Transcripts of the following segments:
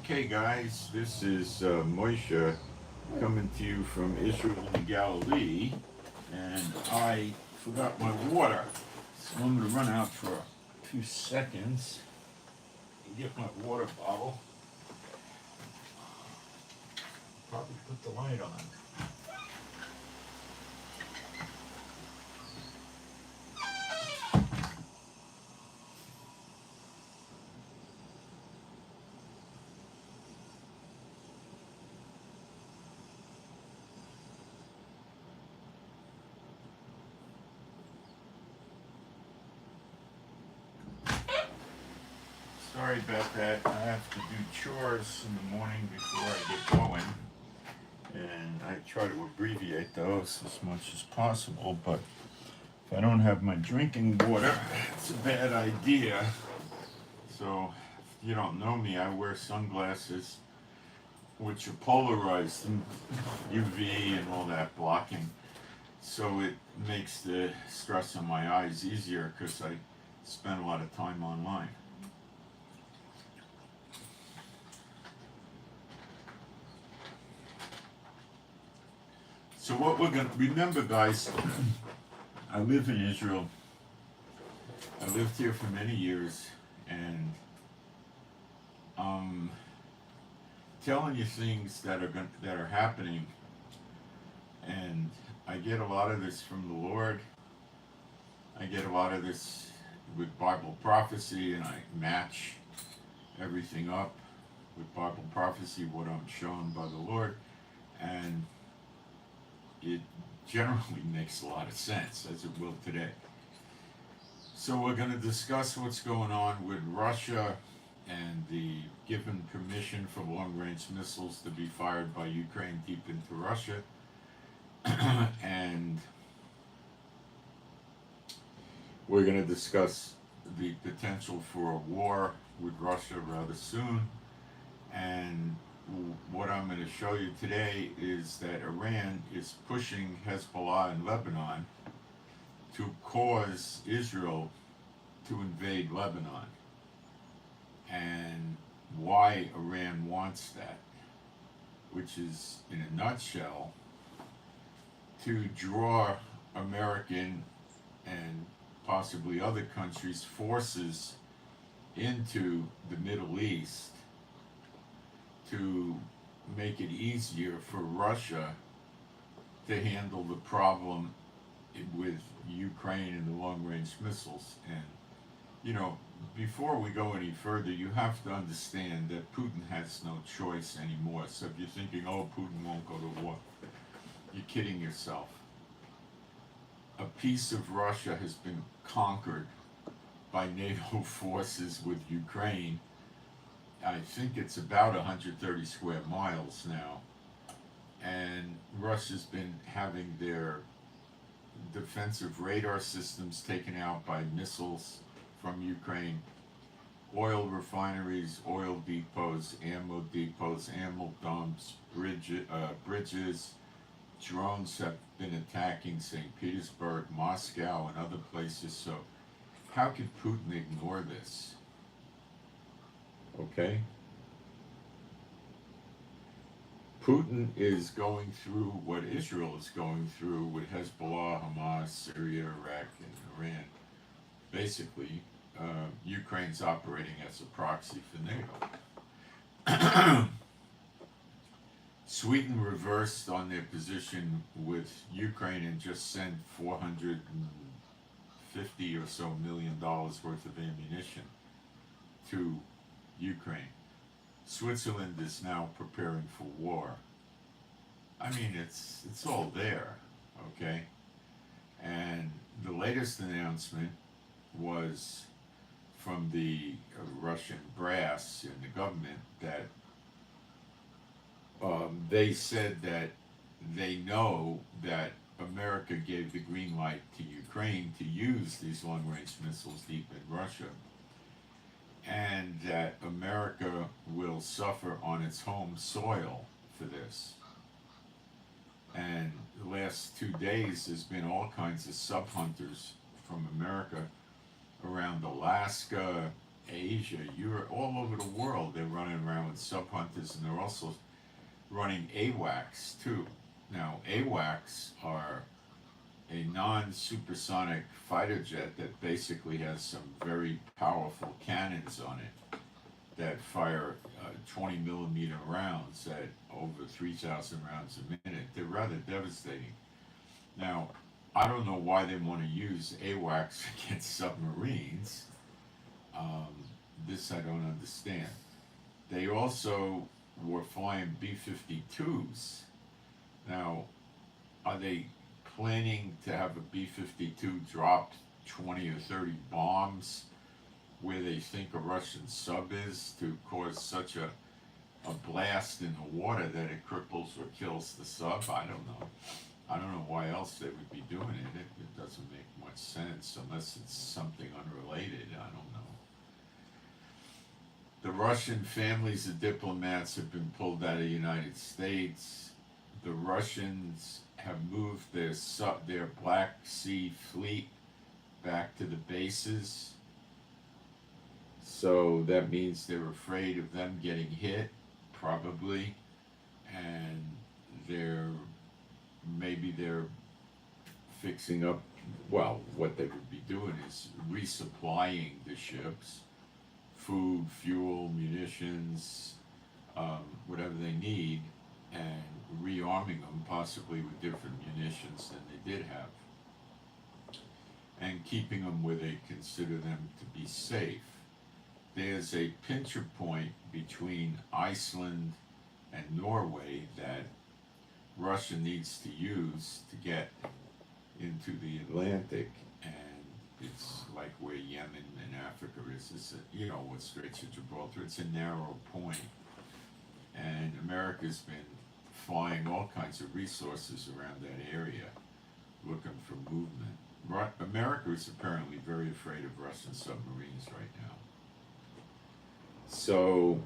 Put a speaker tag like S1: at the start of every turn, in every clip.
S1: Okay, guys, this is Moshe coming to you from Israel and Galilee, and I forgot my water, so I'm going to run out for a few seconds and get my water bottle. Probably put the light on. Sorry about that. I have to do chores in the morning before I get going, and I try to abbreviate those as much as possible, but if I don't have my drinking water, it's a bad idea. So, if you don't know me, I wear sunglasses which are polarized and UV and all that blocking. So it makes the stress on my eyes easier because I spend a lot of time online. So what we're going to remember, guys, I live in Israel. I lived here for many years, and I'm telling you things that are happening, and I get a lot of this from the Lord. I get a lot of this with Bible prophecy, and I match everything up with Bible prophecy, what I'm shown by the Lord, and it generally makes a lot of sense, as it will today. So we're going to discuss what's going on with Russia and the given permission for long-range missiles to be fired by Ukraine deep into Russia, and we're going to discuss the potential for a war with Russia rather soon. And what I'm going to show you today is that Iran is pushing Hezbollah in Lebanon to cause Israel to invade Lebanon, and why Iran wants that, which is, in a nutshell, to draw American and possibly other countries' forces into the Middle East to make it easier for Russia to handle the problem with Ukraine and the long-range missiles. And, you know, before we go any further, you have to understand that Putin has no choice anymore. So if you're thinking, oh, Putin won't go to war, you're kidding yourself. A piece of Russia has been conquered by NATO forces with Ukraine. I think it's about 130 square miles now, and Russia's been having their defensive radar systems taken out by missiles from Ukraine, oil refineries, oil depots, ammo dumps, bridges. Drones have been attacking St. Petersburg, Moscow, and other places. So how could Putin ignore this? Okay? Putin is going through what Israel is going through with Hezbollah, Hamas, Syria, Iraq, and Iran. Basically, Ukraine's operating as a proxy for NATO. Sweden reversed on their position with Ukraine and just sent $450 or so million worth of ammunition to Ukraine. Switzerland is now preparing for war. I mean, it's all there, okay? And the latest announcement was from the Russian brass in the government that they said that they know that America gave the green light to Ukraine to use these long-range missiles deep in Russia, and that America will suffer on its home soil for this. And the last 2 days there's been all kinds of sub-hunters from America around Alaska, Asia, Europe, all over the world. They're running around with sub hunters, and they're also running AWACS too. Now, AWACS are a non-supersonic fighter jet that basically has some very powerful cannons on it that fire 20 millimeter rounds at over 3,000 rounds a minute. They're rather devastating. Now, I don't know why they want to use AWACS against submarines. Um, this I don't understand. They also were flying B 52s. Now, are they planning to have a B 52 drop 20 or 30 bombs where they think a Russian sub is to cause such a blast in the water that it cripples or kills the sub? I don't know. I don't know why else they would be doing it. It doesn't make much sense unless it's something unrelated. I don't know. The Russian families of diplomats have been pulled out of the United States. The Russians have moved their Black Sea fleet back to the bases. So that means they're afraid of them getting hit, probably, and maybe they're fixing up. Well, what they would be doing is resupplying the ships, food, fuel, munitions, whatever they need, and rearming them possibly with different munitions than they did have, and keeping them where they consider them to be safe. There's a pincher point between Iceland and Norway that Russia needs to use to get into the Atlantic, and it's like where Yemen and Africa is. It's what Straits of Gibraltar. It's a narrow point, and America's been flying all kinds of resources around that area, looking for movement. America is apparently very afraid of Russian submarines right now. So,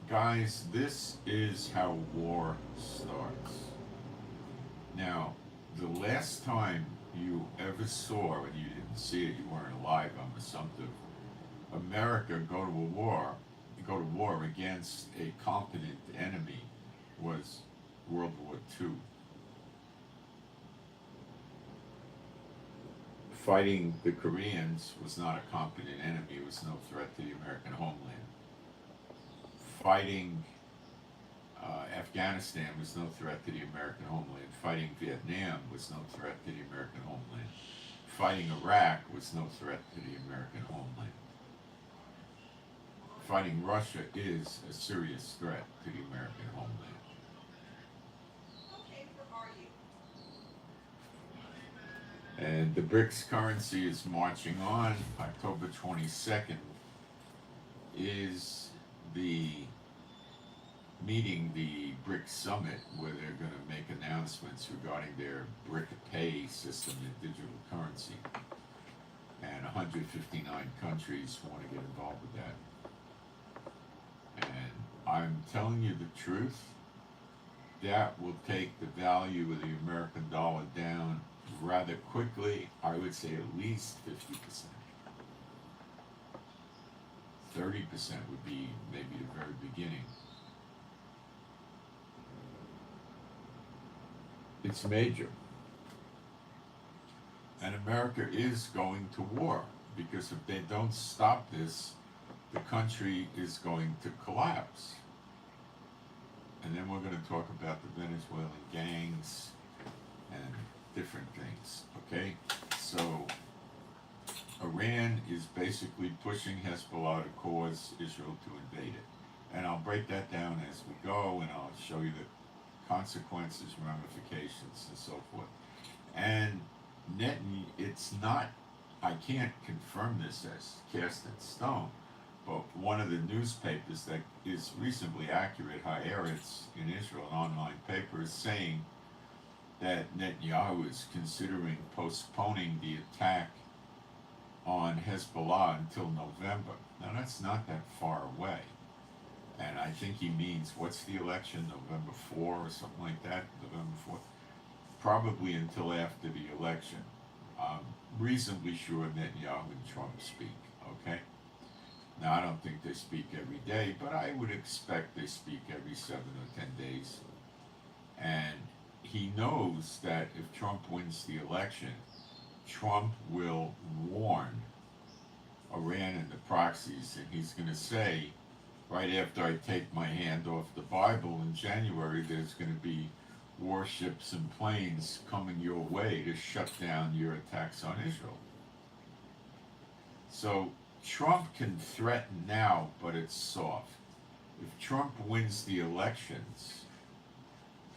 S1: guys, this is how war starts. Now, the last time you ever saw, and you didn't see it, you weren't alive, I'm assumptive, America go to war against a competent enemy was World War II. Fighting the Koreans was not a competent enemy, it was no threat to the American homeland. Fighting Afghanistan was no threat to the American homeland. Fighting Vietnam was no threat to the American homeland. Fighting Iraq was no threat to the American homeland. Fighting Russia is a serious threat to the American homeland.
S2: Okay, where are you?
S1: And the BRICS currency is marching on. October 22nd is the meeting, the BRICS summit, where they're going to make announcements regarding their BRIC pay system in digital currency. And 159 countries want to get involved with that. And I'm telling you the truth, that will take the value of the American dollar down rather quickly. I would say at least 50%. 30% would be maybe the very beginning. It's major. And America is going to war, because if they don't stop this, the country is going to collapse. And then we're going to talk about the Venezuelan gangs and different things, okay? So Iran is basically pushing Hezbollah to cause Israel to invade it. And I'll break that down as we go, and I'll show you the consequences, ramifications, and so forth. And it's not, I can't confirm this as cast in stone, but one of the newspapers that is reasonably accurate, Haaretz in Israel, an online paper, is saying that Netanyahu is considering postponing the attack on Hezbollah until November. Now that's not that far away. And I think he means, what's the election, November 4 or something like that, November 4th? Probably until after the election. I'm reasonably sure Netanyahu and Trump speak, okay? Now, I don't think they speak every day, but I would expect they speak every 7 or 10 days. And he knows that if Trump wins the election, Trump will warn Iran and the proxies, and he's going to say, right after I take my hand off the Bible in January, there's going to be warships and planes coming your way to shut down your attacks on Israel. So Trump can threaten now, but it's soft. If Trump wins the elections,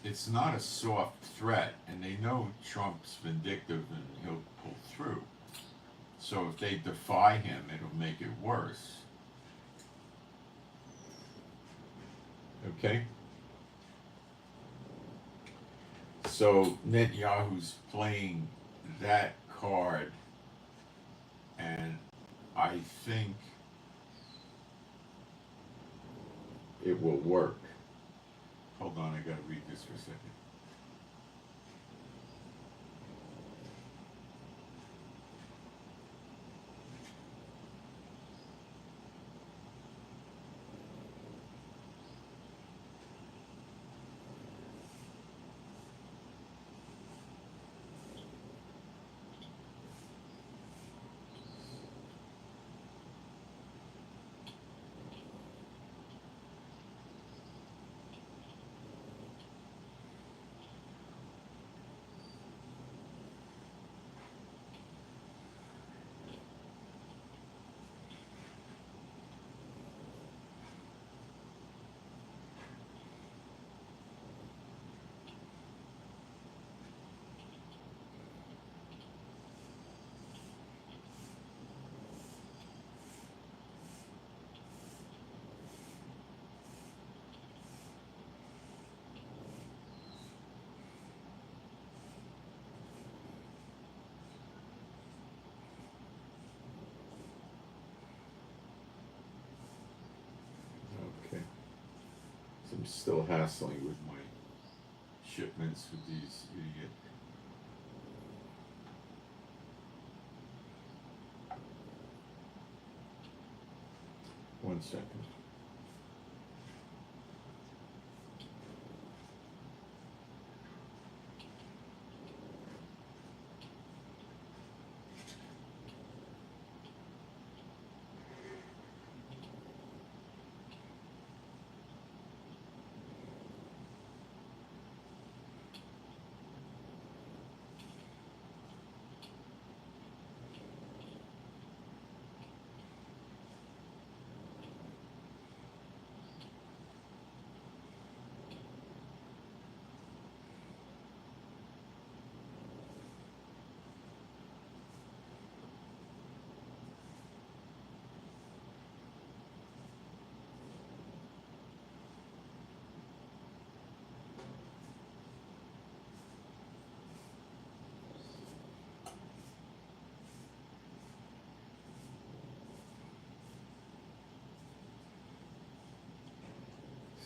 S1: it's not a soft threat, and they know Trump's vindictive and he'll pull through. So if they defy him, it'll make it worse. Okay? So Netanyahu's playing that card, and I think it will work. Hold on, I gotta read this for a second. Okay. So I'm still hassling with my shipments with these idiot. One second.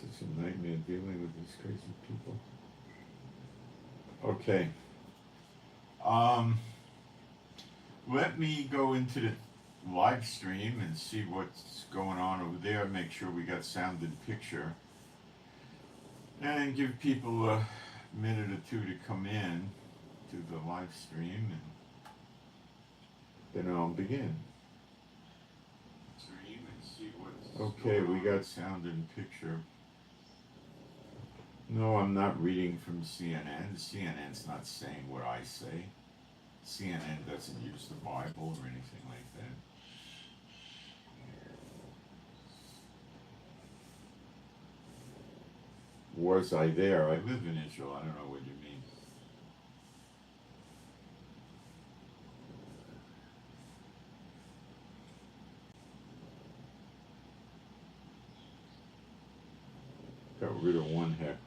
S1: Such a nightmare dealing with these crazy people. Okay. Let me go into the live stream and see what's going on over there. Make sure we got sound and picture. And give people a minute or two to come in to the live stream, and then I'll begin. Okay, we got sound and picture. No, I'm not reading from CNN. CNN's not saying what I say. CNN doesn't use the Bible or anything like that. Was I there? I live in Israel. I don't know what you mean. Got rid of one heckler.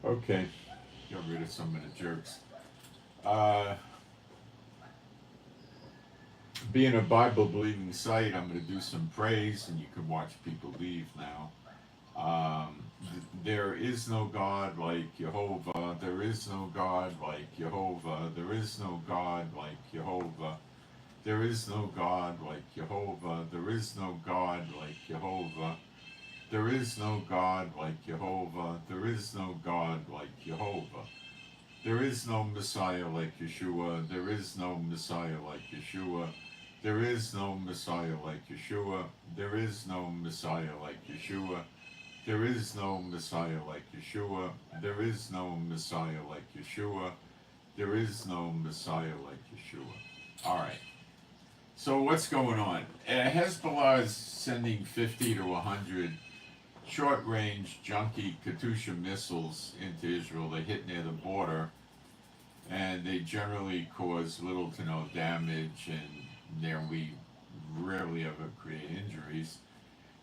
S1: Okay, got rid of some of the jerks. being a Bible believing site, I'm going to do some praise, and you can watch people leave now. There is no God like Jehovah. There is no God like Jehovah. There is no God like Jehovah. There is no God like Jehovah. There is no God like Jehovah. There is no God like Jehovah. There is no God like Jehovah. There is no Messiah like Yeshua. There is no Messiah like Yeshua. There is no Messiah like Yeshua. There is no Messiah like Yeshua. There is no Messiah like Yeshua. There is no Messiah like Yeshua. There is no Messiah like Yeshua. All right. So what's going on? Hezbollah is sending 50 to 100 short-range junky Katyusha missiles into Israel. They hit near the border, and they generally cause little to no damage, and there we rarely ever create injuries.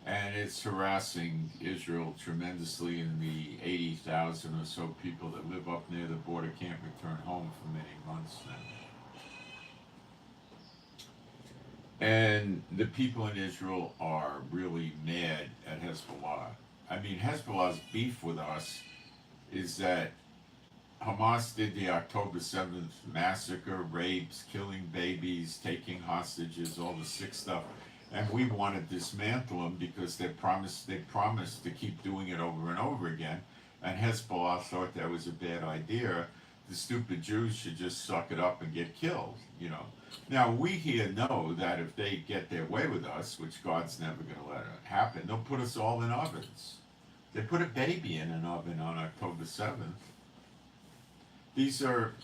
S1: And it's harassing Israel tremendously, and the 80,000 or so people that live up near the border can't return home for many months now. And the people in Israel are really mad at Hezbollah. I mean, Hezbollah's beef with us is that Hamas did the October 7th massacre, rapes, killing babies, taking hostages, all the sick stuff. And we want to dismantle them because they promised to keep doing it over and over again. And Hezbollah thought that was a bad idea. The stupid Jews should just suck it up and get killed, you know. Now, we here know that if they get their way with us, which God's never going to let it happen, they'll put us all in ovens. They put a baby in an oven on October 7th. These are,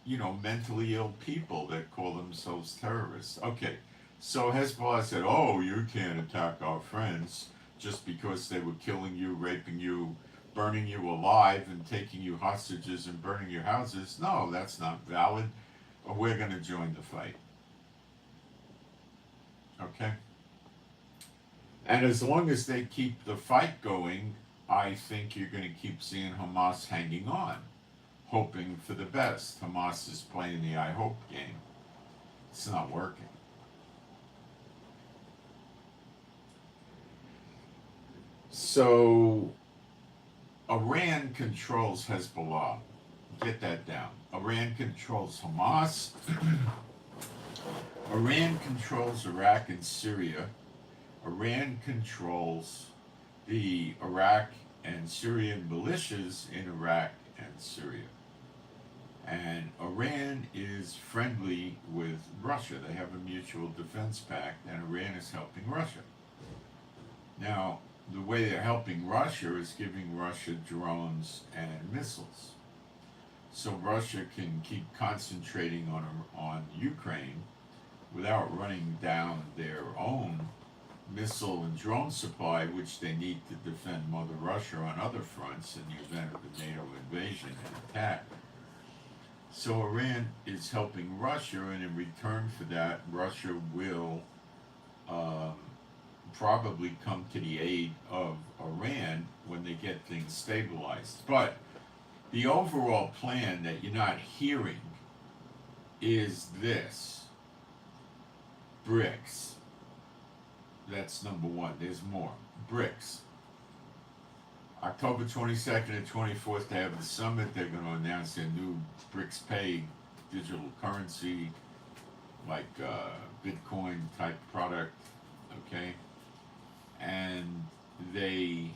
S1: you know, mentally ill people that call themselves terrorists. Okay, so Hezbollah said, oh, you can't attack our friends just because they were killing you, raping you, burning you alive, and taking you hostages and burning your houses. No, that's not valid. We're going to join the fight. Okay? And as long as they keep the fight going, I think you're going to keep seeing Hamas hanging on, hoping for the best. Hamas is playing the I hope game. It's not working. So, Iran controls Hezbollah. Get that down. Iran controls Hamas. Iran controls Iraq and Syria. Iran controls the Iraq and Syrian militias in Iraq and Syria. And Iran is friendly with Russia. They have a mutual defense pact, and Iran is helping Russia. Now, the way they're helping Russia is giving Russia drones and missiles. So Russia can keep concentrating on Ukraine without running down their own missile and drone supply, which they need to defend Mother Russia on other fronts in the event of a NATO invasion and attack. So Iran is helping Russia, and in return for that, Russia will probably come to the aid of Iran when they get things stabilized. But the overall plan that you're not hearing is this: BRICS. That's number one. There's more. BRICS. October 22nd and 24th, they have the summit. They're going to announce their new BRICS Pay digital currency, like Bitcoin type product, okay? And they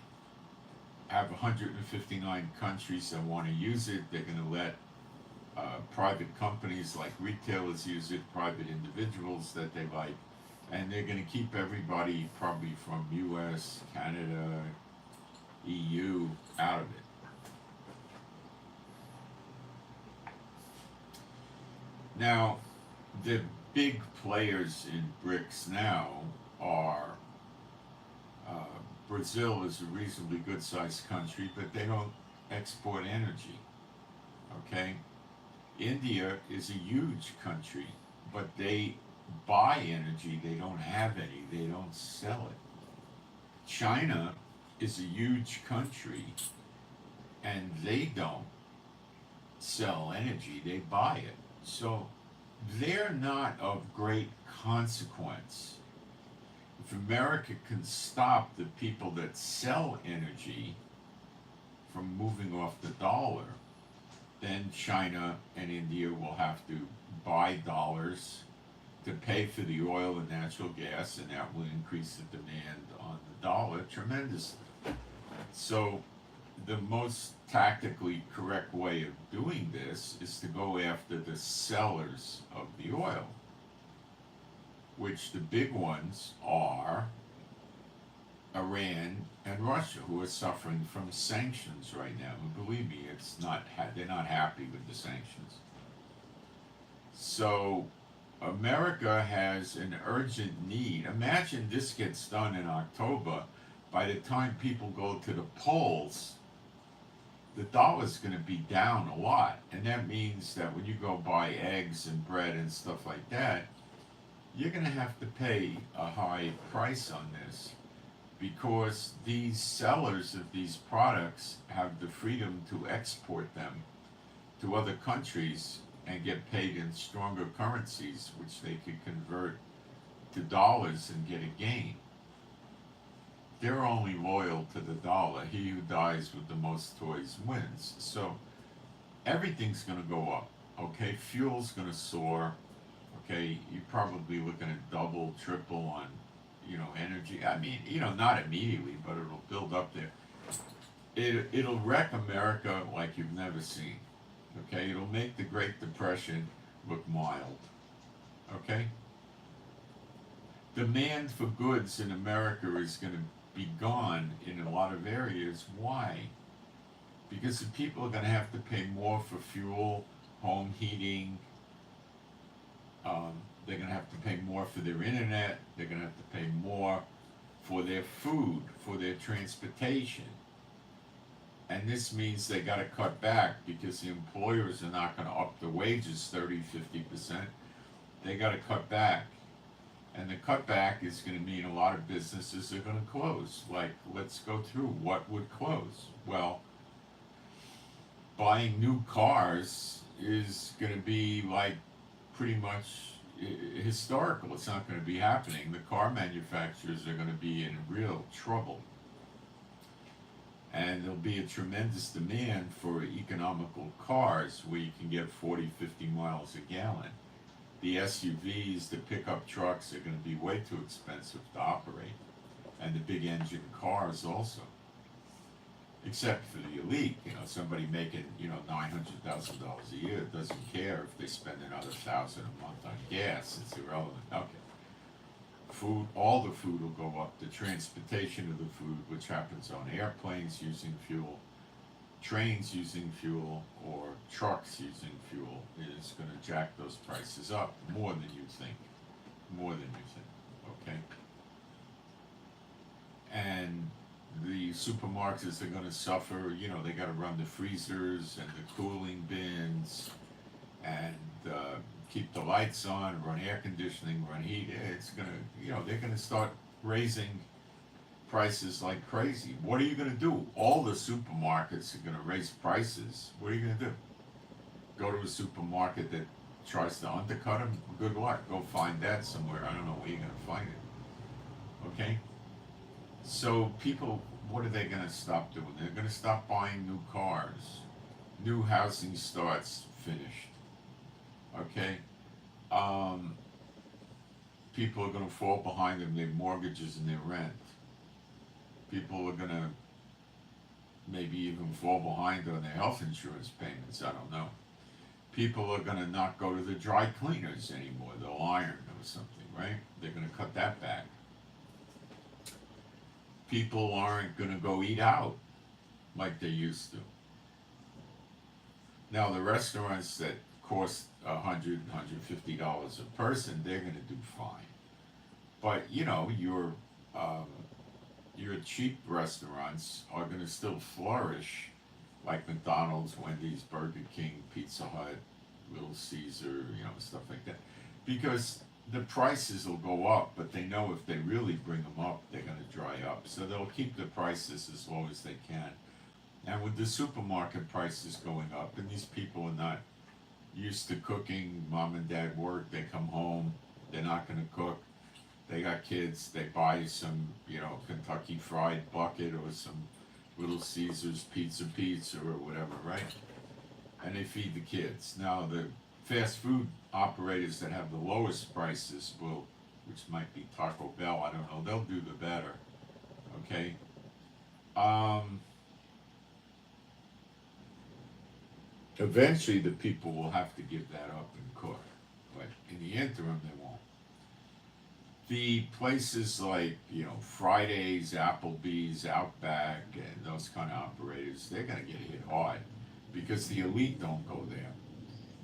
S1: have 159 countries that want to use it. They're going to let private companies like retailers use it, private individuals that they like, and they're going to keep everybody probably from US, Canada, EU out of it. Now, the big players in BRICS now are Brazil is a reasonably good-sized country, but they don't export energy, okay? India is a huge country, but they buy energy. They don't have any. They don't sell it. China is a huge country, and they don't sell energy. They buy it. So they're not of great consequence. If America can stop the people that sell energy from moving off the dollar, then China and India will have to buy dollars to pay for the oil and natural gas, and that will increase the demand on the dollar tremendously. So, the most tactically correct way of doing this is to go after the sellers of the oil, which the big ones are Iran and Russia, who are suffering from sanctions right now. And believe me, they're not happy with the sanctions. So America has an urgent need. Imagine this gets done in October. By the time people go to the polls, the dollar's going to be down a lot. And that means that when you go buy eggs and bread and stuff like that, you're going to have to pay a high price on this, because these sellers of these products have the freedom to export them to other countries and get paid in stronger currencies, which they could convert to dollars and get a gain. They're only loyal to the dollar. He who dies with the most toys wins. So everything's going to go up. Okay, fuel's going to soar. Okay, you're probably looking at double, triple on, energy. I mean, not immediately, but it'll build up there. It'll wreck America like you've never seen. Okay, it'll make the Great Depression look mild. Okay? Demand for goods in America is going to be gone in a lot of areas. Why? Because the people are going to have to pay more for fuel, home heating. They're going to have to pay more for their internet. They're going to have to pay more for their food, for their transportation. And this means they got to cut back, because the employers are not going to up the wages 30, 50%. They got to cut back. And the cutback is going to mean a lot of businesses are going to close. Like, let's go through what would close. Well, buying new cars is going to be like pretty much historical. It's not going to be happening. The car manufacturers are going to be in real trouble. And there'll be a tremendous demand for economical cars where you can get 40, 50 miles a gallon. The SUVs, the pickup trucks are going to be way too expensive to operate. And the big engine cars also. Except for the elite, somebody making, $900,000 a year doesn't care if they spend another $1,000 a month on gas. It's irrelevant. Okay. Food, all the food will go up. The transportation of the food, which happens on airplanes using fuel, trains using fuel, or trucks using fuel, is going to jack those prices up more than you think. More than you think. Okay? And the supermarkets are going to suffer. They got to run the freezers and the cooling bins and keep the lights on, run air conditioning, run heat. It's going to, they're going to start raising prices like crazy. What are you going to do? All the supermarkets are going to raise prices. What are you going to do? Go to a supermarket that tries to undercut them? Good luck. Go find that somewhere. I don't know where you're going to find it. Okay? So people, what are they going to stop doing? They're going to stop buying new cars. New housing starts finished. Okay? People are going to fall behind in their mortgages and their rent. People are going to maybe even fall behind on their health insurance payments. I don't know. People are going to not go to the dry cleaners anymore. They'll iron or something, right? They're going to cut that back. People aren't going to go eat out like they used to. Now, the restaurants that cost $100, $150 a person, they're going to do fine. But, your cheap restaurants are going to still flourish, like McDonald's, Wendy's, Burger King, Pizza Hut, Little Caesar, stuff like that. Because the prices will go up, but they know if they really bring them up, they're going to dry up. So they'll keep the prices as low as they can. And with the supermarket prices going up, and these people are not used to cooking. Mom and dad work. They come home. They're not going to cook. They got kids. They buy some, Kentucky Fried Bucket or some Little Caesars pizza or whatever, right? And they feed the kids. Now the fast food operators that have the lowest prices will, which might be Taco Bell, I don't know, they'll do the better. Okay? Eventually the people will have to give that up and cook. But in the interim they won't. The places like, Fridays, Applebee's, Outback, and those kind of operators, they're gonna get hit hard because the elite don't go there.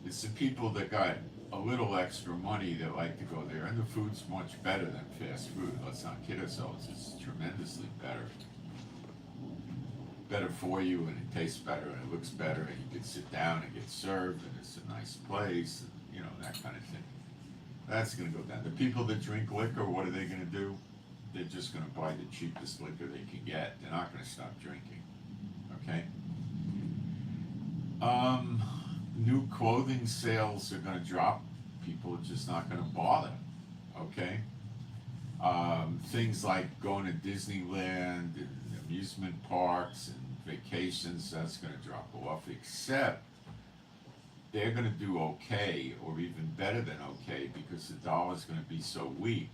S1: It's the people that got a little extra money that like to go there, and the food's much better than fast food. Let's not kid ourselves, it's tremendously better. Better for you, and it tastes better, and it looks better, and you can sit down and get served, and it's a nice place, and that kind of thing. That's gonna go down. The people that drink liquor, what are they gonna do? They're just gonna buy the cheapest liquor they can get. They're not gonna stop drinking. Okay? New clothing sales are going to drop. People are just not going to bother. Okay? Things like going to Disneyland and amusement parks and vacations, that's going to drop off, except they're going to do okay, or even better than okay, because the dollar's going to be so weak.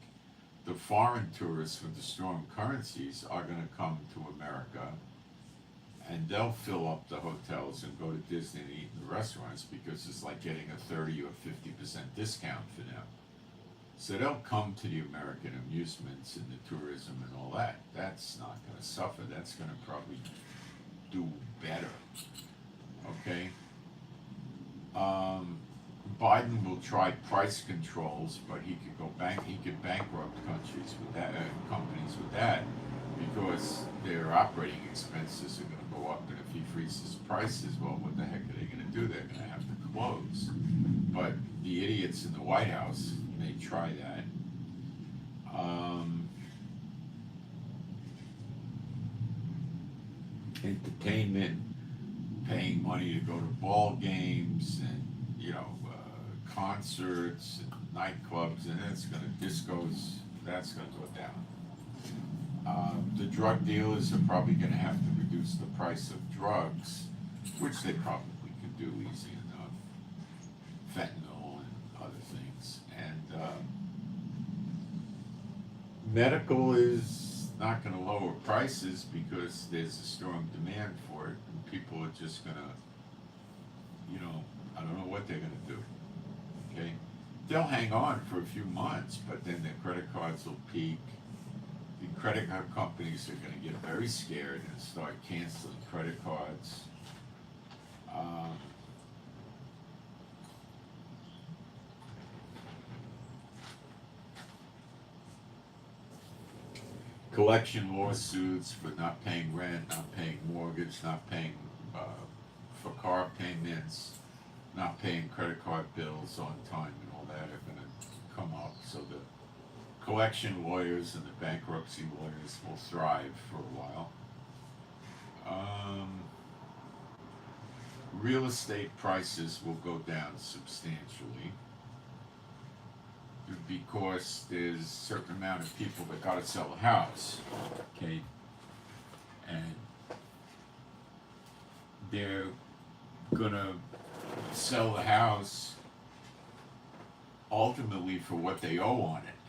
S1: The foreign tourists with the strong currencies are going to come to America, and they'll fill up the hotels and go to Disney and eat in the restaurants because it's like getting a 30 or 50% discount for them. So they'll come to the American amusements and the tourism and all that. That's not going to suffer. That's going to probably do better. Okay? Biden will try price controls, but he could bankrupt countries with that, companies with that, because their operating expenses are going to go up, and if he freezes prices, well, what the heck are they going to do? They're going to have to close. But the idiots in the White House may try that. Entertainment, paying money to go to ball games and concerts and nightclubs, and that's going to that's going to go down. The drug dealers are probably going to have to reduce the price of drugs, which they probably could do easy enough. Fentanyl and other things. And medical is not going to lower prices because there's a strong demand for it, and people are just going to, I don't know what they're going to do. Okay? They'll hang on for a few months, but then their credit cards will peak. The credit card companies are going to get very scared and start canceling credit cards. Collection lawsuits for not paying rent, not paying mortgage, not paying for car payments, not paying credit card bills on time, and all that are going to come up. So the collection lawyers and the bankruptcy lawyers will thrive for a while. Real estate prices will go down substantially because there's a certain amount of people that got to sell a house, okay, and they're gonna sell the house ultimately for what they owe on it,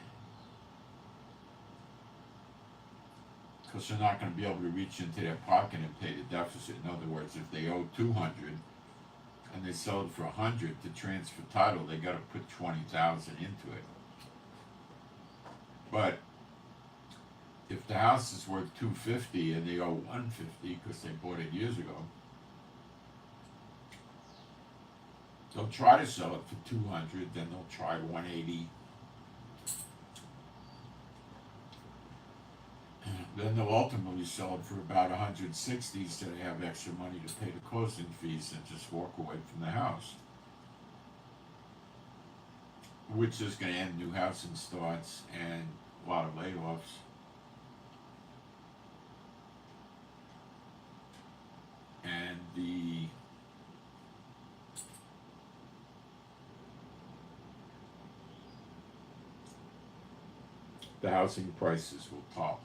S1: because they're not going to be able to reach into their pocket and pay the deficit. In other words, if they owe 200 and they sell it for 100 to transfer title, they got to put 20,000 into it. But if the house is worth 250 and they owe 150 because they bought it years ago, they'll try to sell it for 200, then they'll try 180. Then they'll ultimately sell it for about 160, so they have extra money to pay the closing fees and just walk away from the house, which is going to end new housing starts and a lot of layoffs. And the the housing prices will topple.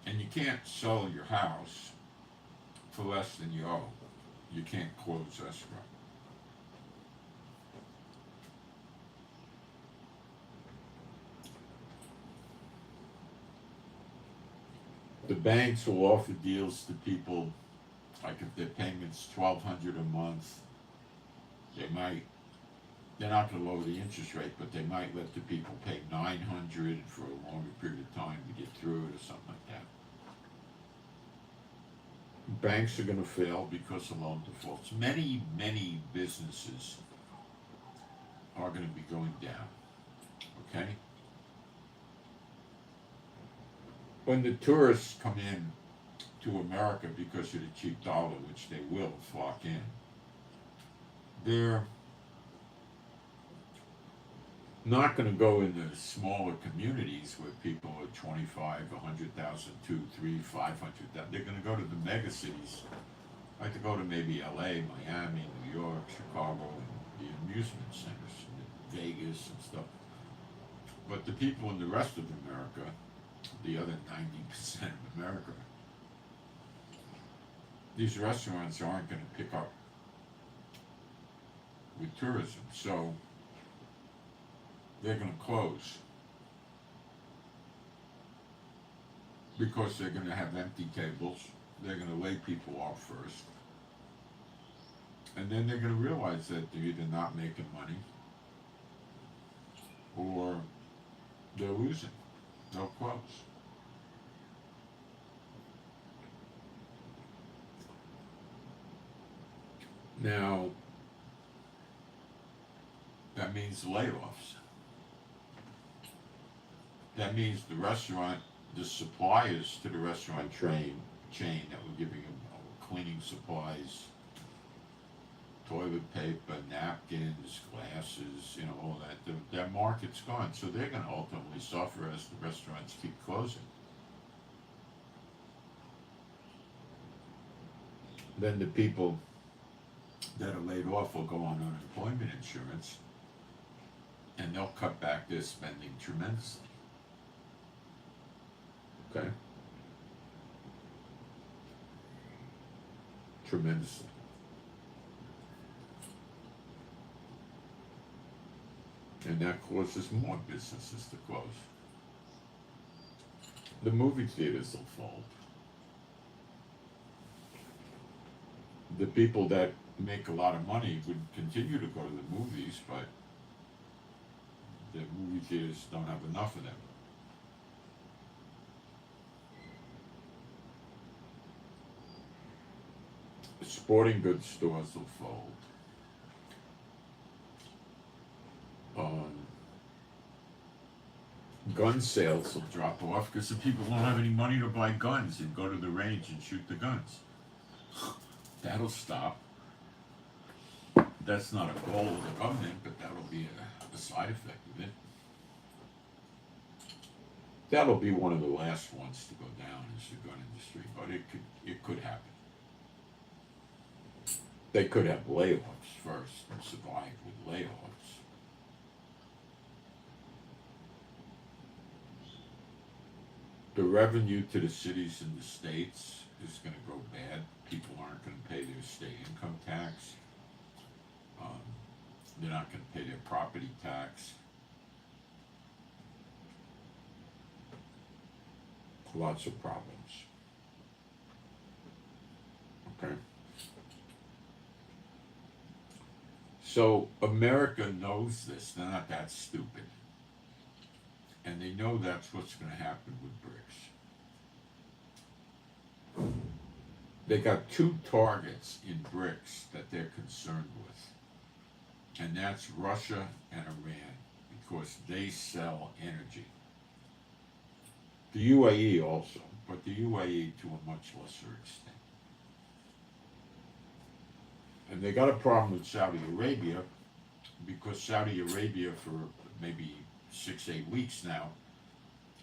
S1: And you can't sell your house for less than you owe. You can't close escrow. The banks will offer deals to people, like if their payment's $1,200 a month, they're not going to lower the interest rate, but they might let the people pay $900 for a longer period of time to get through it or something like that. Banks are going to fail because of loan defaults. Many, many businesses are going to be going down. Okay? When the tourists come in to America because of the cheap dollar, which they will flock in, they're not going to go into smaller communities where people are 25, 100,000, 2, 3, 500,000. They're going to go to the mega cities, like to go to maybe LA, Miami, New York, Chicago, and the amusement centers, Vegas and stuff. But the people in the rest of America, the other 90% of America, these restaurants aren't going to pick up with tourism. So they're going to close because they're going to have empty tables. They're going to lay people off first. And then they're going to realize that they're either not making money or they're losing. They'll close. Now, that means layoffs. That means the restaurant, the suppliers to the restaurant chain that were giving them cleaning supplies, toilet paper, napkins, glasses, all that, that market's gone. So they're going to ultimately suffer as the restaurants keep closing. Then the people that are laid off will go on unemployment insurance, and they'll cut back their spending tremendously. Okay? Tremendously. And that causes more businesses to close. The movie theaters will fold. The people that make a lot of money would continue to go to the movies, but the movie theaters don't have enough of them. The sporting goods stores will fold. Gun sales will drop off because the people don't have any money to buy guns and go to the range and shoot the guns. That'll stop. That's not a goal of the government, but that'll be a side effect of it. That'll be one of the last ones to go down, is the gun industry, but it could happen. They could have layoffs first and survive with layoffs. The revenue to the cities and the states is going to go bad. People aren't going to pay their state income tax. They're not going to pay their property tax. Lots of problems. Okay. So America knows this. They're not that stupid. And they know that's what's going to happen with BRICS. They got two targets in BRICS that they're concerned with. And that's Russia and Iran, because they sell energy. The UAE also, but the UAE to a much lesser extent. And they got a problem with Saudi Arabia, because Saudi Arabia for maybe 6-8 weeks now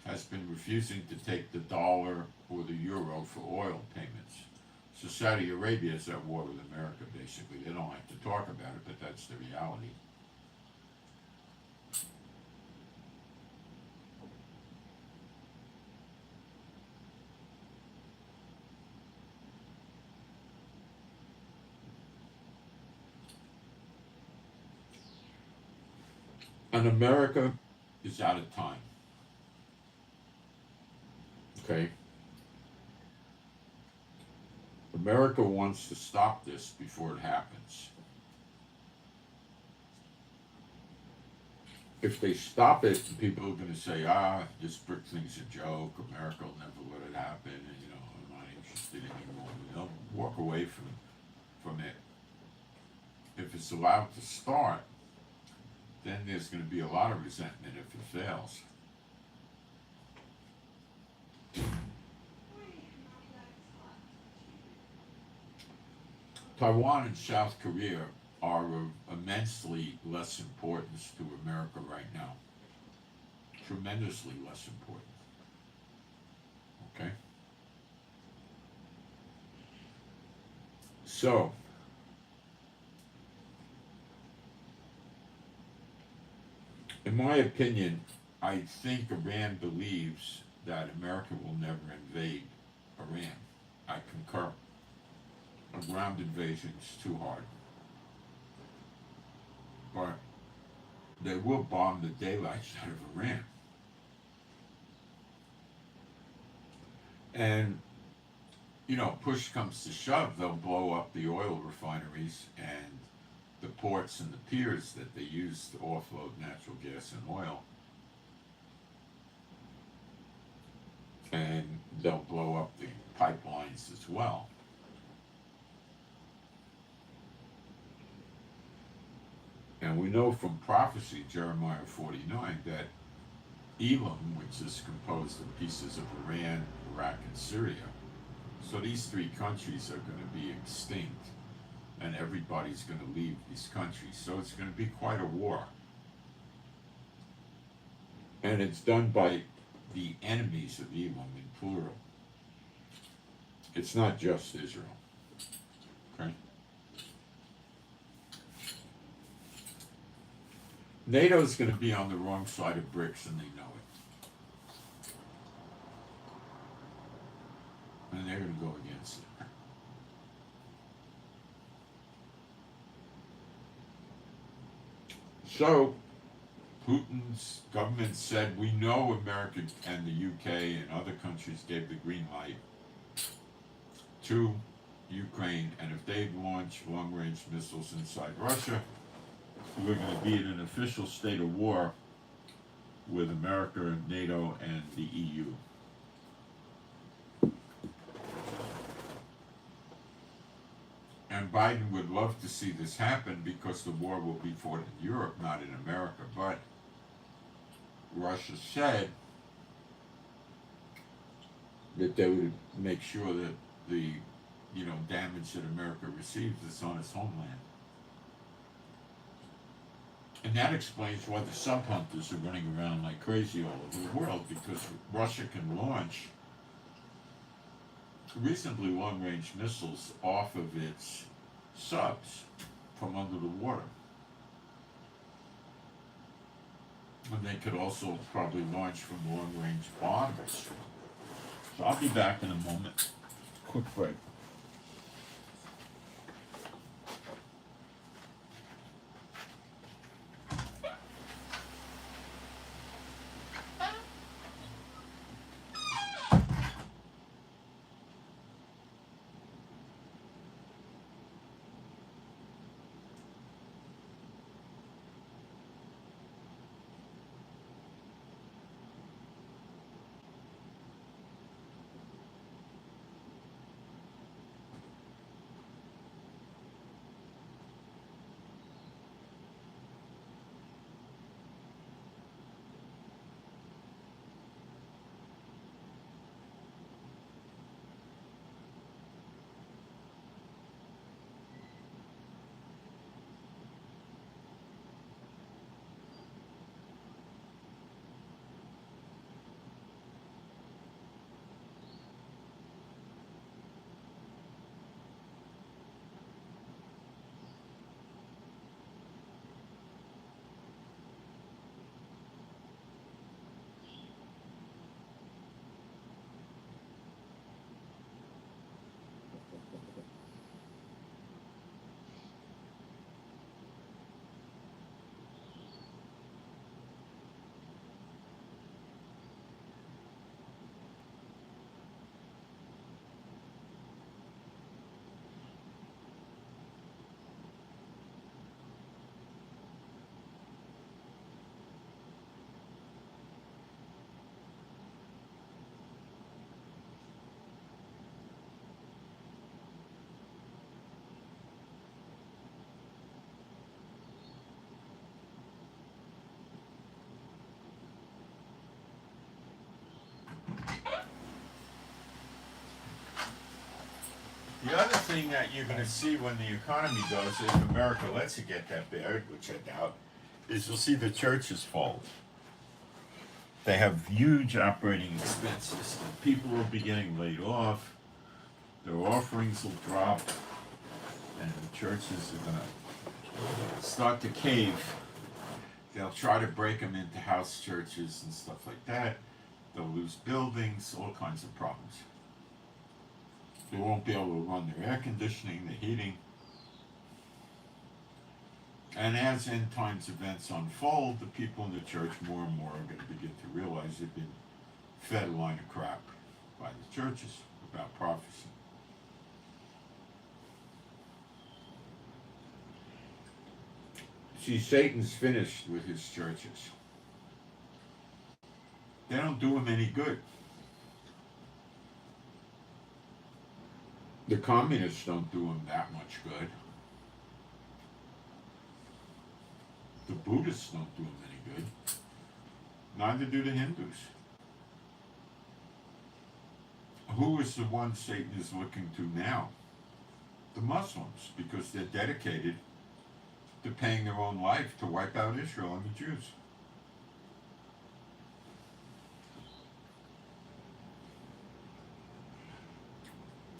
S1: has been refusing to take the dollar or the euro for oil payments. So Saudi Arabia is at war with America, basically. They don't like to talk about it, but that's the reality. And America is out of time. Okay? America wants to stop this before it happens. If they stop it, people are going to say, this brick thing's a joke. America will never let it happen. And, I'm not interested anymore. They'll walk away from it. If it's allowed to start, then there's going to be a lot of resentment if it fails. Taiwan and South Korea are of immensely less importance to America right now. Tremendously less important. Okay? So, in my opinion, I think Iran believes that America will never invade Iran. I concur. A ground invasion is too hard. But they will bomb the daylights out of Iran. And, push comes to shove, they'll blow up the oil refineries and the ports and the piers that they use to offload natural gas and oil. And they'll blow up the pipelines as well. And we know from prophecy, Jeremiah 49, that Elam, which is composed of pieces of Iran, Iraq, and Syria, so these three countries are going to be extinct, and everybody's going to leave these countries. So it's going to be quite a war. And it's done by the enemies of Elam in plural. It's not just Israel. Okay? NATO's going to be on the wrong side of bricks, and they know it. And they're going to go against it. So, Putin's government said, we know America and the UK and other countries gave the green light to Ukraine, and if they launch long-range missiles inside Russia, we're going to be in an official state of war with America, NATO, and the EU. And Biden would love to see this happen because the war will be fought in Europe, not in America. But Russia said that they would make sure that the damage that America receives is on its homeland. And that explains why the sub-hunters are running around like crazy all over the world, because Russia can launch reasonably long-range missiles off of its subs from under the water. And they could also probably launch from long-range bombers. So I'll be back in a moment. Quick break. The other thing that you're going to see when the economy goes, if America lets it get that bad, which I doubt, is you'll see the churches fold. They have huge operating expenses. People will be getting laid off. Their offerings will drop, and the churches are going to start to cave. They'll try to break them into house churches and stuff like that. They'll lose buildings, all kinds of problems. They won't be able to run their air conditioning, the heating. And as end times events unfold, the people in the church more and more are going to begin to realize they've been fed a line of crap by the churches about prophecy. See, Satan's finished with his churches. They don't do him any good. The communists don't do him that much good. The Buddhists don't do him any good. Neither do the Hindus. Who is the one Satan is looking to now? The Muslims, because they're dedicated to paying their own life to wipe out Israel and the Jews.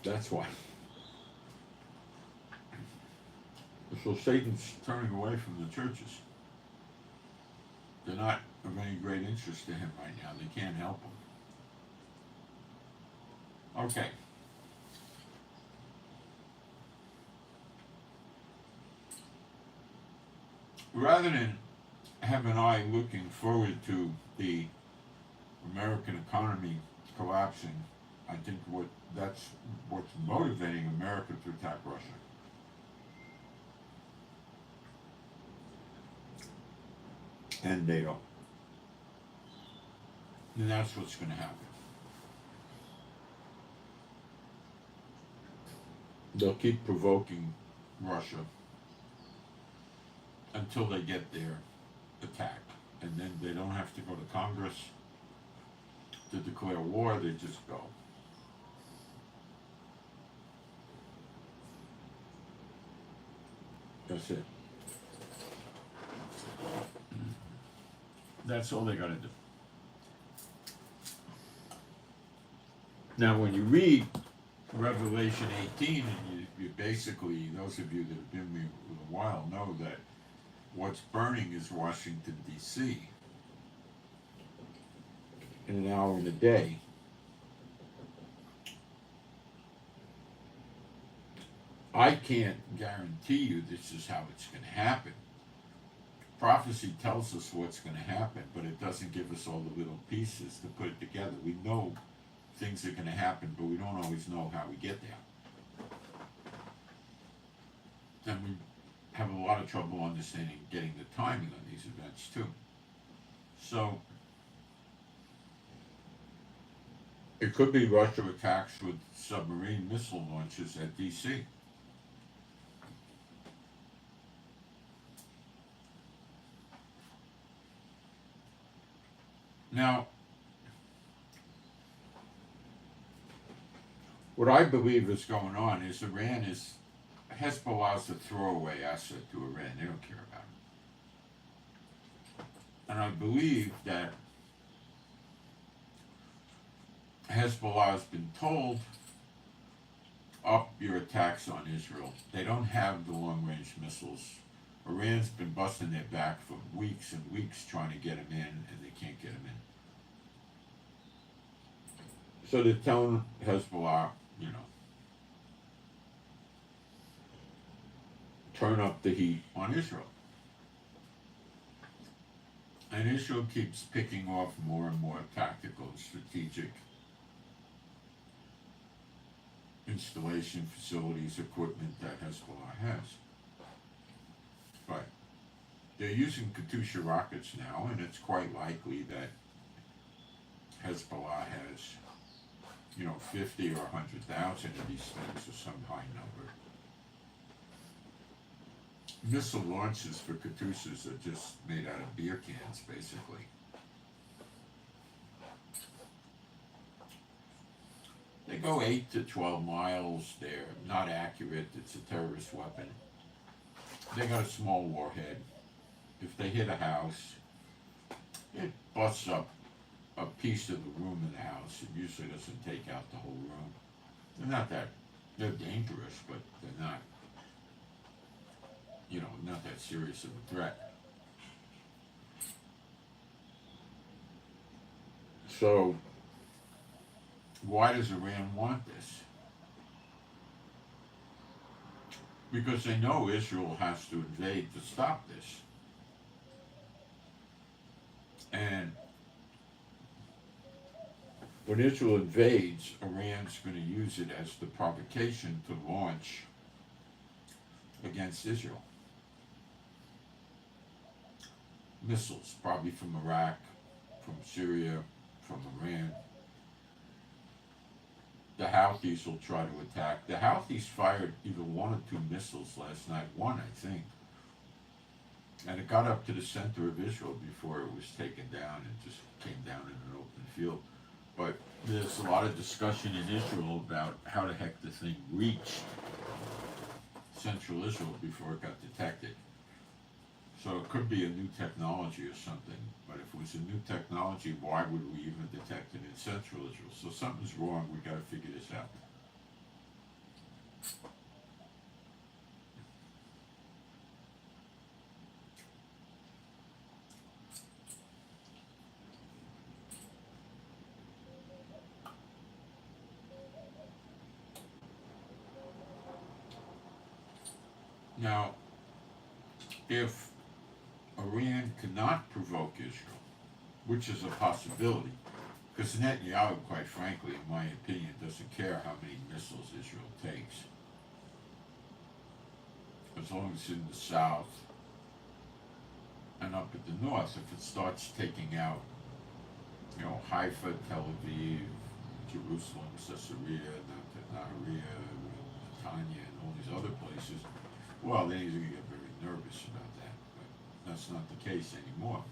S1: That's why. So Satan's turning away from the churches. They're not of any great interest to him right now. They can't help him. Okay. Rather than have an eye looking forward to the American economy collapsing, I think that's what's motivating America to attack Russia. And NATO. And that's what's going to happen. They'll keep provoking Russia until they get their attack. And then they don't have to go to Congress to declare war, they just go. That's it. That's all they got to do. Now, when you read Revelation 18, and you basically, those of you that have been with me a while know that what's burning is Washington, D.C. in an hour and a day. I can't guarantee you this is how it's going to happen. Prophecy tells us what's going to happen, but it doesn't give us all the little pieces to put it together. We know things are going to happen, but we don't always know how we get there. And we have a lot of trouble understanding, getting the timing on these events too. So, it could be Russia attacks with submarine missile launches at D.C. Now, what I believe is going on is Hezbollah is a throwaway asset to Iran. They don't care about it. And I believe that Hezbollah has been told, up your attacks on Israel. They don't have the long-range missiles. Iran's been busting their back for weeks and weeks trying to get them in, and they can't get them in. So they're telling Hezbollah, turn up the heat on Israel. And Israel keeps picking off more and more tactical and strategic installation facilities, equipment that Hezbollah has. But they're using Katyusha rockets now, and it's quite likely that Hezbollah has, 50 or 100,000 of these things, or some high number. Missile launches for Katyushas are just made out of beer cans, basically. They go 8 to 12 miles. They're not accurate. It's a terrorist weapon. They got a small warhead. If they hit a house, it busts up a piece of the room in the house. It usually doesn't take out the whole room. They're not that, they're dangerous, but they're not, not that serious of a threat. So, why does Iran want this? Because they know Israel has to invade to stop this. And when Israel invades, Iran's going to use it as the provocation to launch against Israel. Missiles, probably from Iraq, from Syria, from Iran. The Houthis will try to attack. The Houthis fired either 1 or 2 missiles last night. 1, I think. And it got up to the center of Israel before it was taken down. It just came down in an open field. But there's a lot of discussion in Israel about how the heck the thing reached central Israel before it got detected. So it could be a new technology or something. But if it was a new technology, why would we even detect it in central Israel? So something's wrong. We got to figure this out. Now, if Iran cannot provoke Israel, which is a possibility, because Netanyahu, quite frankly, in my opinion, doesn't care how many missiles Israel takes. As long as it's in the south and up at the north, if it starts taking out, Haifa, Tel Aviv, Jerusalem, Caesarea, Nahariya, Tanya, and all these other places, well, then he's going to get very nervous about that. But that's not the case anymore.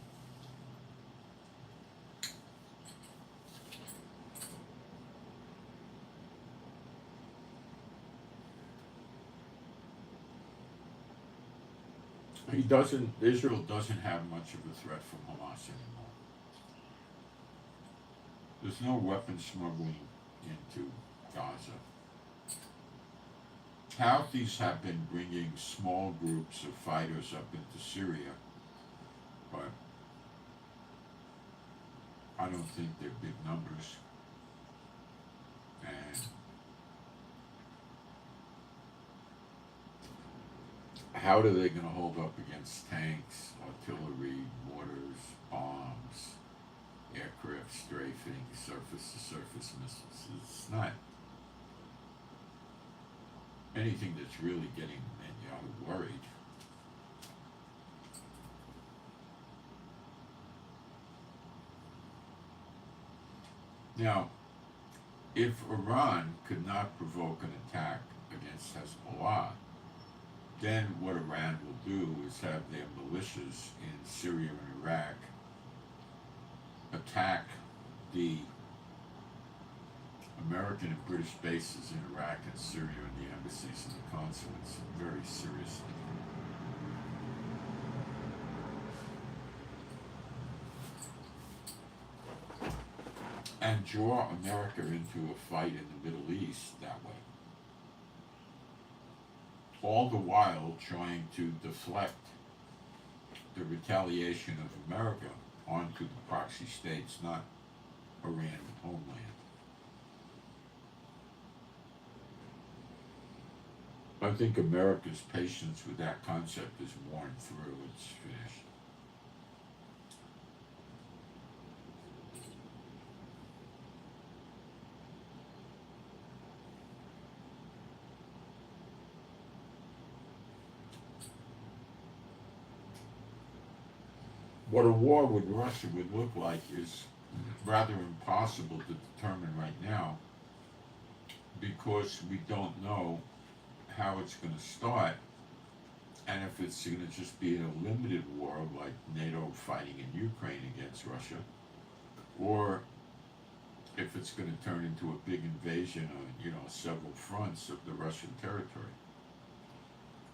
S1: Israel doesn't have much of a threat from Hamas anymore. There's no weapon smuggling into Gaza. Houthis have been bringing small groups of fighters up into Syria, but I don't think they're big numbers. And how are they going to hold up against tanks, artillery, mortars, bombs, aircraft strafing, surface-to-surface missiles? It's not anything that's really getting Netanyahu worried. Now, if Iran could not provoke an attack against Hezbollah, then what Iran will do is have their militias in Syria and Iraq attack the American and British bases in Iraq and Syria and the embassies and the consulates very seriously. And draw America into a fight in the Middle East that way. All the while trying to deflect the retaliation of America onto the proxy states, not Iran homeland. I think America's patience with that concept is worn through. It's finished. What a war with Russia would look like is rather impossible to determine right now, because we don't know how it's going to start, and if it's going to just be a limited war like NATO fighting in Ukraine against Russia, or if it's going to turn into a big invasion on, several fronts of the Russian territory.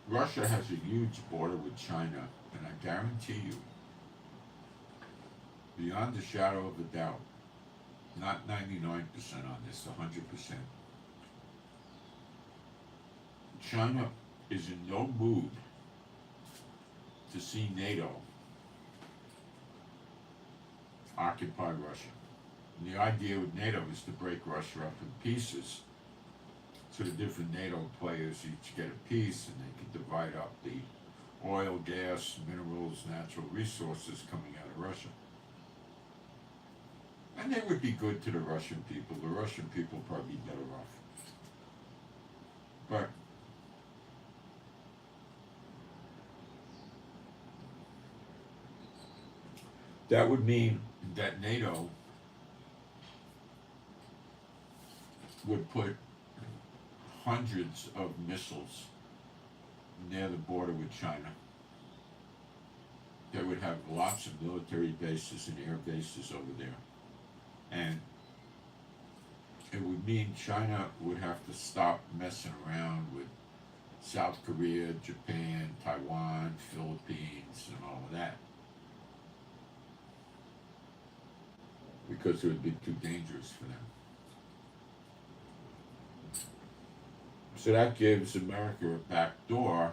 S1: Russia has a huge border with China, and I guarantee you, beyond a shadow of a doubt, not 99% on this, 100%, China is in no mood to see NATO occupy Russia. And the idea with NATO is to break Russia up in pieces so the different NATO players each get a piece and they can divide up the oil, gas, minerals, natural resources coming out of Russia. And they would be good to the Russian people. The Russian people would probably be better off. But that would mean that NATO would put hundreds of missiles near the border with China. They would have lots of military bases and air bases over there. And it would mean China would have to stop messing around with South Korea, Japan, Taiwan, Philippines, and all of that. Because it would be too dangerous for them. So that gives America a back door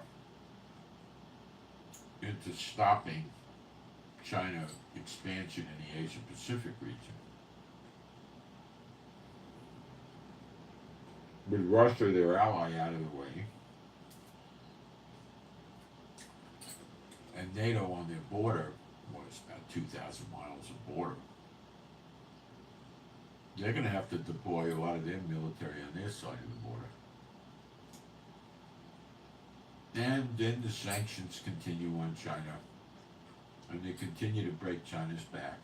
S1: into stopping China expansion in the Asia Pacific region. With Russia, their ally, out of the way, and NATO on their border was about 2,000 miles of border. They're going to have to deploy a lot of their military on their side of the border. And then the sanctions continue on China, and they continue to break China's back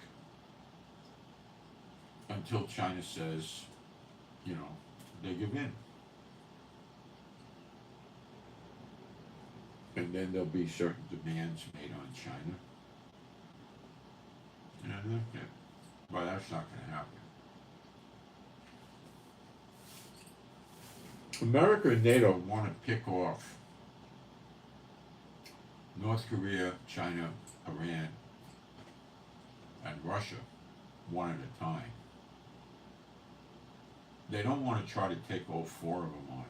S1: until China says, they give in. And then there'll be certain demands made on China. And well, that's not going to happen. America and NATO want to pick off North Korea, China, Iran, and Russia one at a time. They don't want to try to take all four of them on.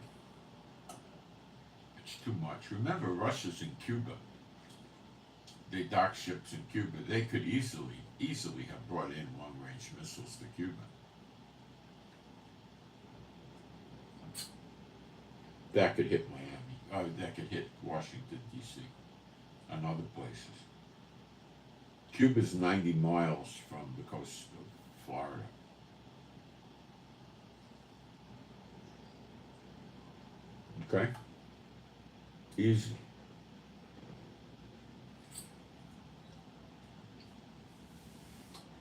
S1: It's too much. Remember, Russia's in Cuba. They dock ships in Cuba. They could easily have brought in long-range missiles to Cuba. That could hit Miami. That could hit Washington, D.C. and other places. Cuba's 90 miles from the coast of Florida. Okay? Easy.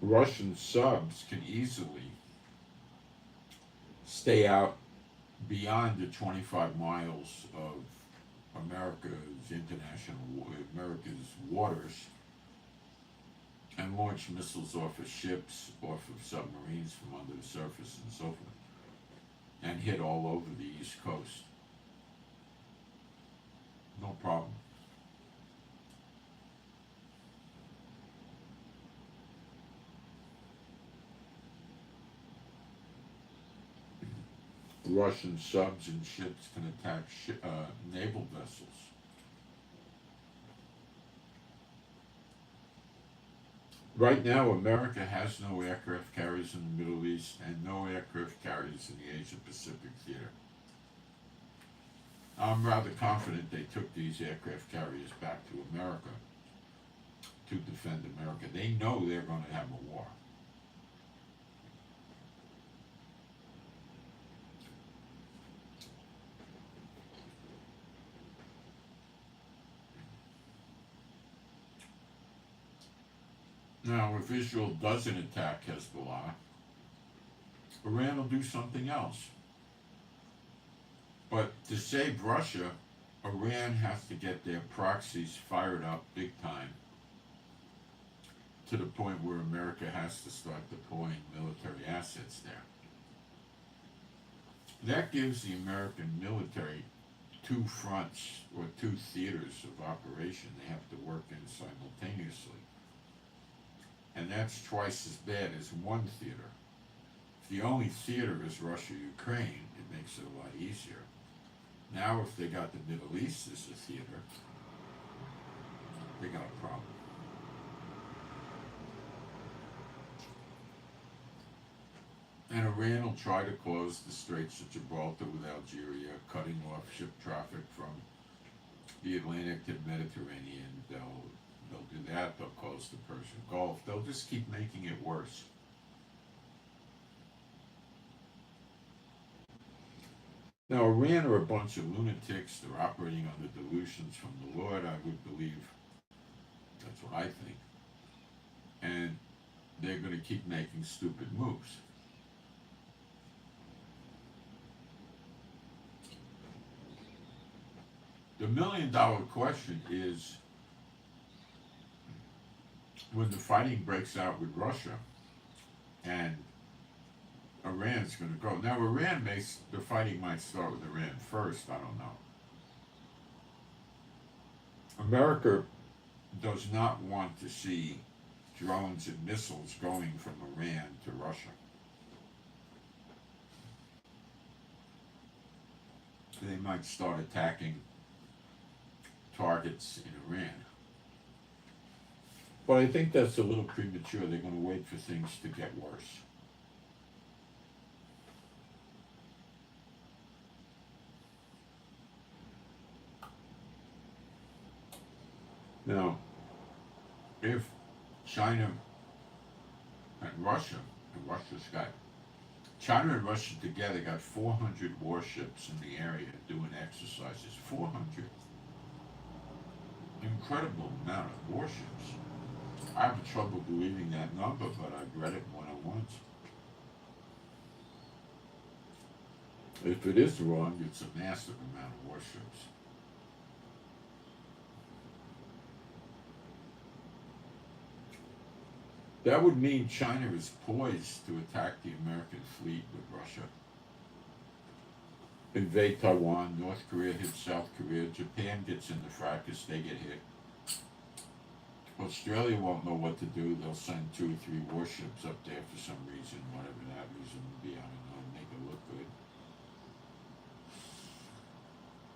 S1: Russian subs can easily stay out beyond the 25 miles of America's waters and launch missiles off of ships, off of submarines from under the surface and so forth, and hit all over the East Coast. No problem. Russian subs and ships can attack naval vessels. Right now, America has no aircraft carriers in the Middle East and no aircraft carriers in the Asia Pacific theater. I'm rather confident they took these aircraft carriers back to America to defend America. They know they're going to have a war. Now, if Israel doesn't attack Hezbollah, Iran will do something else. But to save Russia, Iran has to get their proxies fired up big time to the point where America has to start deploying military assets there. That gives the American military two fronts or two theaters of operation they have to work in simultaneously. And that's twice as bad as one theater. If the only theater is Russia-Ukraine, it makes it a lot easier. Now if they got the Middle East as a theater, they got a problem. And Iran will try to close the Straits of Gibraltar with Algeria, cutting off ship traffic from the Atlantic to the Mediterranean. They'll do that. They'll close the Persian Gulf. They'll just keep making it worse. Now, Iran are a bunch of lunatics. They're operating under delusions from the Lord, I would believe. That's what I think. And they're going to keep making stupid moves. The million-dollar question is, when the fighting breaks out with Russia and Iran's going to go. Now, the fighting might start with Iran first, I don't know. America does not want to see drones and missiles going from Iran to Russia. They might start attacking targets in Iran. But I think that's a little premature. They're going to wait for things to get worse. Now, if China and Russia, China and Russia together got 400 warships in the area doing exercises. 400. Incredible amount of warships. I have trouble believing that number, but I've read it more than once. If it is wrong, it's a massive amount of warships. That would mean China is poised to attack the American fleet with Russia. Invade Taiwan, North Korea hits South Korea, Japan gets in the fracas, they get hit. Australia won't know what to do, they'll send 2 or 3 warships up there for some reason, whatever that reason would be, I don't know, make it look good.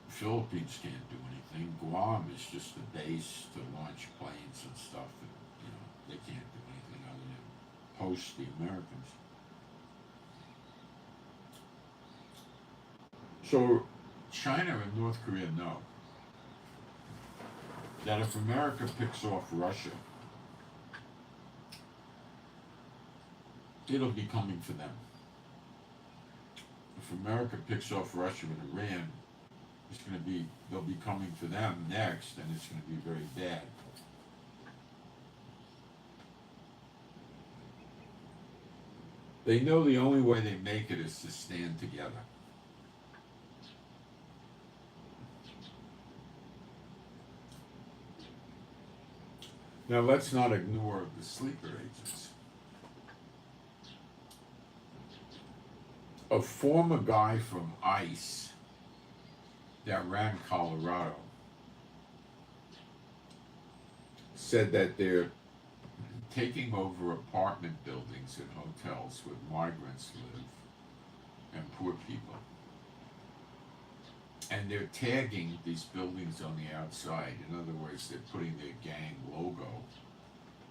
S1: The Philippines can't do anything. Guam is just a base to launch planes and stuff, and, they can't do anything other than post the Americans. So China and North Korea know that if America picks off Russia, it'll be coming for them. If America picks off Russia and Iran, they'll be coming for them next, and it's going to be very bad. They know the only way they make it is to stand together. Now, let's not ignore the sleeper agents. A former guy from ICE that ran Colorado said that they're taking over apartment buildings and hotels where migrants live and poor people. And they're tagging these buildings on the outside. In other words, they're putting their gang logo,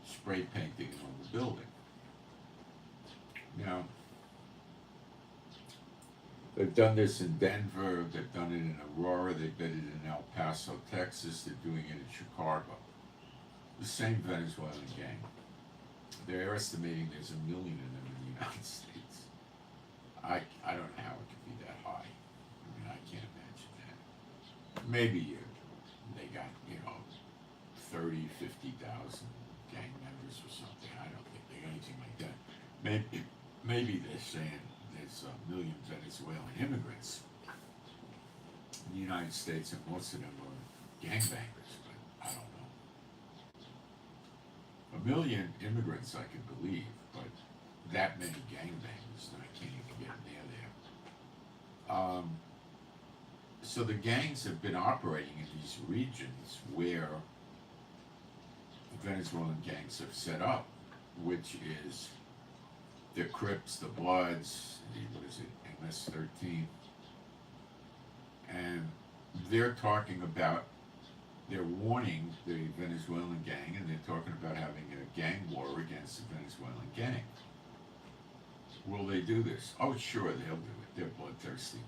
S1: spray painting it on the building. Now, they've done this in Denver, they've done it in Aurora, they did it in El Paso, Texas, they're doing it in Chicago. The same Venezuelan gang. They're estimating there's 1 million of them in the United States. I don't know how it could be that high. I mean, I can't imagine that. Maybe they got, 30, 50,000 gang members or something. I don't think they got anything like that. Maybe they're saying there's 1 million Venezuelan immigrants in the United States, and most of them are gangbangers, but I don't know. million immigrants I can believe, but that many gangbangers, I can't even get near there. So the gangs have been operating in these regions where Venezuelan gangs have set up, which is the Crips, the Bloods, what is it, MS-13, and they're talking about, they're warning the Venezuelan gang, and they're talking about having a gang war against the Venezuelan gang. Will they do this? Oh, sure, they'll do it. They're bloodthirsty.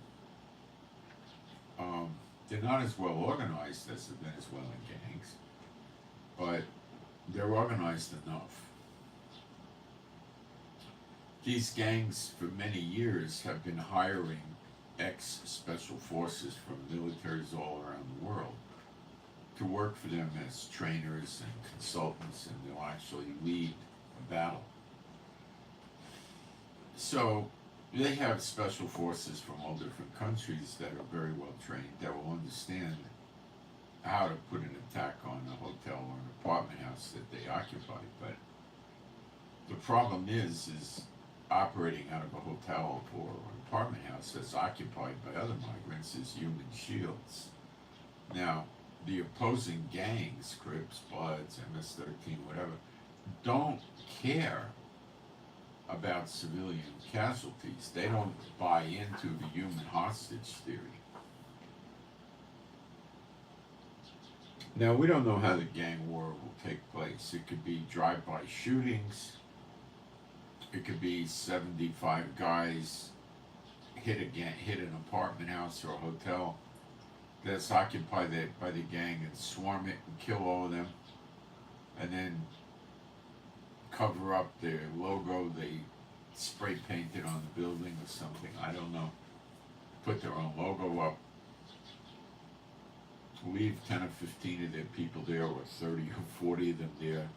S1: They're not as well organized as the Venezuelan gangs, but they're organized enough. These gangs for many years have been hiring ex-special forces from militaries all around the world to work for them as trainers and consultants, and they'll actually lead a battle. So they have special forces from all different countries that are very well trained, that will understand how to put an attack on a hotel or an apartment house that they occupy. But the problem is operating out of a hotel or an apartment house that's occupied by other migrants is human shields. Now, the opposing gangs, Crips, Bloods, MS-13, whatever, don't care about civilian casualties. They don't buy into the human hostage theory. Now, we don't know how the gang war will take place. It could be drive-by shootings. It could be 75 guys hit an apartment house or a hotel that's occupied by the gang and swarm it and kill all of them, and then cover up their logo. They spray paint it on the building or something. I don't know. Put their own logo up. Leave 10 or 15 of their people there, or 30 or 40 of them there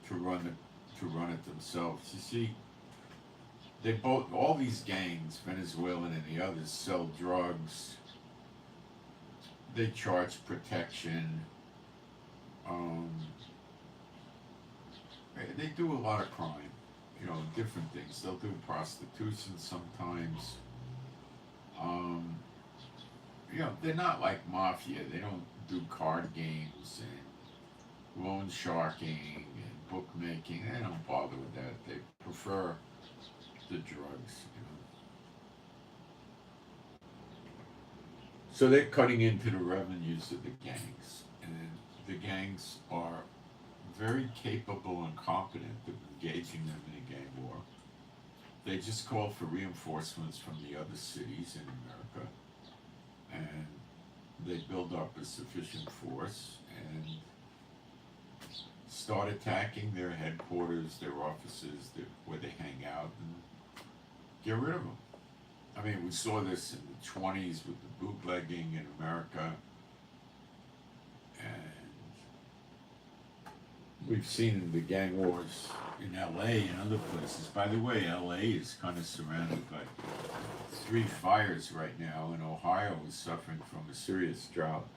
S1: to run it themselves. You see, all these gangs, Venezuelan and the others, sell drugs. They charge protection. They do a lot of crime, different things. They'll do prostitution sometimes. They're not like mafia. They don't do card games and loan sharking and bookmaking. They don't bother with that. They prefer the drugs. So they're cutting into the revenues of the gangs, and the gangs are very capable and competent of engaging them in a gang war. They just call for reinforcements from the other cities in America, and they build up a sufficient force and start attacking their headquarters, their offices, where they hang out, and get rid of them. I mean, we saw this in the 20s with the bootlegging in America, and we've seen the gang wars in LA and other places. By the way, LA is kind of surrounded by 3 fires right now, and Ohio is suffering from a serious drought.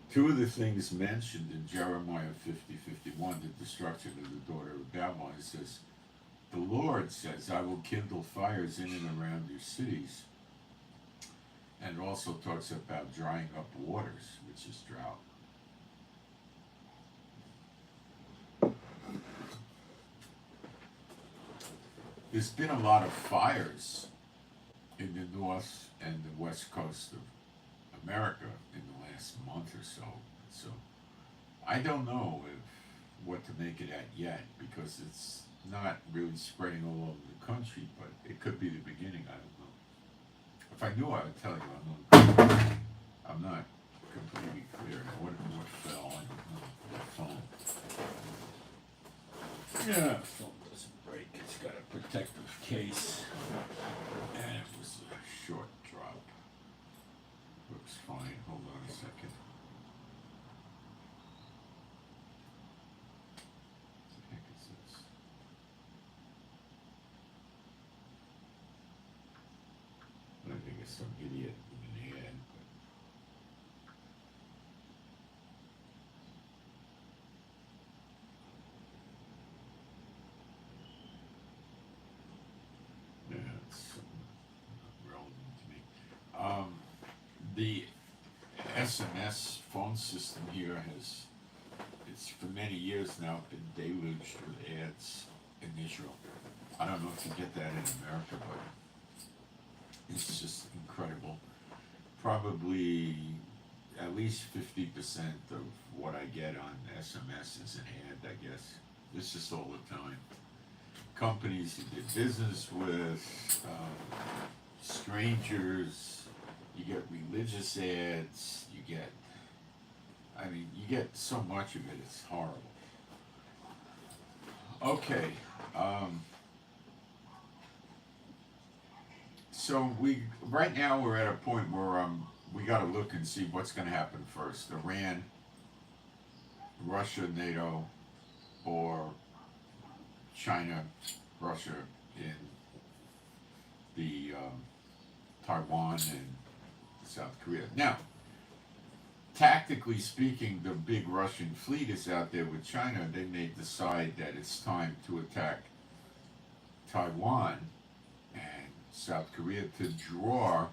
S1: Two of the things mentioned in Jeremiah 50:51, the destruction of the daughter of Babylon, it says, the Lord says, I will kindle fires in and around your cities. And it also talks about drying up waters, which is drought. There's been a lot of fires in the north and the west coast of America in the last month or so. So I don't know what to make it at yet, because it's not really spreading all over the country, but it could be the beginning. I don't know. If I knew, I would tell you. I'm not completely clear. What fell? I don't know. The phone. Yeah, the phone doesn't break. It's got a protective case, and it was a short drop. Looks fine. Hold on a second. What the heck is this? I think it's some idiot in the head. The SMS phone system here it's for many years now been deluged with ads in Israel. I don't know if you get that in America, but it's just incredible. Probably at least 50% of what I get on SMS is an ad, I guess. It's just all the time. Companies you did business with, strangers, you get religious ads, you get so much of it, it's horrible. Okay, so right now we're at a point where we got to look and see what's going to happen first: Iran, Russia, NATO, or China, Russia in the Taiwan and South Korea. Now, tactically speaking, the big Russian fleet is out there with China. They may decide that it's time to attack Taiwan and South Korea to draw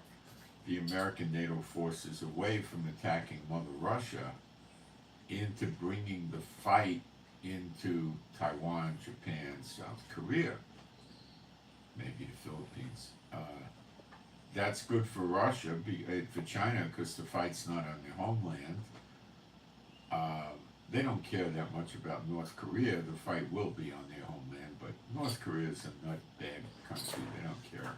S1: the American NATO forces away from attacking Mother Russia into bringing the fight into Taiwan, Japan, South Korea, maybe the Philippines. That's good for Russia, for China, because the fight's not on their homeland. They don't care that much about North Korea. The fight will be on their homeland, but North Korea is a nutbag country. They don't care.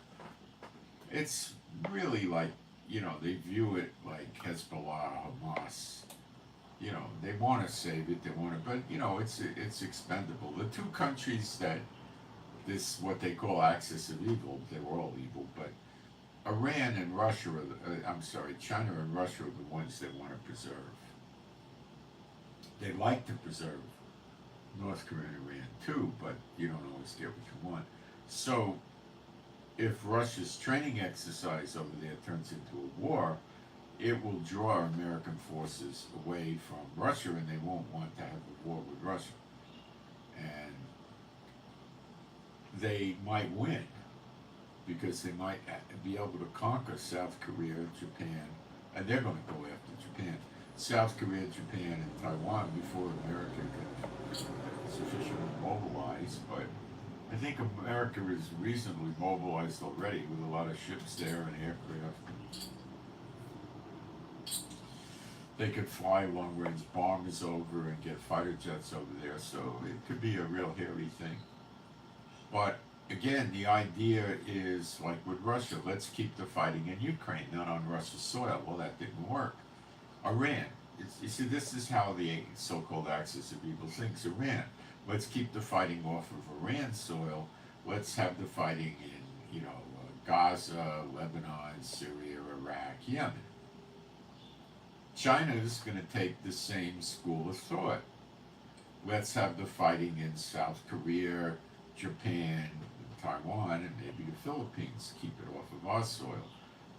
S1: It's really like, they view it like Hezbollah, Hamas. They want to save it. They want to, but it's expendable. The two countries that what they call axis of evil, they're all evil, but Iran and Russia China and Russia are the ones they want to preserve. They like to preserve North Korea and Iran too, but you don't always get what you want. So, if Russia's training exercise over there turns into a war, it will draw American forces away from Russia, and they won't want to have a war with Russia. And they might win, because they might be able to conquer South Korea, Japan, and they're going to go after Japan. South Korea, Japan, and Taiwan before America can sufficiently mobilize, but I think America is reasonably mobilized already with a lot of ships there and aircraft. They could fly long-range bombers over and get fighter jets over there, so it could be a real hairy thing. But again, the idea is like with Russia, let's keep the fighting in Ukraine, not on Russia's soil. Well, that didn't work. Iran, you see, this is how the so-called axis of evil thinks. Iran, let's keep the fighting off of Iran's soil. Let's have the fighting in, Gaza, Lebanon, Syria, Iraq, Yemen. China is going to take the same school of thought. Let's have the fighting in South Korea, Japan, Taiwan, and maybe the Philippines. Keep it off of our soil.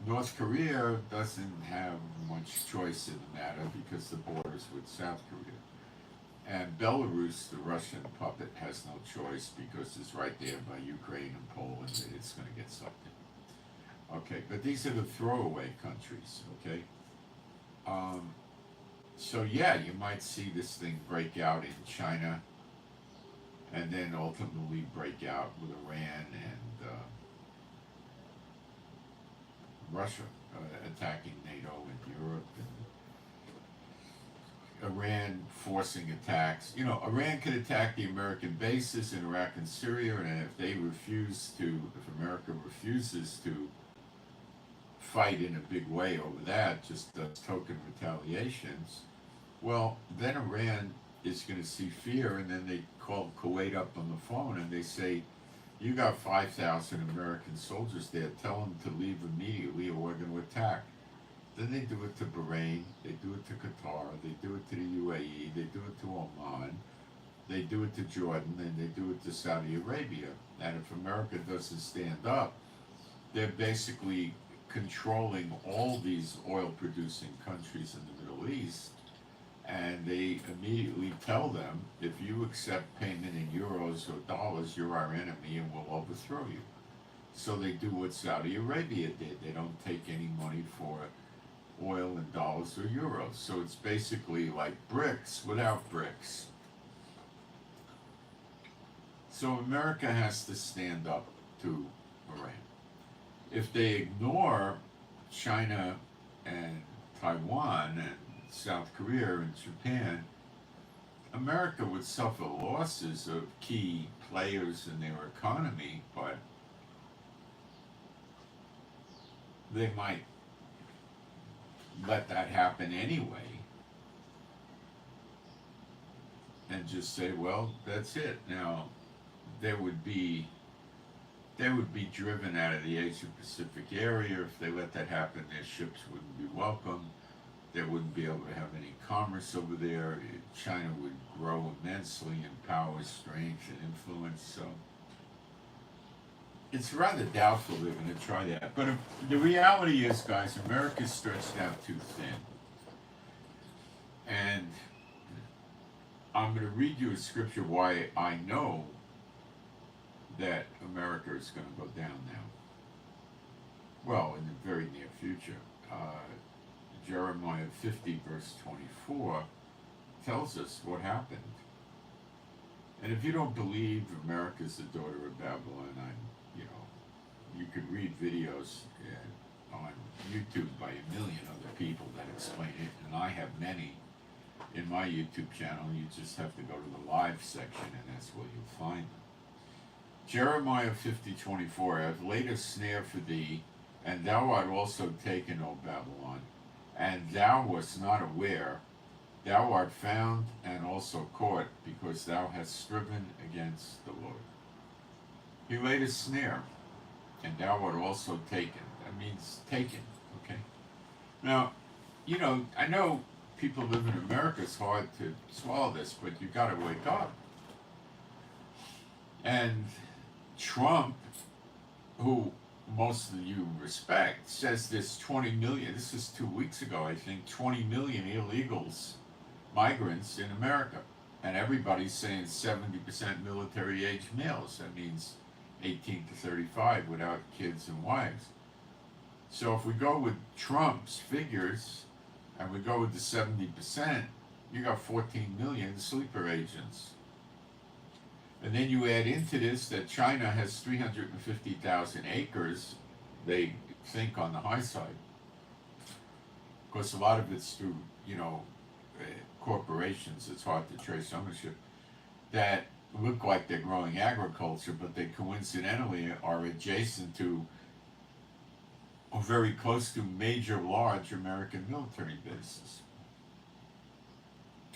S1: North Korea doesn't have much choice in the matter because the borders with South Korea. And Belarus, the Russian puppet, has no choice because it's right there by Ukraine and Poland that it's going to get sucked in. Okay, but these are the throwaway countries, okay? So yeah, you might see this thing break out in China and then ultimately break out with Iran and Russia attacking NATO and Europe, and Iran forcing attacks. Iran could attack the American bases in Iraq and Syria, and if America refuses to fight in a big way over that, just as token retaliations, well, then Iran is going to see fear, and then they call Kuwait up on the phone and they say, you got 5,000 American soldiers there, tell them to leave immediately or we're going to attack. Then they do it to Bahrain, they do it to Qatar, they do it to the UAE, they do it to Oman, they do it to Jordan, and they do it to Saudi Arabia. And if America doesn't stand up, they're basically controlling all these oil-producing countries in the Middle East, and they immediately tell them, if you accept payment in euros or dollars, you're our enemy and we'll overthrow you. So they do what Saudi Arabia did. They don't take any money for oil in dollars or euros. So it's basically like BRICS without BRICS. So America has to stand up to Iran. If they ignore China and Taiwan and South Korea and Japan, America would suffer losses of key players in their economy, but they might let that happen anyway and just say, well, that's it. Now, they would be driven out of the Asia Pacific area. If they let that happen, their ships wouldn't be welcome. They wouldn't be able to have any commerce over there. China would grow immensely in power, strength, and influence. So it's rather doubtful they're going to try that. But the reality is, guys, America's stretched out too thin. And I'm going to read you a scripture why I know that America is going to go down now. Well, in the very near future. Jeremiah 50 verse 24 tells us what happened. And if you don't believe America's the daughter of Babylon, you could read videos on YouTube by a million other people that explain it, and I have many in my YouTube channel. You just have to go to the live section, and that's where you'll find them. Jeremiah 50:24, I have laid a snare for thee, and thou art also taken, O Babylon, and thou wast not aware. Thou art found and also caught, because thou hast striven against the Lord. He laid a snare, and thou art also taken. That means taken, okay? Now, I know people live in America, it's hard to swallow this, but you got to wake up. And Trump, who most of you respect, says there's 20 million, this is 2 weeks ago, I think, 20 million illegals, migrants in America. And everybody's saying 70% military age males. That means 18 to 35 without kids and wives. So if we go with Trump's figures, and we go with the 70%, you got 14 million sleeper agents. And then you add into this that China has 350,000 acres, they think, on the high side. Of course, a lot of it's through, corporations, it's hard to trace ownership, that look like they're growing agriculture, but they coincidentally are adjacent to, or very close to, major large American military bases.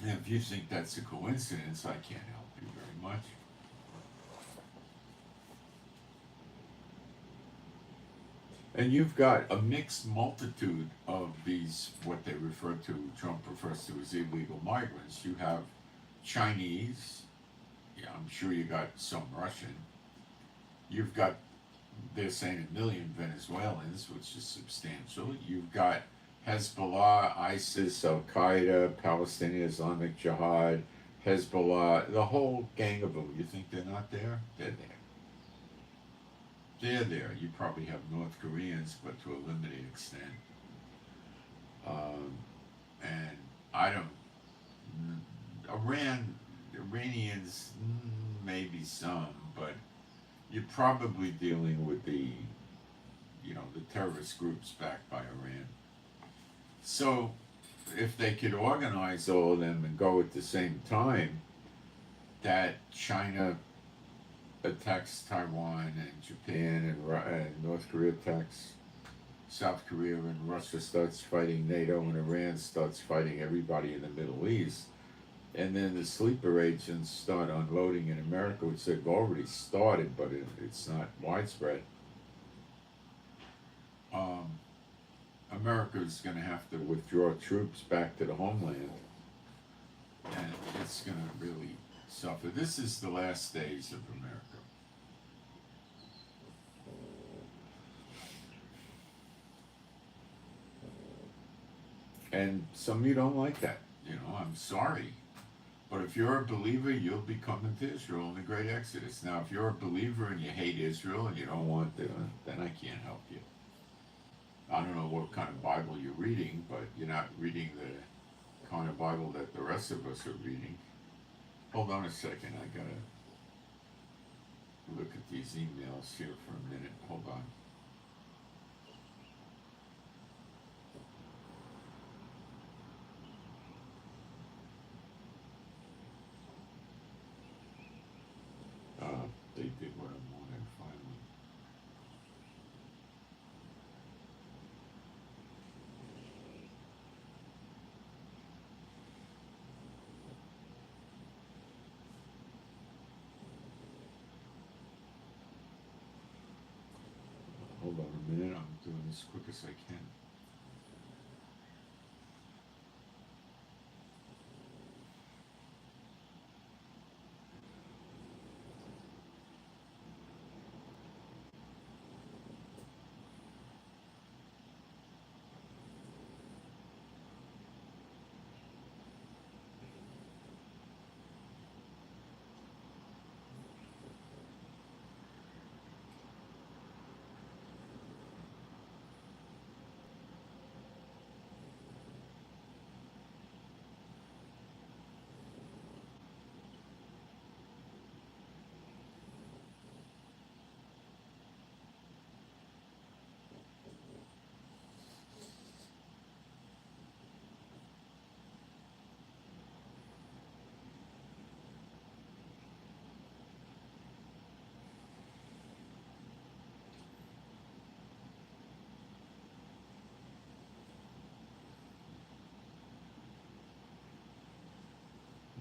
S1: And if you think that's a coincidence, I can't help you very much. And you've got a mixed multitude of these, what they refer to, Trump refers to as illegal migrants. You have Chinese, I'm sure you got some Russian. You've got, they're saying 1 million Venezuelans, which is substantial. You've got Hezbollah, ISIS, Al-Qaeda, Palestinian Islamic Jihad, Hezbollah, the whole gang of them. You think they're not there? They're there. They're there. You probably have North Koreans, but to a limited extent. And Iranians, maybe some, but you're probably dealing with the terrorist groups backed by Iran. So if they could organize all of them and go at the same time, that China attacks Taiwan and Japan and North Korea attacks South Korea, and Russia starts fighting NATO, and Iran starts fighting everybody in the Middle East, and then the sleeper agents start unloading in America, which they've already started, but it's not widespread. America is going to have to withdraw troops back to the homeland, and it's going to really suffer. This is the last days of America. And some of you don't like that. I'm sorry. But if you're a believer, you'll be coming to Israel in the Great Exodus. Now, if you're a believer and you hate Israel and you don't want to, then I can't help you. I don't know what kind of Bible you're reading, but you're not reading the kind of Bible that the rest of us are reading. Hold on a second, I gotta look at these emails here for a minute. Hold on. They did what I wanted finally. Hold on a minute, I'm doing this as quick as I can.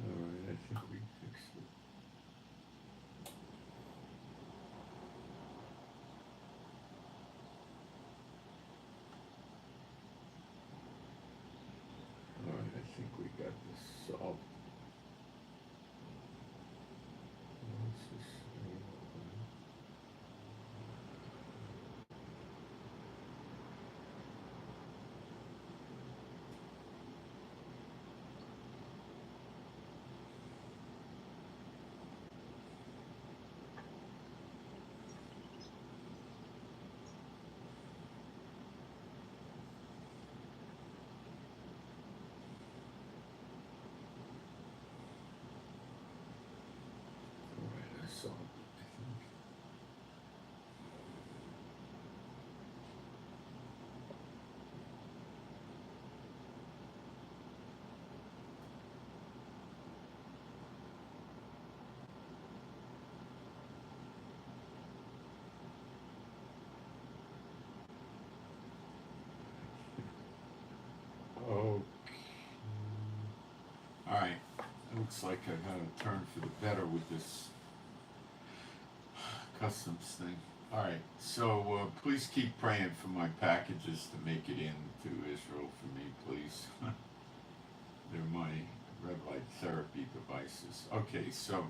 S1: Alright, I think we fixed it. Alright, I think we got this solved. What's this? Alright, I solved it, I think. Okay. Alright, looks like I got a turn for the better with this customs thing. Alright, so please keep praying for my packages to make it into Israel for me, please. They're my red light therapy devices. Okay, so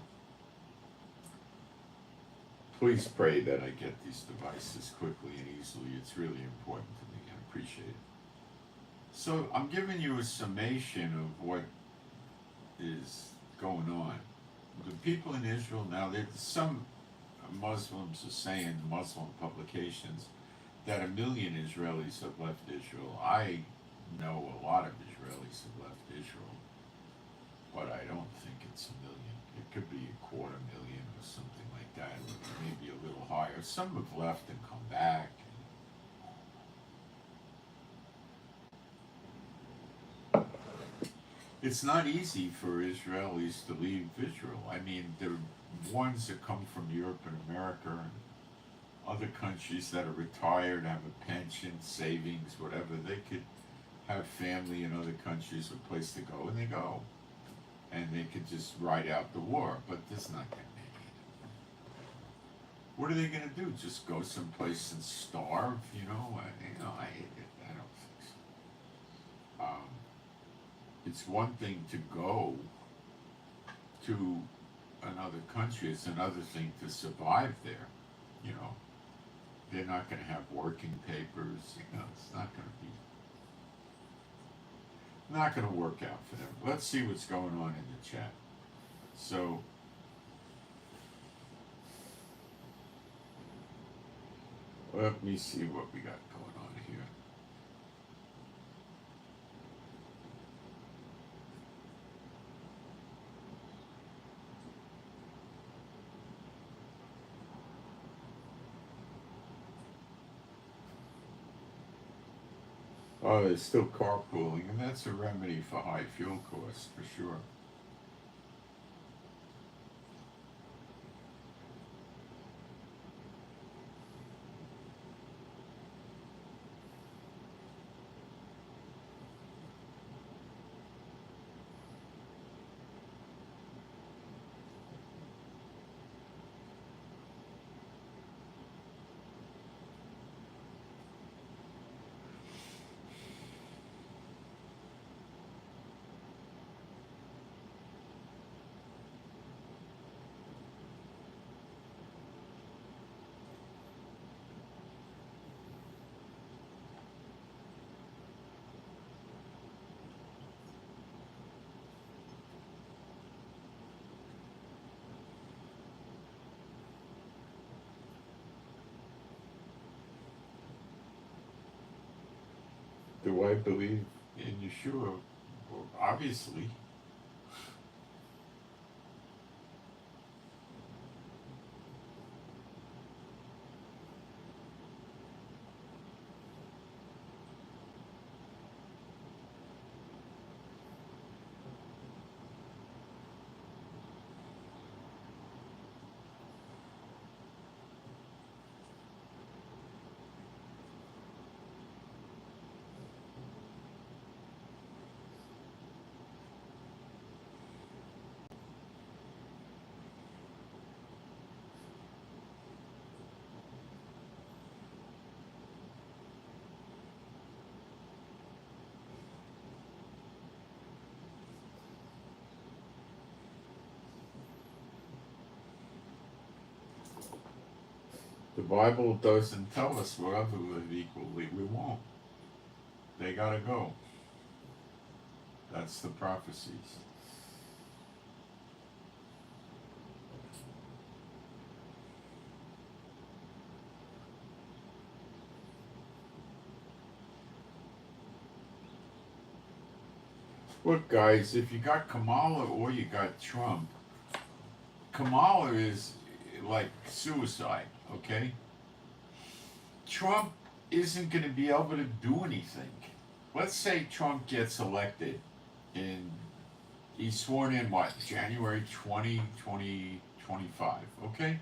S1: please pray that I get these devices quickly and easily. It's really important to me. I appreciate it. So I'm giving you a summation of what is going on. The people in Israel now, there's some Muslims are saying, Muslim publications, that 1 million Israelis have left Israel. I know a lot of Israelis have left Israel, but I don't think it's 1 million. It could be 250,000 or something like that, or maybe a little higher. Some have left and come back. It's not easy for Israelis to leave Israel. I mean, the ones that come from Europe and America and other countries that are retired, have a pension, savings, whatever, they could have family in other countries, a place to go, and they go. And they could just ride out the war, but that's not going to make it. What are they going to do? Just go someplace and starve? I don't think so. It's one thing to go to another country, it's another thing to survive there. They're not going to have working papers. It's not going to work out for them. Let's see what's going on in the chat. So let me see what we got going on here. Oh, there's still carpooling, and that's a remedy for high fuel costs, for sure. Do I believe in Yeshua? Well, obviously. The Bible doesn't tell us we'll ever live equally. We won't. They gotta go. That's the prophecies. Look, guys, if you got Kamala or you got Trump, Kamala is like suicide, okay? Trump isn't going to be able to do anything. Let's say Trump gets elected and he's sworn in, what, January 2025, okay?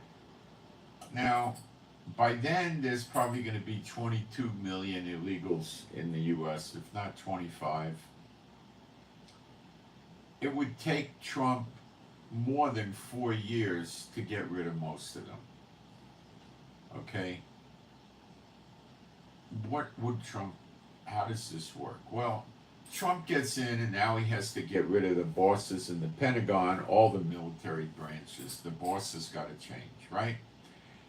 S1: Now, by then, there's probably going to be 22 million illegals in the U.S., if not 25. It would take Trump more than 4 years to get rid of most of them. Okay? What would Trump, how does this work? Well, Trump gets in and now he has to get rid of the bosses in the Pentagon, all the military branches. The bosses got to change, right?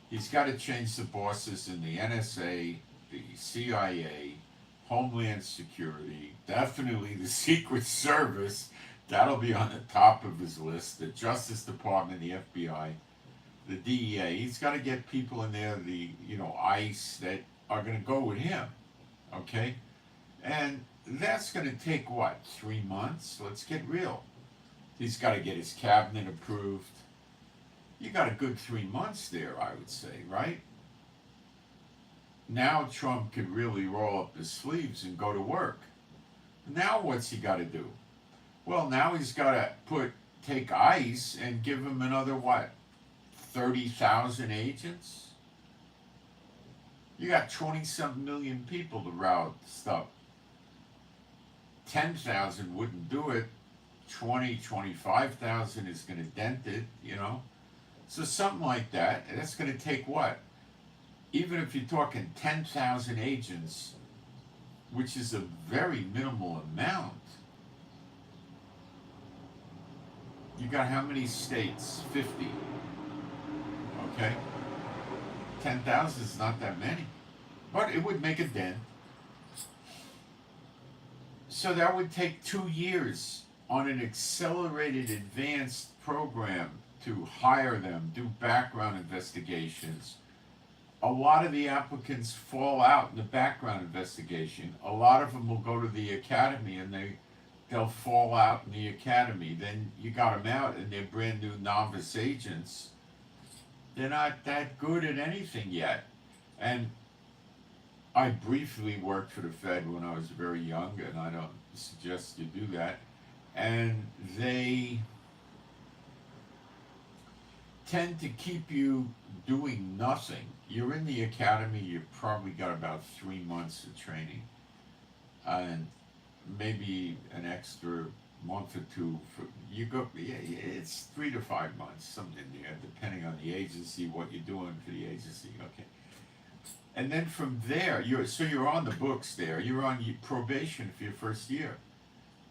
S1: He's got to change the bosses in the NSA, the CIA, Homeland Security, definitely the Secret Service. That'll be on the top of his list. The Justice Department, the FBI, the DEA. He's got to get people in there, the ICE, that are going to go with him. Okay? And that's going to take what, 3 months? Let's get real. He's got to get his cabinet approved. You got a good 3 months there, I would say, right? Now Trump could really roll up his sleeves and go to work. Now what's he got to do? Well, now he's got to take ICE and give him another, what, 30,000 agents? You got 20-something million people to route stuff. 10,000 wouldn't do it. 25,000 is going to dent it, So something like that, and that's going to take what? Even if you're talking 10,000 agents, which is a very minimal amount. You got how many states? 50. Okay? 10,000 is not that many. But it would make a dent. So that would take 2 years on an accelerated advanced program to hire them, do background investigations. A lot of the applicants fall out in the background investigation. A lot of them will go to the academy and they'll fall out in the academy. Then you got them out and they're brand new novice agents. They're not that good at anything yet. And I briefly worked for the Fed when I was very young, and I don't suggest you do that. And they tend to keep you doing nothing. You're in the academy, you've probably got about 3 months of training, and maybe an extra month or two for you go. Yeah, it's 3 to 5 months, something there, depending on the agency, what you're doing for the agency. Okay, and then from there, you're on the books there. You're on probation for your first year.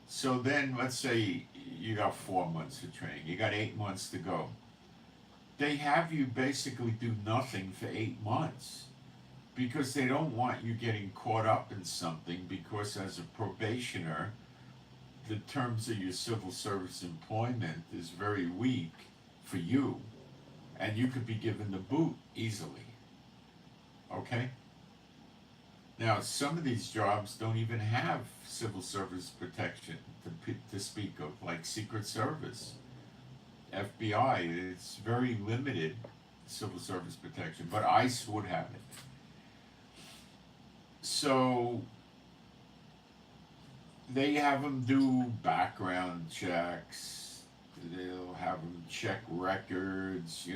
S1: So then, let's say you got 4 months of training. You got 8 months to go. They have you basically do nothing for 8 months because they don't want you getting caught up in something, because as a probationer, the terms of your civil service employment is very weak for you, and you could be given the boot easily. Okay? Now, some of these jobs don't even have civil service protection to speak of, like Secret Service, FBI. It's very limited civil service protection, but ICE would have it. So they have them do background checks. They'll have them check records,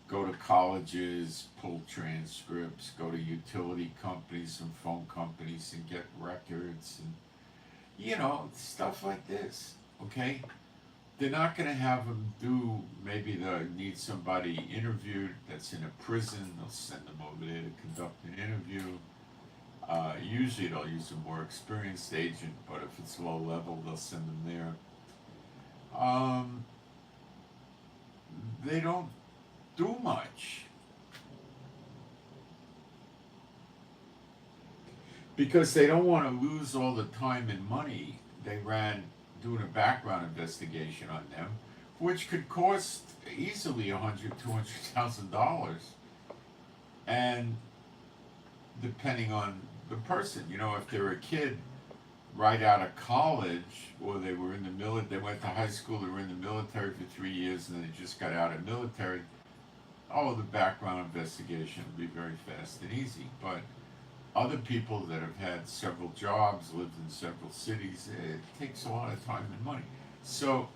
S1: go to colleges, pull transcripts, go to utility companies and phone companies and get records, and stuff like this. Okay? They're not going to have them do, maybe they'll need somebody interviewed that's in a prison. They'll send them over there to conduct an interview. Usually they'll use a more experienced agent, but if it's low level, they'll send them there. They don't do much because they don't want to lose all the time and money they ran doing a background investigation on them, which could cost easily $100,000-$200,000, and depending on the person, if they're a kid right out of college, or they were in the military, they went to high school, they were in the military for 3 years, and they just got out of military. The background investigation will be very fast and easy. But other people that have had several jobs, lived in several cities, it takes a lot of time and money. So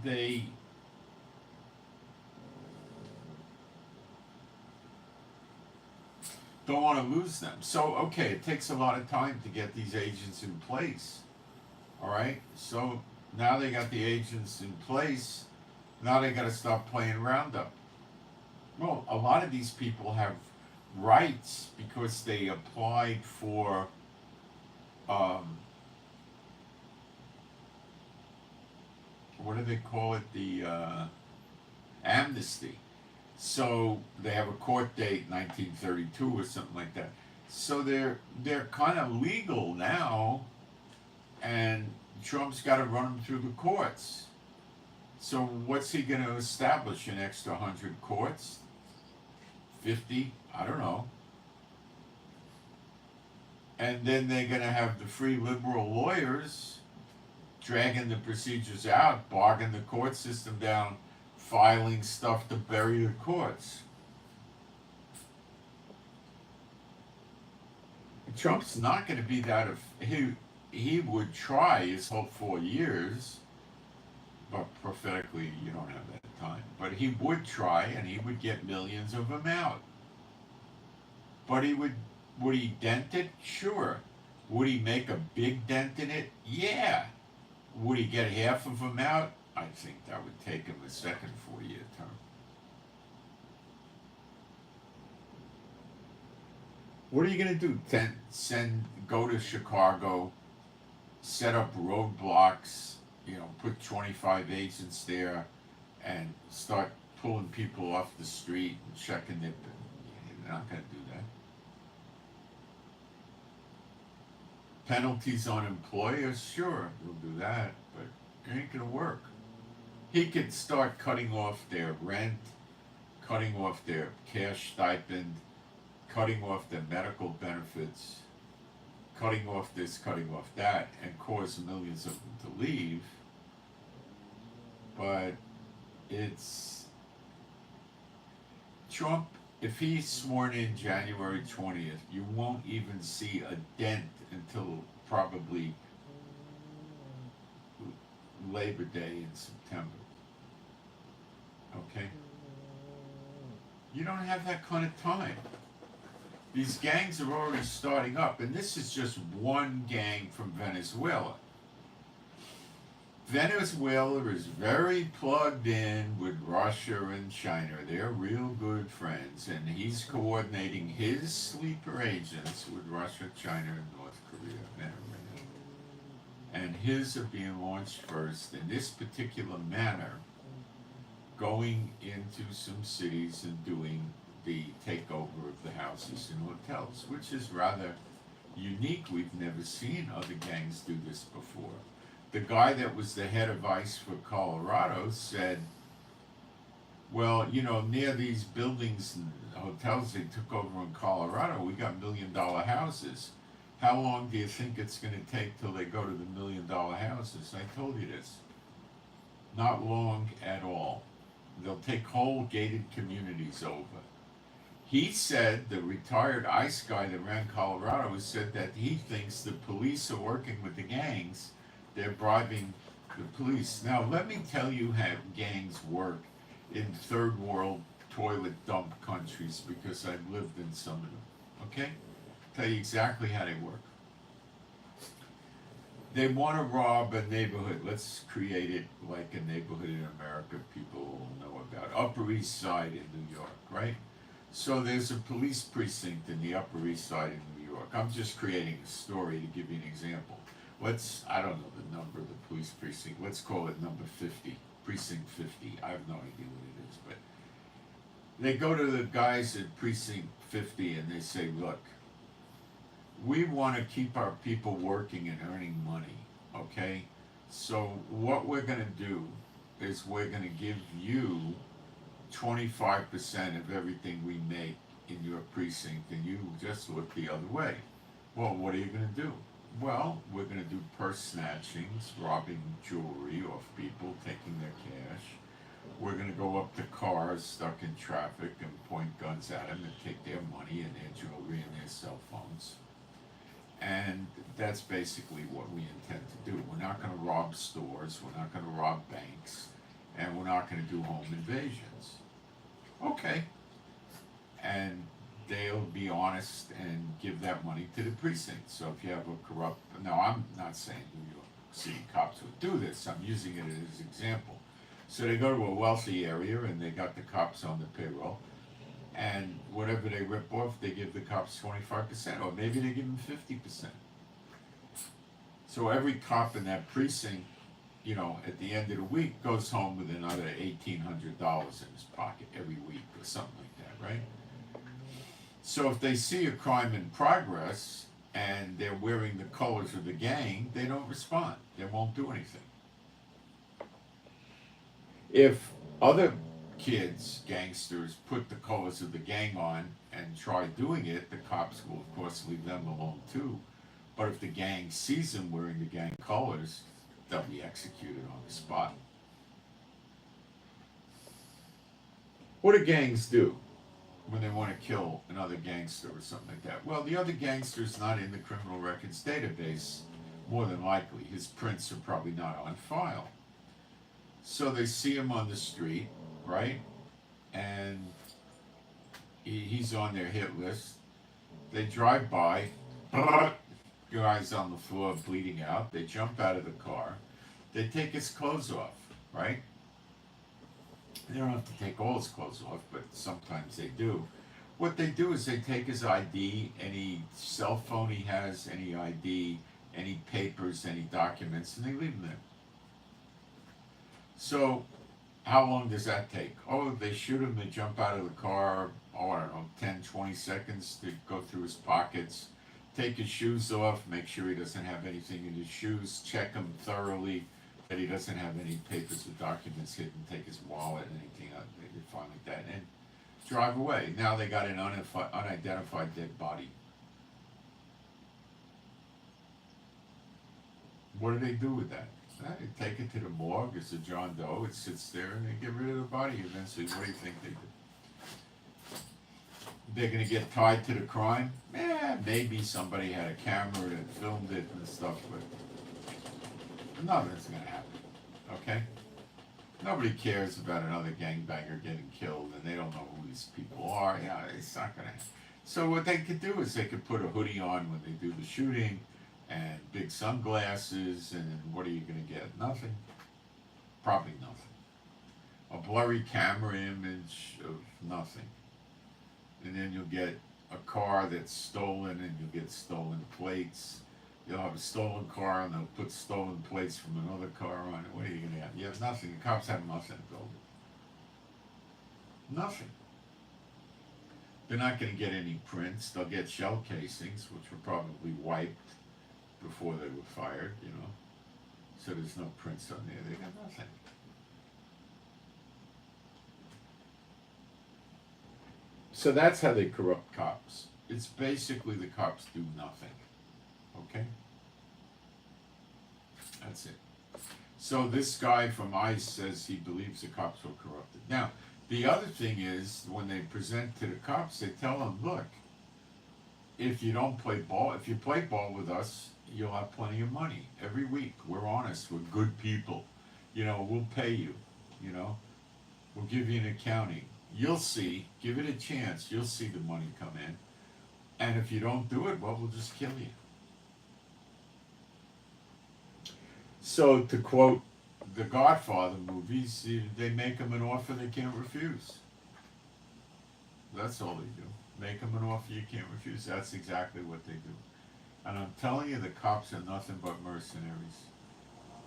S1: they don't want to lose them. So, okay, it takes a lot of time to get these agents in place. All right? So now they got the agents in place. Now they got to stop playing Roundup. Well, a lot of these people have rights because they applied for what do they call it? The amnesty. So they have a court date, 1932 or something like that. So they're kind of legal now, and Trump's got to run them through the courts. So what's he going to establish? An extra 100 courts? 50? I don't know. And then they're going to have the free liberal lawyers dragging the procedures out, bogging the court system down, filing stuff to bury the courts. Trump's not going to be that. He would try his whole 4 years, but prophetically you don't have that time. But he would try, and he would get millions of them out. But would he dent it? Sure. Would he make a big dent in it? Yeah. Would he get half of them out? I think that would take him a second 4-year term. What are you going to do? Go to Chicago, set up roadblocks, put 25 agents there, and start pulling people off the street and checking their. They're not going to do that. Penalties on employers, sure, we'll do that, but it ain't going to work. He could start cutting off their rent, cutting off their cash stipend, cutting off their medical benefits, cutting off this, cutting off that, and cause millions of them to leave. But Trump If he's sworn in January 20th, you won't even see a dent until probably Labor Day in September. Okay? You don't have that kind of time. These gangs are already starting up, and this is just one gang from Venezuela. Venezuela is very plugged in with Russia and China. They're real good friends, and he's coordinating his sleeper agents with Russia, China, and North Korea and Iran. And his are being launched first in this particular manner, going into some cities and doing the takeover of the houses and hotels, which is rather unique. We've never seen other gangs do this before. The guy that was the head of ICE for Colorado said, well, you know, near these buildings and hotels they took over in Colorado, we got $1 million houses. How long do you think it's going to take till they go to the $1 million houses? I told you this. Not long at all. They'll take whole gated communities over. He said, the retired ICE guy that ran Colorado said that he thinks the police are working with the gangs. They're bribing the police. Now, let me tell you how gangs work in third world toilet dump countries, because I've lived in some of them. Okay? Tell you exactly how they work. They want to rob a neighborhood. Let's create it like a neighborhood in America people will know about. Upper East Side in New York, right? So there's a police precinct in the Upper East Side in New York. I'm just creating a story to give you an example. I don't know the number of the police precinct. Let's call it number 50, precinct 50. I have no idea what it is, but they go to the guys at precinct 50 and they say, look, we want to keep our people working and earning money, okay? So what we're going to do is we're going to give you 25% of everything we make in your precinct, and you just look the other way. Well, what are you going to do? Well, we're going to do purse snatchings, robbing jewelry off people, taking their cash. We're going to go up to cars stuck in traffic and point guns at them and take their money and their jewelry and their cell phones. And that's basically what we intend to do. We're not going to rob stores, we're not going to rob banks, and we're not going to do home invasions. Okay. And they'll be honest and give that money to the precinct. So if you have a corrupt, now I'm not saying New York City cops would do this, I'm using it as an example. So they go to a wealthy area and they got the cops on the payroll, and whatever they rip off, they give the cops 25%, or maybe they give them 50%. So every cop in that precinct, you know, at the end of the week goes home with another $1,800 in his pocket every week or something like that, right? So if they see a crime in progress and they're wearing the colors of the gang, they don't respond. They won't do anything. If other kids, gangsters, put the colors of the gang on and try doing it, the cops will of course leave them alone too. But if the gang sees them wearing the gang colors, they'll be executed on the spot. What do gangs do when they want to kill another gangster or something like that? Well, the other gangster's not in the criminal records database, more than likely. His prints are probably not on file. So they see him on the street, right? And he's on their hit list. They drive by, guy's on the floor bleeding out. They jump out of the car. They take his clothes off, right? They don't have to take all his clothes off, but sometimes they do. What they do is they take his ID, any cell phone he has, any ID, any papers, any documents, and they leave them there. So how long does that take? Oh, they shoot him, they jump out of the car, I don't know, 10, 20 seconds to go through his pockets, take his shoes off, make sure he doesn't have anything in his shoes, check him thoroughly that he doesn't have any papers or documents hidden, take his wallet, anything fine like that, and drive away. Now they got an unidentified dead body. What do they do with that? They take it to the morgue, it's a John Doe, it sits there and they get rid of the body eventually. What do you think they do? they're going to get tied to the crime. Maybe somebody had a camera that filmed it and stuff, but nothing's going to happen. Okay? Nobody cares about another gangbanger getting killed, and they don't know who these people are. Yeah, it's not going to happen. So what they could do is they could put a hoodie on when they do the shooting, and big sunglasses, and what are you going to get? Nothing. Probably nothing. A blurry camera image of nothing. And then you'll get a car that's stolen, and you'll get stolen plates. You'll have a stolen car, and they'll put stolen plates from another car on it. What are you going to have? You have nothing. The cops have nothing to build it. Nothing. They're not going to get any prints. They'll get shell casings, which were probably wiped before they were fired, you know. So there's no prints on there. They got nothing. So that's how they corrupt cops. It's basically the cops do nothing. Okay? That's it. So this guy from ICE says he believes the cops were corrupted. Now, the other thing is, when they present to the cops, they tell them, look, if you don't play ball, if you play ball with us, you'll have plenty of money every week. We're honest. We're good people. You know, we'll pay you. You know, we'll give you an accounting. You'll see. Give it a chance. You'll see the money come in. And if you don't do it, well, we'll just kill you. So to quote the Godfather movies, they make them an offer they can't refuse. That's all they do. Make them an offer you can't refuse. That's exactly what they do. And I'm telling you, the cops are nothing but mercenaries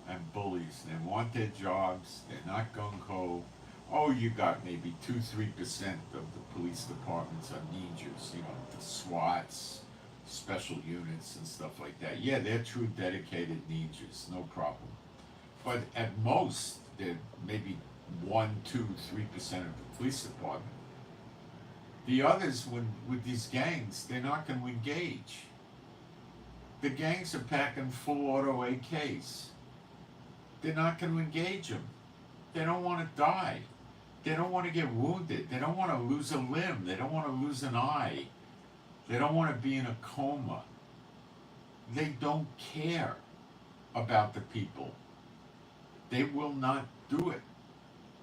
S1: and bullies. They want their jobs. They're not gung-ho. Oh, you got maybe 2-3% of the police departments are ninjas, you know, the SWATs, special units and stuff like that. Yeah, they're true dedicated ninjas, no problem. But at most, they're maybe 1, 2, 3% of the police department. The others, with these gangs, they're not going to engage. The gangs are packing full auto AKs. They're not going to engage them. They don't want to die. They don't want to get wounded. They don't want to lose a limb. They don't want to lose an eye. They don't want to be in a coma. They don't care about the people. They will not do it.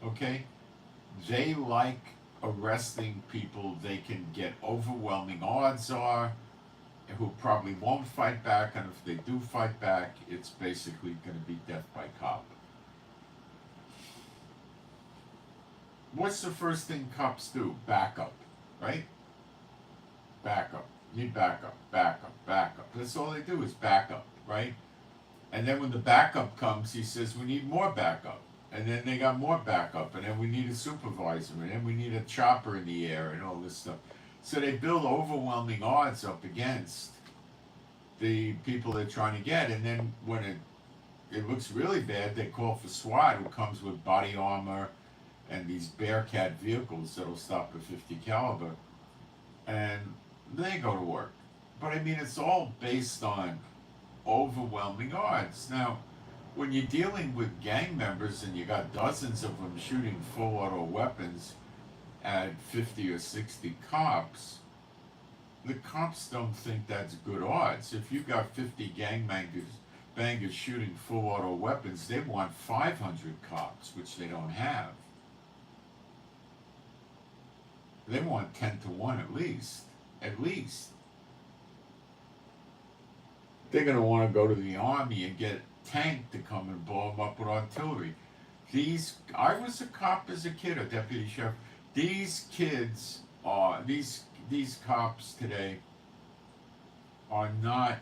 S1: Okay? They like arresting people they can get overwhelming odds are, who probably won't fight back, and if they do fight back, it's basically going to be death by cop. What's the first thing cops do? Backup, right? Backup. Need backup, backup, backup. That's all they do is backup, right? And then when the backup comes, he says, we need more backup. And then they got more backup, and then we need a supervisor, and then we need a chopper in the air, and all this stuff. So they build overwhelming odds up against the people they're trying to get, and then when it looks really bad, they call for SWAT, who comes with body armor and these Bearcat vehicles that'll stop a 50 caliber, and they go to work. But I mean, it's all based on overwhelming odds. Now, when you're dealing with gang members and you got dozens of them shooting full auto weapons at 50 or 60 cops, the cops don't think that's good odds. If you got 50 bangers shooting full auto weapons, they want 500 cops, which they don't have. They want 10 to 1 at least. At least. They're going to want to go to the army and get a tank to come and blow them up with artillery. I was a cop as a kid, a deputy sheriff. These kids are, these cops today are not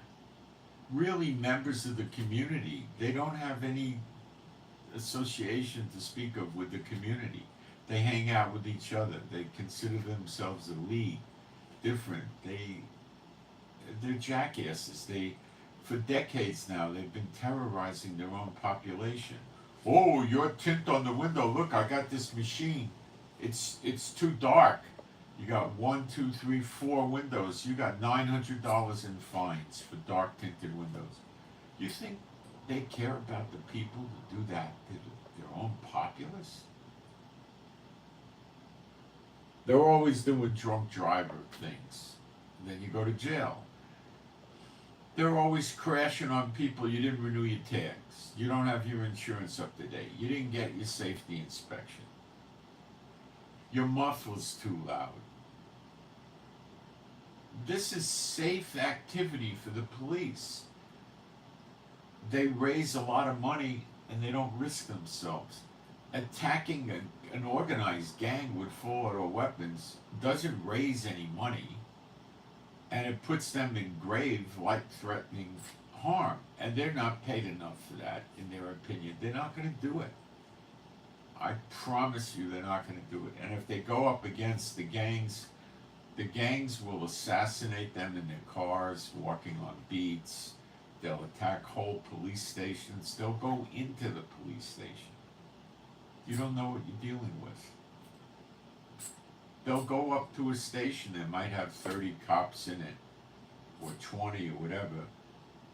S1: really members of the community. They don't have any association to speak of with the community. They hang out with each other. They consider themselves a league, different. They're jackasses. For decades now, they've been terrorizing their own population. Oh, your tint on the window. Look, I got this machine. It's too dark. You got 1, 2, 3, 4 windows. You got $900 in fines for dark tinted windows. You think they care about the people to do that to their own populace? They're always doing drunk driver things. And then you go to jail. They're always crashing on people. You didn't renew your tags. You don't have your insurance up to date. You didn't get your safety inspection. Your muffler's too loud. This is safe activity for the police. They raise a lot of money and they don't risk themselves. Attacking an organized gang with full auto weapons doesn't raise any money, and it puts them in grave, life-threatening harm. And they're not paid enough for that, in their opinion. They're not going to do it. I promise you they're not going to do it. And if they go up against the gangs will assassinate them in their cars, walking on beats. They'll attack whole police stations. They'll go into the police station. You don't know what you're dealing with. They'll go up to a station that might have 30 cops in it, or 20 or whatever,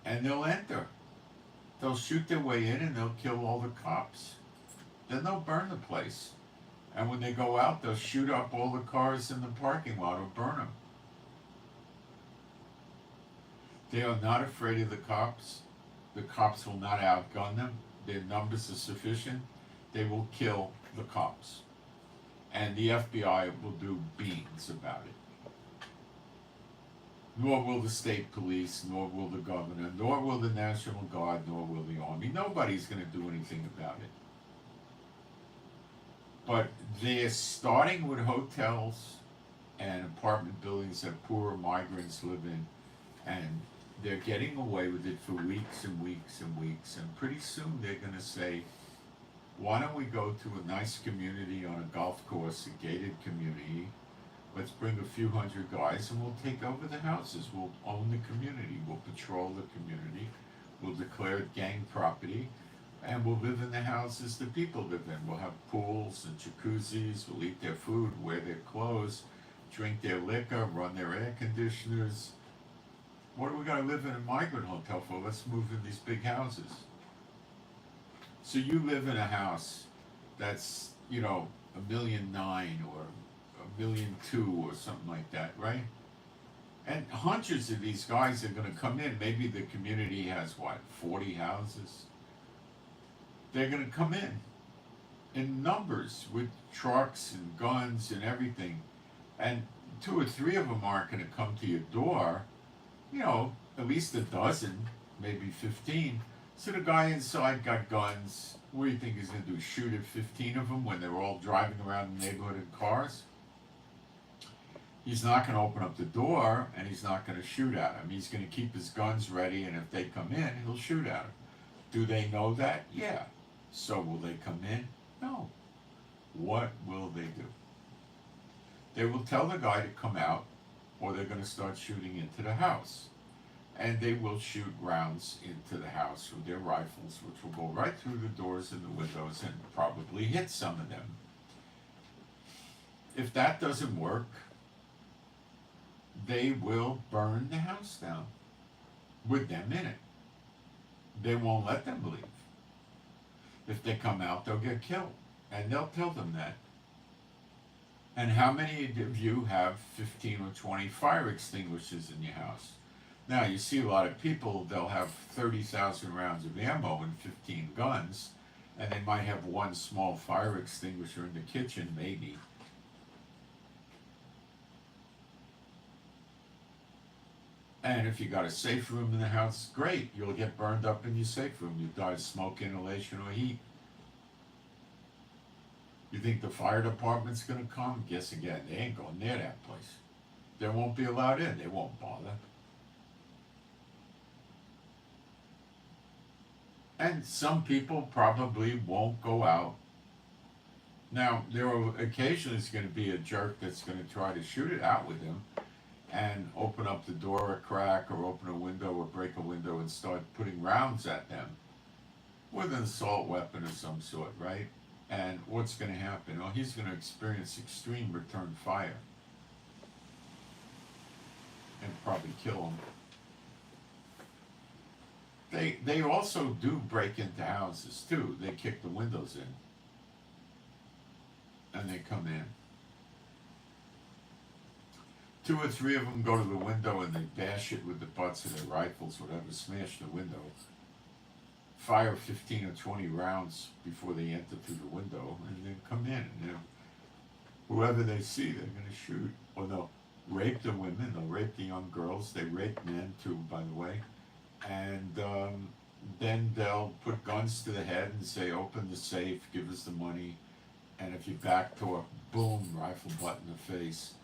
S1: and they'll enter. They'll shoot their way in and they'll kill all the cops. Then they'll burn the place. And when they go out, they'll shoot up all the cars in the parking lot or burn them. They are not afraid of the cops. The cops will not outgun them. Their numbers are sufficient. They will kill the cops. And the FBI will do beans about it. Nor will the state police, nor will the governor, nor will the National Guard, nor will the Army. Nobody's going to do anything about it. But they're starting with hotels and apartment buildings that poor migrants live in, and they're getting away with it for weeks and weeks and weeks, and pretty soon they're going to say, why don't we go to a nice community on a golf course, a gated community, let's bring a few hundred guys and we'll take over the houses, we'll own the community, we'll patrol the community, we'll declare it gang property, and we'll live in the houses the people live in. We'll have pools and jacuzzis, we'll eat their food, wear their clothes, drink their liquor, run their air conditioners. What do we got to live in a migrant hotel for? Let's move in these big houses. So you live in a house that's, $1.9 million or $1.2 million or something like that, right? And hundreds of these guys are going to come in. Maybe the community has, 40 houses? They're going to come in numbers with trucks and guns and everything. And 2 or 3 of them aren't going to come to your door. At least a dozen, maybe 15. So the guy inside got guns. What do you think he's going to do? Shoot at 15 of them when they're all driving around the neighborhood in cars? He's not going to open up the door, and he's not going to shoot at them. He's going to keep his guns ready, and if they come in, he'll shoot at them. Do they know that? Yeah. So will they come in? No. What will they do? They will tell the guy to come out, or they're going to start shooting into the house. And they will shoot rounds into the house with their rifles, which will go right through the doors and the windows and probably hit some of them. If that doesn't work, they will burn the house down with them in it. They won't let them leave. If they come out, they'll get killed. And they'll tell them that. And how many of you have 15 or 20 fire extinguishers in your house? Now, you see a lot of people, they'll have 30,000 rounds of ammo and 15 guns, and they might have one small fire extinguisher in the kitchen, maybe. And if you got a safe room in the house, great. You'll get burned up in your safe room. You die of smoke inhalation or heat. You think the fire department's going to come? Guess again, they ain't going near that place. They won't be allowed in. They won't bother. And some people probably won't go out. Now, there are occasionally going to be a jerk that's going to try to shoot it out with him and open up the door a crack or open a window or break a window and start putting rounds at them with an assault weapon of some sort, right? And what's going to happen? Oh, he's going to experience extreme return fire and probably kill him. They also do break into houses too. They kick the windows in and they come in. two or three of them go to the window and they bash it with the butts of their rifles, whatever, smash the window, fire 15 or 20 rounds before they enter through the window, and then come in. And then whoever they see, they're going to shoot. Or they'll rape the women, they'll rape the young girls. They rape men too, by the way. And then they'll put guns to the head and say, open the safe, give us the money. And if you backtalk, boom, rifle butt in the face.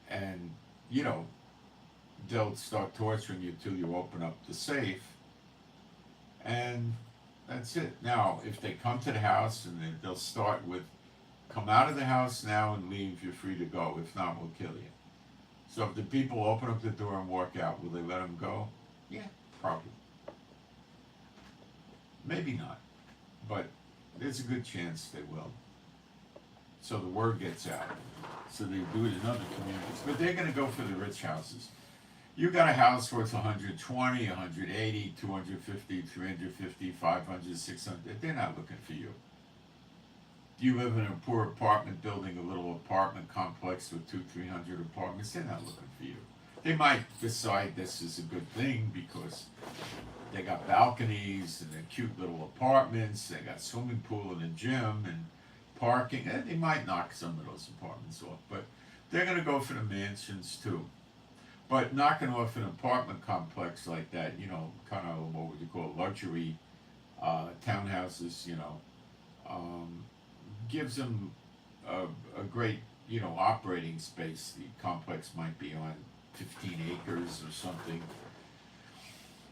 S1: And, you know, they'll start torturing you till you open up the safe. And that's it. Now, if they come to the house, and they'll start with, come out of the house now and leave, you're free to go. If not, we'll kill you. So if the people open up the door and walk out, will they let them go? Yeah, probably. Maybe not. But there's a good chance they will. So the word gets out. So they do it in other communities. But they're going to go for the rich houses. You got a house worth 120, 180, 250, 350, 500, 600. They're not looking for you. You live in a poor apartment building, a little apartment complex with 200, 300 apartments. They're not looking for you. They might decide this is a good thing because they got balconies and they're cute little apartments. They got swimming pool and a gym and parking. And they might knock some of those apartments off, but they're going to go for the mansions too. But knocking off an apartment complex like that, you know, kind of what would you call luxury townhouses, you know, gives them a great, you know, operating space. The complex might be on 15 acres or something,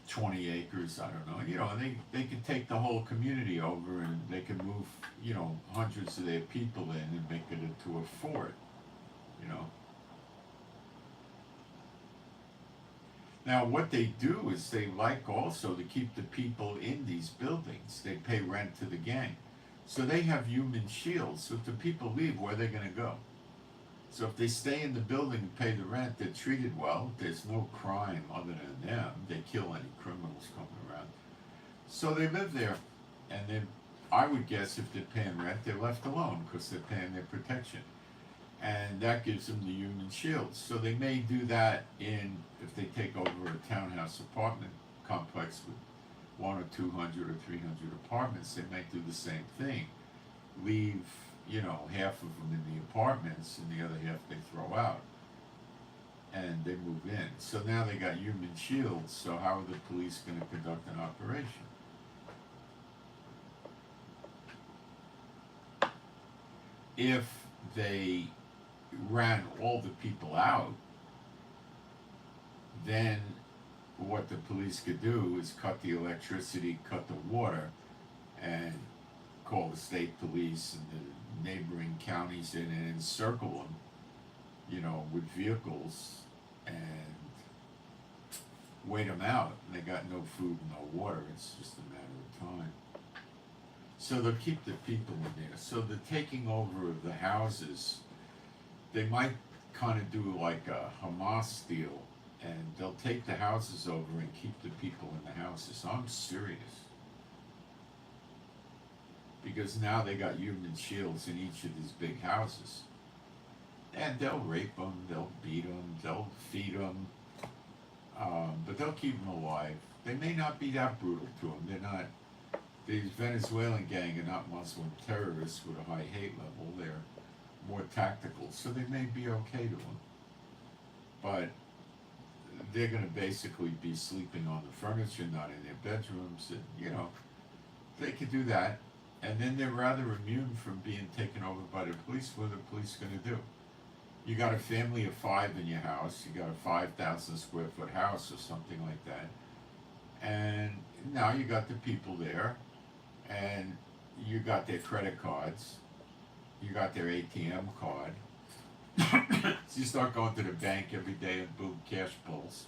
S1: 20 acres, I don't know. You know, and they can take the whole community over and they can move, you know, hundreds of their people in and make it into a fort, you know. Now, what they do is they like also to keep the people in these buildings. They pay rent to the gang. So they have human shields. So if the people leave, where are they going to go? So if they stay in the building and pay the rent, they're treated well. There's no crime other than them. They kill any criminals coming around. So they live there. And then I would guess if they're paying rent, they're left alone because they're paying their protection. And that gives them the human shields. So they may do that if they take over a townhouse apartment complex with 100 or 200 or 300 apartments, they might do the same thing. Leave, you know, half of them in the apartments and the other half they throw out. And they move in. So now they got human shields, so how are the police going to conduct an operation? If they ran all the people out, then what the police could do is cut the electricity, cut the water, and call the state police and the neighboring counties in and encircle them, you know, with vehicles and wait them out. They got no food and no water. It's just a matter of time. So they'll keep the people in there. So the taking over of the houses, they might kind of do like a Hamas deal, and they'll take the houses over and keep the people in the houses. I'm serious. Because now they got human shields in each of these big houses. And they'll rape them, they'll beat them, they'll feed them, but they'll keep them alive. They may not be that brutal to them. They're not, these Venezuelan gang are not Muslim terrorists with a high hate level. They're more tactical, so they may be okay to them. But they're going to basically be sleeping on the furniture, not in their bedrooms, and, you know, they could do that. And then they're rather immune from being taken over by the police. What are the police going to do? You got a family of 5 in your house, you got a 5,000 square foot house or something like that, and now you got the people there, and you got their credit cards, you got their ATM card. So you start going to the bank every day and boom, cash pulls.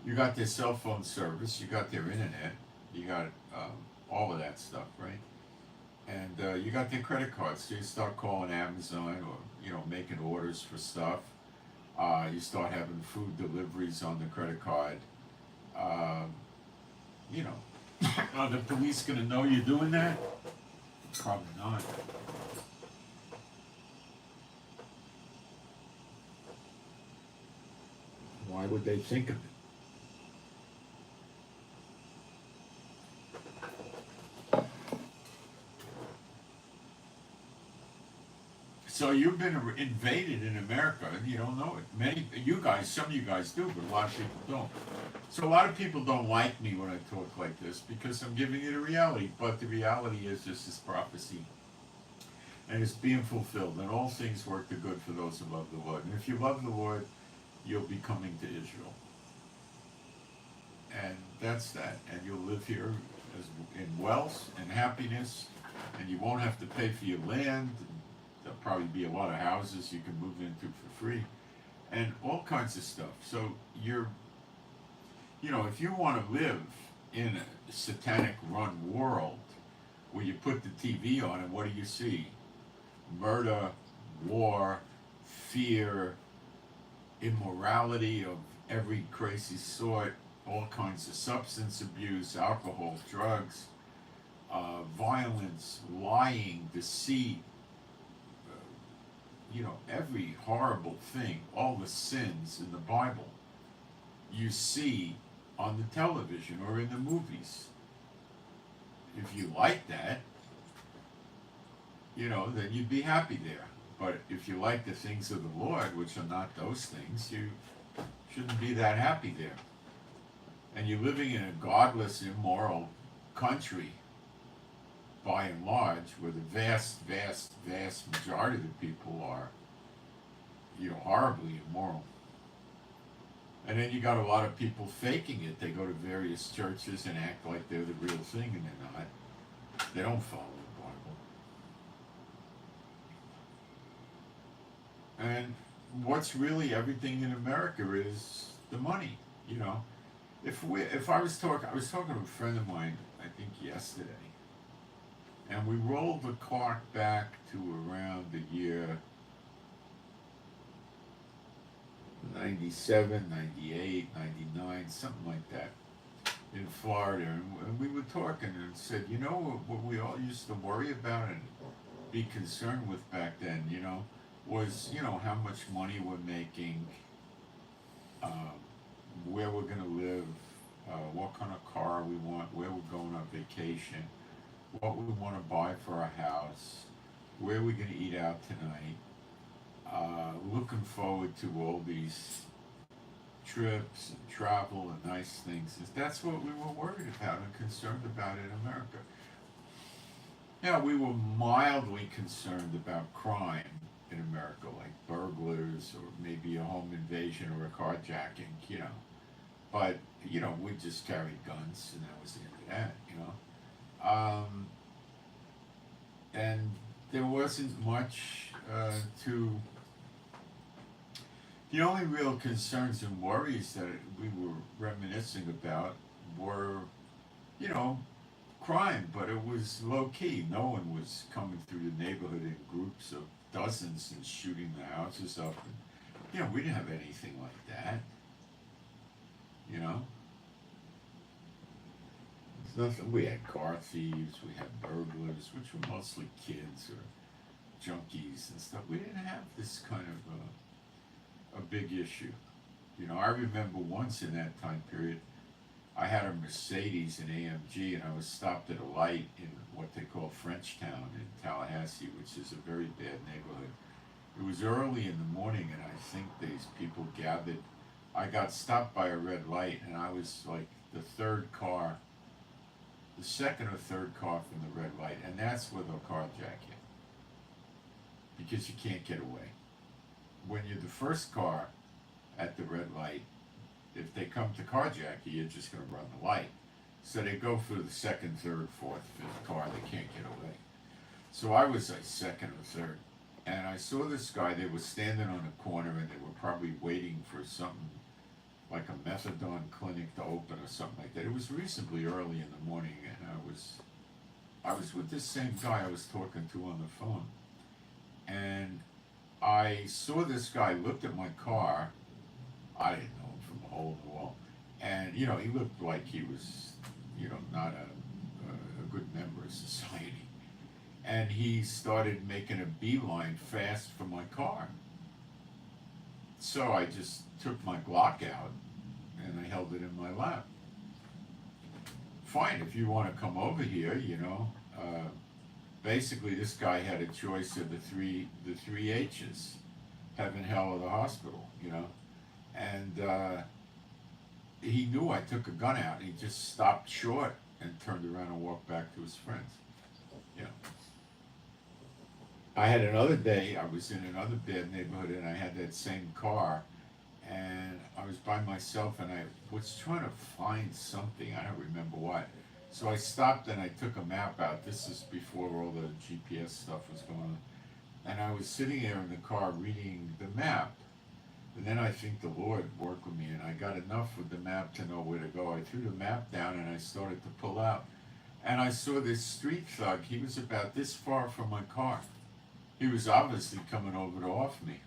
S1: You got their cell phone service, you got their internet, you got all of that stuff, right? And you got their credit cards, so you start calling Amazon or, you know, making orders for stuff. You start having food deliveries on the credit card. You know, are the police going to know you're doing that? Probably not. Why would they think of it? So you've been invaded in America, and you don't know it. Some of you guys do, but a lot of people don't. So a lot of people don't like me when I talk like this because I'm giving you the reality. But the reality is this is prophecy, and it's being fulfilled. And all things work to good for those who love the Lord. And if you love the Lord, you'll be coming to Israel, and that's that. And you'll live here in wealth and happiness, and you won't have to pay for your land. There'll probably be a lot of houses you can move into for free and all kinds of stuff. So if you want to live in a satanic run world where you put the TV on and what do you see? Murder, war, fear, immorality of every crazy sort, all kinds of substance abuse, alcohol, drugs, violence, lying, deceit, every horrible thing, all the sins in the Bible, you see on the television or in the movies. If you like that, then you'd be happy there. But if you like the things of the Lord, which are not those things, you shouldn't be that happy there. And you're living in a godless, immoral country, by and large, where the vast majority of the people are, horribly immoral. And then you got a lot of people faking it. They go to various churches and act like they're the real thing, and they're not. They don't follow the Bible. And what's really everything in America is the money. If I was talking to a friend of mine, I think yesterday, and we rolled the clock back to around the year 97, 98, 99, something like that, in Florida. And we were talking and said, what we all used to worry about and be concerned with back then, was, how much money we're making, where we're going to live, what kind of car we want, where we're going on vacation, what we want to buy for our house, where we're going to eat out tonight, looking forward to all these trips and travel and nice things. That's what we were worried about and concerned about in America. Now, we were mildly concerned about crime in America, like burglars or maybe a home invasion or a carjacking, But, we just carried guns and that was the end of that, and there wasn't much to... The only real concerns and worries that we were reminiscing about were, crime, but it was low-key. No one was coming through the neighborhood in groups of dozens and shooting the houses up. And, we didn't have anything like that, There's nothing. We had car thieves, we had burglars, which were mostly kids or junkies and stuff. We didn't have this kind of a big issue. I remember once in that time period, I had a Mercedes, an AMG, and I was stopped at a light in what they call Frenchtown in Tallahassee, which is a very bad neighborhood. It was early in the morning, and I think these people gathered. I got stopped by a red light, and I was like the second or third car from the red light, and that's where they'll carjack you, because you can't get away. When you're the first car at the red light, if they come to carjack you, you're just going to run the light. So they go for the second, third, fourth, fifth car. They can't get away. So I was like second or third, and I saw this guy. They were standing on a corner, and they were probably waiting for something like a methadone clinic to open or something like that. It was reasonably early in the morning, and I was with this same guy I was talking to on the phone, and I saw this guy, looked at my car. I didn't know him from a hole in the wall, and he looked like he was not a good member of society, and he started making a beeline fast for my car. So I just took my Glock out and I held it in my lap. Fine, if you want to come over here, you know. Basically, this guy had a choice of the three H's: heaven, hell, or the hospital. You know, and he knew I took a gun out. And he just stopped short and turned around and walked back to his friends. You know. I had another day. I was in another bad neighborhood, and I had that same car, and I was by myself, and I was trying to find something. I don't remember what. So I stopped and I took a map out. This is before all the GPS stuff was going on. And I was sitting there in the car reading the map. And then I think the Lord worked with me, and I got enough with the map to know where to go. I threw the map down and I started to pull out. And I saw this street thug. He was about this far from my car. He was obviously coming over to off me,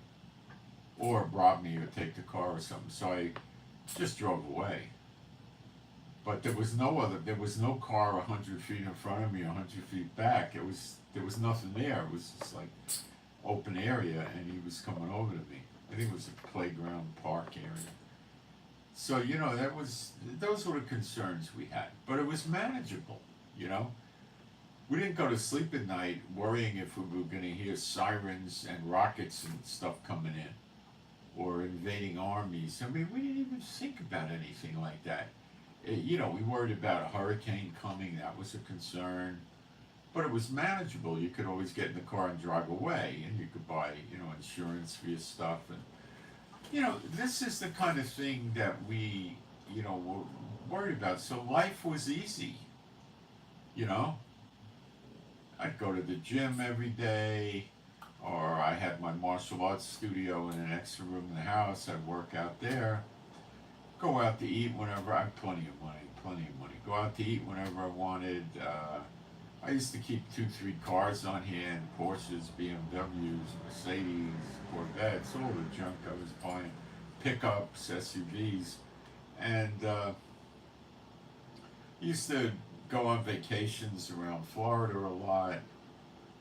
S1: or rob me, or take the car or something. So I just drove away. But there was no car 100 feet in front of me, 100 feet back. There was nothing there. It was just like open area, and he was coming over to me. I think it was a playground park area. So, you know, those were the concerns we had. But it was manageable, you know. We didn't go to sleep at night worrying if we were going to hear sirens and rockets and stuff coming in, or invading armies. I mean, we didn't even think about anything like that. You know, we worried about a hurricane coming. That was a concern. But it was manageable. You could always get in the car and drive away, and you could buy, you know, insurance for your stuff. And, you know, this is the kind of thing that we, you know, were worried about. So life was easy, you know. I'd go to the gym every day, or I had my martial arts studio in an extra room in the house. I'd work out there. Go out to eat whenever. I had plenty of money. Go out to eat whenever I wanted. I used to keep 2-3 cars on hand: Porsches, BMWs, Mercedes, Corvettes, all the junk I was buying, pickups, SUVs, and used to go on vacations around Florida a lot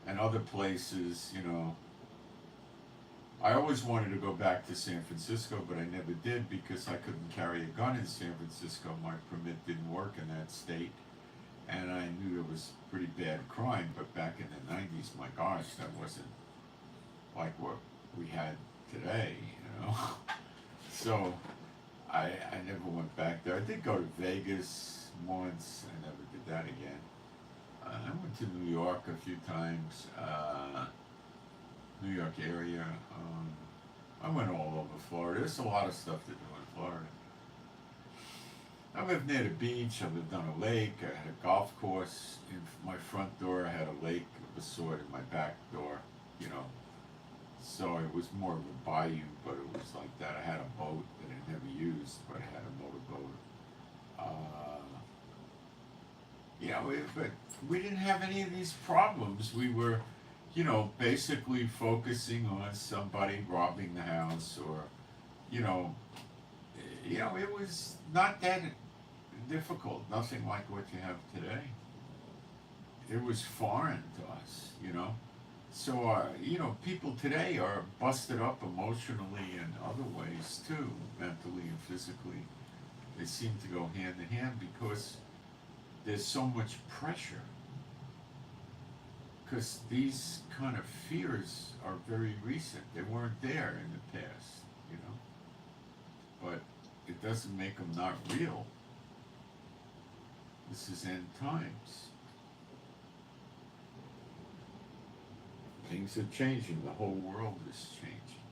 S1: and other places. You know, I always wanted to go back to San Francisco, but I never did because I couldn't carry a gun in San Francisco. My permit didn't work in that state, and I knew there was pretty bad crime. But back in the 90s, my gosh, that wasn't like what we had today, you know. So I never went back there. I did go to Vegas once. I never did that again. I went to New York a few times. New York area. I went all over Florida. There's a lot of stuff to do in Florida. I lived near the beach. I lived on a lake. I had a golf course in my front door. I had a lake of a sort in my back door, you know. So it was more of a bayou, but it was like that. I had a boat that I never used, but I had a motorboat. You know, but we didn't have any of these problems. We were, you know, basically focusing on somebody robbing the house, or, you know, it was not that difficult. Nothing like what you have today. It was foreign to us, you know. So, you know, people today are busted up emotionally in other ways too, mentally and physically. They seem to go hand in hand because there's so much pressure. Because these kind of fears are very recent. They weren't there in the past, you know. But it doesn't make them not real. This is end times. Things are changing. The whole world is changing.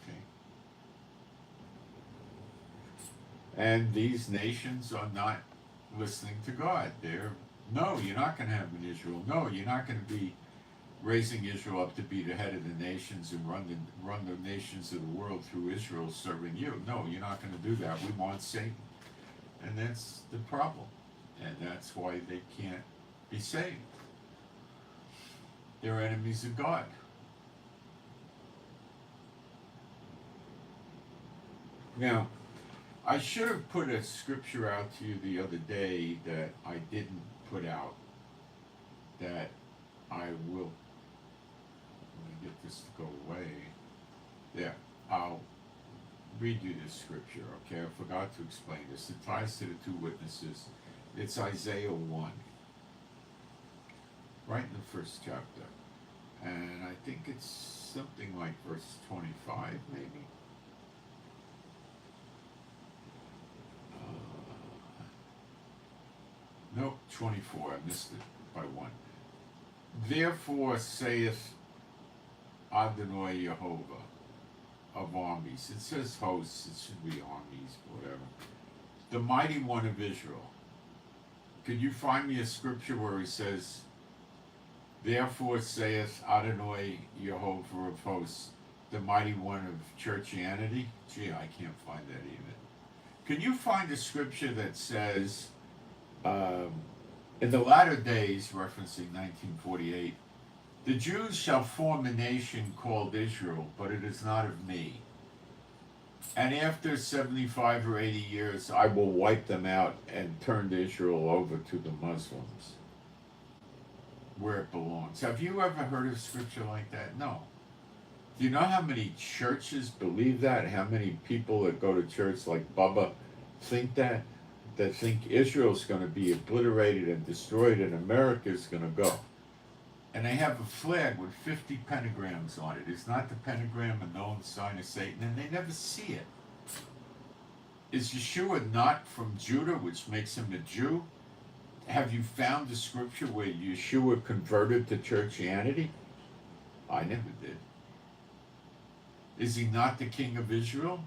S1: Okay. And these nations are not listening to God. No, you're not going to have an Israel. No, you're not going to be raising Israel up to be the head of the nations and run the nations of the world through Israel serving you. No, you're not going to do that. We want Satan. And that's the problem. And that's why they can't be saved. They're enemies of God. Now, I should have put a scripture out to you the other day that I didn't put out, that I will, let me get this to go away. There, I'll read you this scripture, okay? I forgot to explain this. It ties to the two witnesses. It's Isaiah 1, right in the first chapter. And I think it's something like verse 25, maybe. Nope, 24. I missed it by one. Therefore saith Adonai Jehovah of armies. It says hosts, it should be armies, whatever. The mighty one of Israel. Could you find me a scripture where he says, therefore saith Adonai Jehovah of hosts, the mighty one of churchianity? Gee, I can't find that even. Can you find a scripture that says, in the latter days, referencing 1948, the Jews shall form a nation called Israel, but it is not of me. And after 75 or 80 years, I will wipe them out and turn Israel over to the Muslims, where it belongs. Have you ever heard of scripture like that? No. Do you know how many churches believe that? How many people that go to church like Bubba think that? That think Israel's going to be obliterated and destroyed and America's going to go. And they have a flag with 50 pentagrams on it. Is not the pentagram a known sign of Satan? And they never see it. Is Yeshua not from Judah, which makes him a Jew? Have you found the scripture where Yeshua converted to churchianity? I never did. Is he not the king of Israel?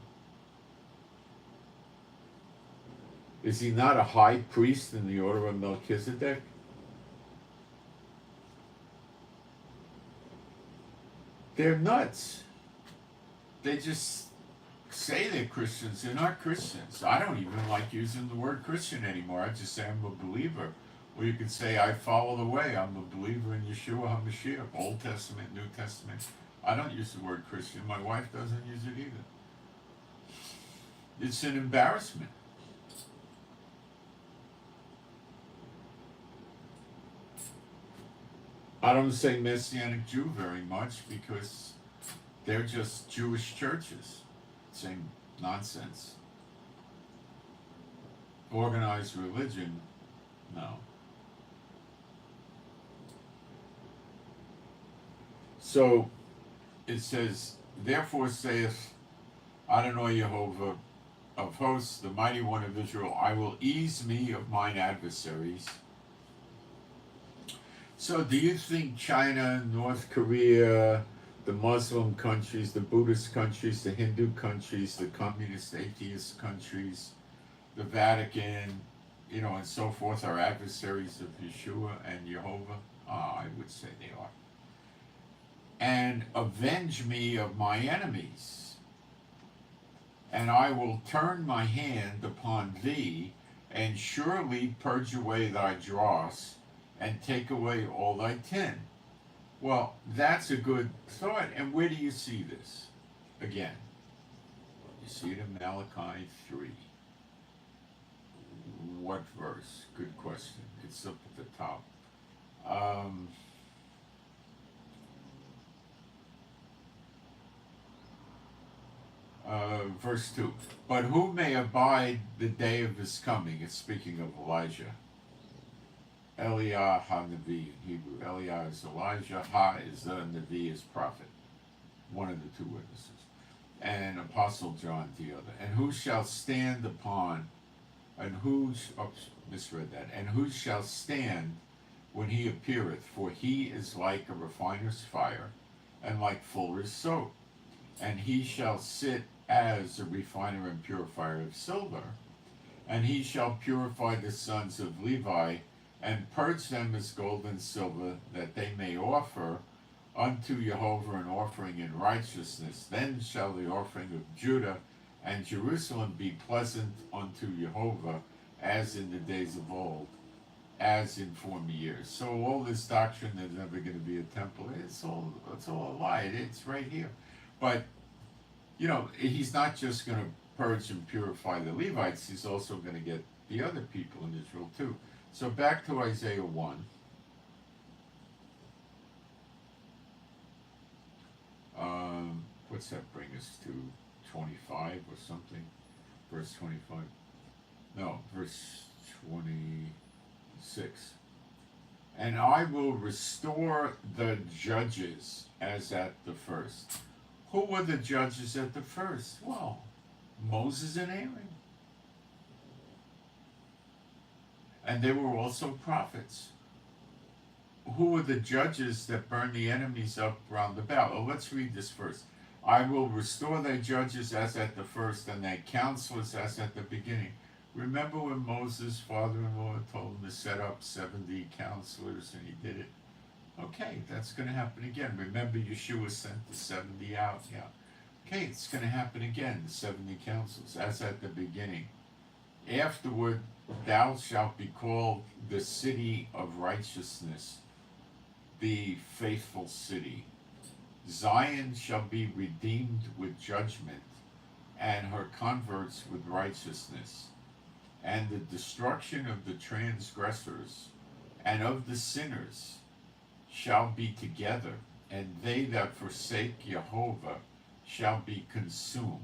S1: Is he not a high priest in the order of Melchizedek? They're nuts. They just say they're Christians. They're not Christians. I don't even like using the word Christian anymore. I just say I'm a believer. Or you could say I follow the way. I'm a believer in Yeshua HaMashiach, Old Testament, New Testament. I don't use the word Christian. My wife doesn't use it either. It's an embarrassment. I don't say Messianic Jew very much because they're just Jewish churches. Same nonsense. Organized religion, no. So it says, therefore saith Adonai Jehovah of hosts, the mighty one of Israel, I will ease me of mine adversaries. So do you think China, North Korea, the Muslim countries, the Buddhist countries, the Hindu countries, the communist atheist countries, the Vatican, and so forth are adversaries of Yeshua and Jehovah? I would say they are. And avenge me of my enemies, and I will turn my hand upon thee, and surely purge away thy dross, and take away all thy tin. Well, that's a good thought. And where do you see this? Again, you see it in Malachi 3. What verse? Good question. It's up at the top. Verse 2. But who may abide the day of his coming? It's speaking of Elijah. Eliah ha-Navi in Hebrew. Eliah is Elijah, Ha is the Navi is prophet. One of the two witnesses. And Apostle John the other. And who shall stand upon, and misread that. And who shall stand when he appeareth? For he is like a refiner's fire, and like fuller's soap. And he shall sit as a refiner and purifier of silver. And he shall purify the sons of Levi, and purge them as gold and silver, that they may offer unto Jehovah an offering in righteousness. Then shall the offering of Judah and Jerusalem be pleasant unto Jehovah, as in the days of old, as in former years. So all this doctrine there's never going to be a temple, it's all a lie. It's right here. But, he's not just going to purge and purify the Levites, he's also going to get the other people in Israel too. So back to Isaiah 1. What's that bring us to? 25 or something. Verse 25. No, verse 26. And I will restore the judges as at the first. Who were the judges at the first? Well, Moses and Aaron. And they were also prophets. Who were the judges that burned the enemies up round about? Well, let's read this first. I will restore thy judges as at the first, and thy counselors as at the beginning. Remember when Moses' father-in-law told him to set up 70 counselors, and he did it? Okay, that's going to happen again. Remember, Yeshua sent the 70 out. Yeah. Okay, it's going to happen again, the 70 counselors, as at the beginning. Afterward, thou shalt be called the city of righteousness, the faithful city. Zion shall be redeemed with judgment, and her converts with righteousness. And the destruction of the transgressors and of the sinners shall be together, and they that forsake Jehovah shall be consumed.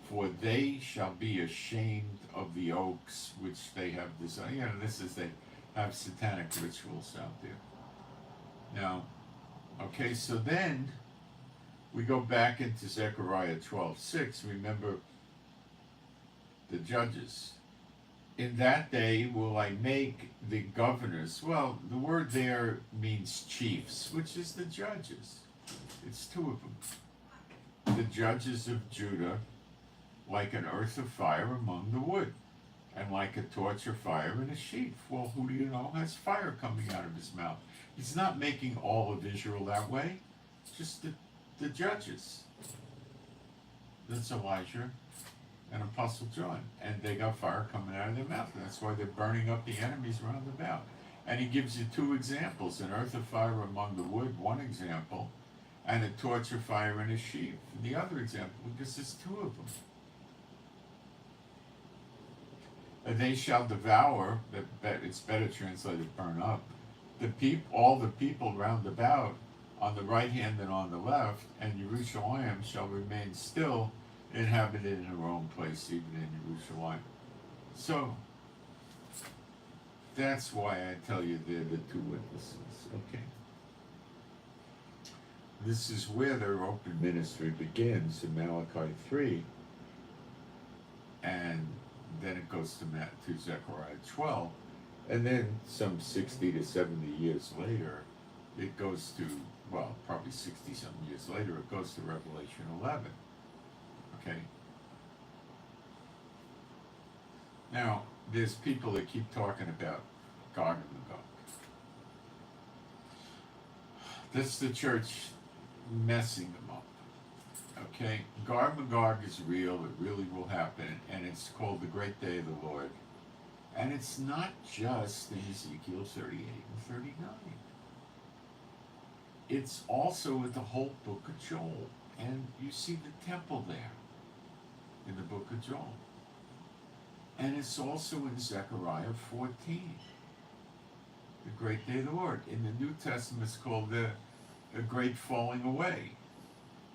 S1: For they shall be ashamed of the oaks which they have designed. You know, this is, they have satanic rituals out there. Now, okay, so then we go back into Zechariah 12:6. Remember the judges. In that day will I make the governors. Well, the word there means chiefs, which is the judges. It's two of them. The judges of Judah, like an earth of fire among the wood, and like a torch of fire in a sheaf. Well, who do you know has fire coming out of his mouth? He's not making all of Israel that way, just the judges. That's Elijah and Apostle John, and they got fire coming out of their mouth, and that's why they're burning up the enemies round about. And he gives you two examples: an earth of fire among the wood, one example, and a torch of fire in a sheaf, the other example, because there's two of them. And they shall devour, it's better translated burn up, all the people round about, on the right hand and on the left, and Jerusalem shall remain still, inhabited in her own place, even in Jerusalem. So, that's why I tell you they're the two witnesses, okay? This is where their open ministry begins in Malachi 3, and then it goes to Zechariah 12, and then some 60 to 70 years later, it goes to, well, probably 60-something years later, it goes to Revelation 11. Okay? Now, there's people that keep talking about Gog and Magog. This is the church messing them up. Okay? Gog and Magog is real, it really will happen, and it's called the Great Day of the Lord. And it's not just in Ezekiel 38 and 39. It's also in the whole book of Joel. And you see the temple there in the book of Joel. And it's also in Zechariah 14, the Great Day of the Lord. In the New Testament, it's called the Great Falling Away.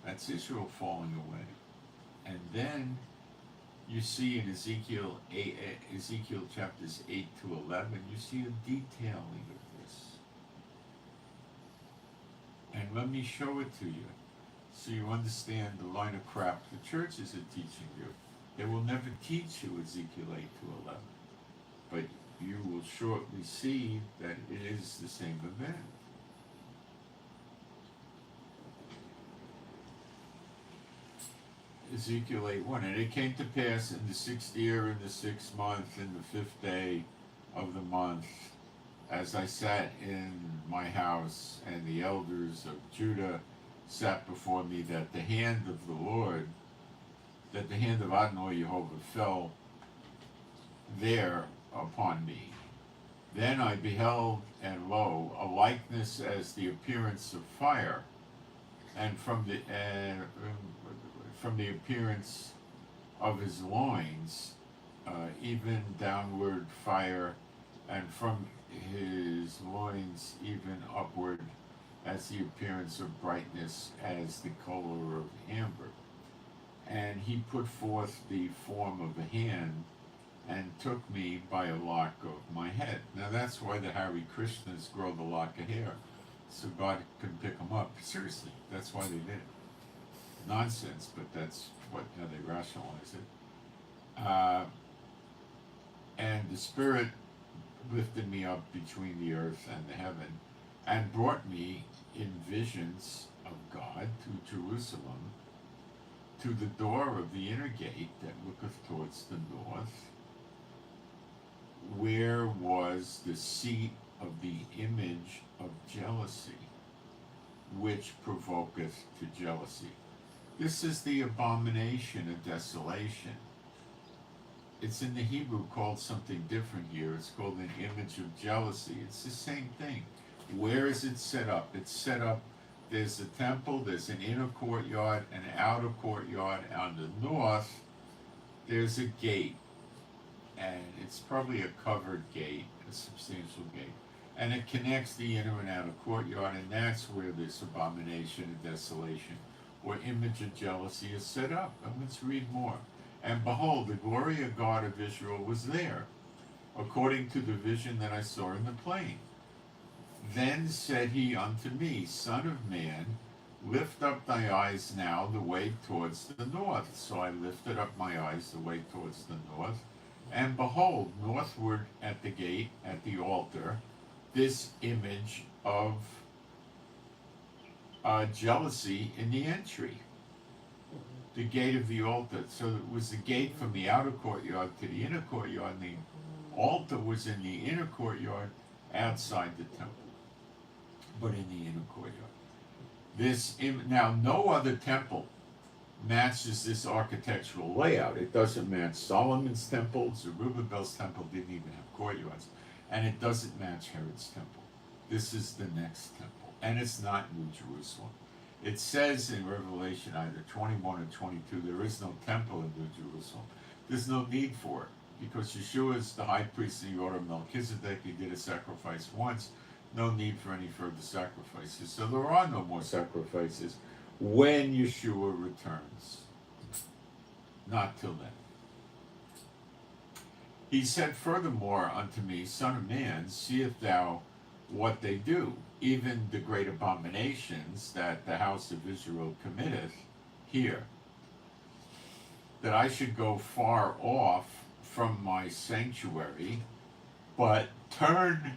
S1: That's Israel falling away. And then you see in Ezekiel chapters 8 to 11, you see a detailing of this. And let me show it to you so you understand the line of crap the churches are teaching you. They will never teach you Ezekiel 8 to 11. But you will shortly see that it is the same event. Ezekiel 8:1, and it came to pass in the 6th year, in the 6th month, in the 5th day of the month, as I sat in my house, and the elders of Judah sat before me, that the hand of the Lord, that the hand of Adonai Jehovah fell there upon me. Then I beheld, and lo, a likeness as the appearance of fire, and from the appearance of his loins, even downward fire, and from his loins even upward, as the appearance of brightness, as the color of amber. And he put forth the form of a hand and took me by a lock of my head. Now that's why the Hare Krishnas grow the lock of hair, so God could pick them up. Seriously, that's why they did it. Nonsense, but that's how they rationalize it. And the Spirit lifted me up between the earth and the heaven, and brought me in visions of God to Jerusalem, to the door of the inner gate that looketh towards the north, where was the seat of the image of jealousy, which provoketh to jealousy. This is the abomination of desolation. It's in the Hebrew called something different here. It's called an image of jealousy. It's the same thing. Where is it set up? It's set up, there's a temple, there's an inner courtyard, an outer courtyard. On the north, there's a gate. And it's probably a covered gate, a substantial gate. And it connects the inner and outer courtyard, and that's where this abomination of desolation, or image of jealousy, is set up. And let's read more. And behold, the glory of God of Israel was there, according to the vision that I saw in the plain. Then said he unto me, Son of man, lift up thy eyes now the way towards the north. So I lifted up my eyes the way towards the north, and behold, northward at the gate, at the altar, this image of jealousy in the entry. The gate of the altar. So it was the gate from the outer courtyard to the inner courtyard, and the altar was in the inner courtyard outside the temple, but in the inner courtyard. Now, no other temple matches this architectural layout. It doesn't match Solomon's temple. Zerubbabel's temple didn't even have courtyards, and it doesn't match Herod's temple. This is the next temple, and it's not New Jerusalem. It says in Revelation either 21 or 22, there is no temple in New Jerusalem. There's no need for it, because Yeshua is the high priest in the order of Melchizedek. He did a sacrifice once. No need for any further sacrifices. So there are no more sacrifices when Yeshua returns. Not till then. He said furthermore unto me, Son of man, seest thou what they do, even the great abominations that the house of Israel committeth here, that I should go far off from my sanctuary, but turn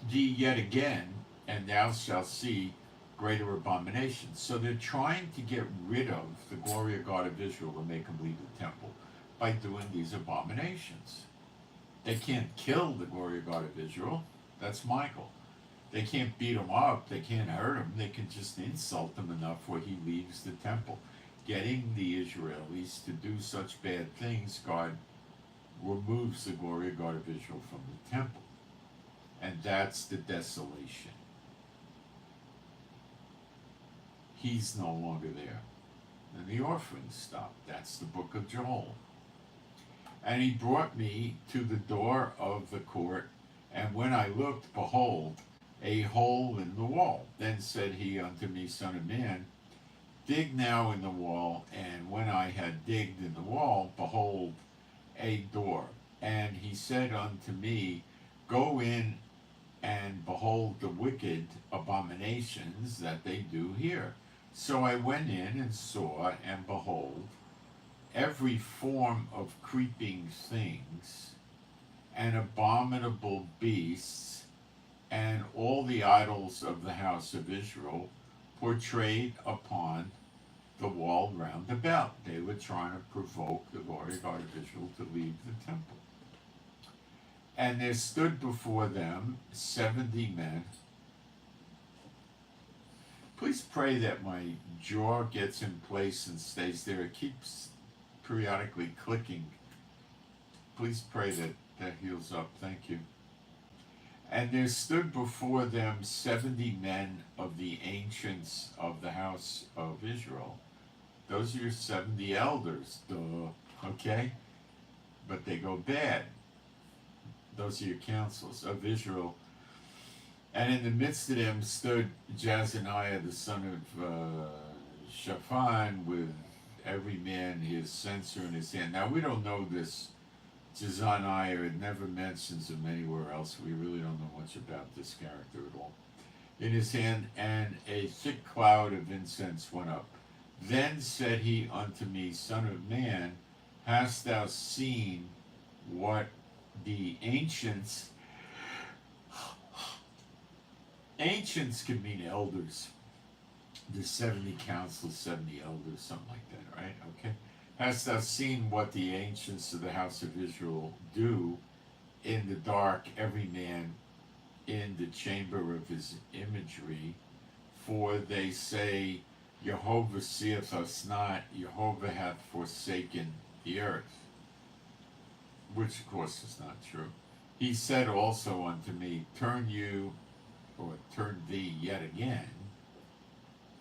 S1: thee yet again, and thou shalt see greater abominations. So they're trying to get rid of the glory of God of Israel and make them leave the temple by doing these abominations. They can't kill the glory of God of Israel. That's Michael. They can't beat him up. They can't hurt him. They can just insult him enough where he leaves the temple. Getting the Israelis to do such bad things, God removes the glory of God of Israel from the temple. And that's the desolation. He's no longer there. And the offerings stop. That's the book of Joel. And he brought me to the door of the court, and when I looked, behold, a hole in the wall. Then said he unto me, Son of man, dig now in the wall. And when I had digged in the wall, behold, a door. And he said unto me, Go in and behold the wicked abominations that they do here. So I went in and saw, and behold, every form of creeping things, and abominable beasts, and all the idols of the house of Israel portrayed upon the wall round about. They were trying to provoke the glory of God of Israel to leave the temple. And there stood before them 70 men. Please pray that my jaw gets in place and stays there. It keeps periodically clicking. Please pray that that heals up. Thank you. And there stood before them 70 men of the ancients of the house of Israel. Those are your 70 elders, duh, okay? But they go bad. Those are your councils of Israel. And in the midst of them stood Jazaniah, the son of Shaphan with every man his censer in his hand. Now we don't know this Jezaniah, it never mentions him anywhere else. We really don't know much about this character at all. In his hand, and a thick cloud of incense went up. Then said he unto me, Son of man, hast thou seen what the ancients can mean elders. There's 70 councils, 70 elders, something like that, right? Okay. Hast thou seen what the ancients of the house of Israel do in the dark, every man in the chamber of his imagery? For they say, Jehovah seeth us not, Jehovah hath forsaken the earth. Which of course is not true. He said also unto me, turn thee yet again,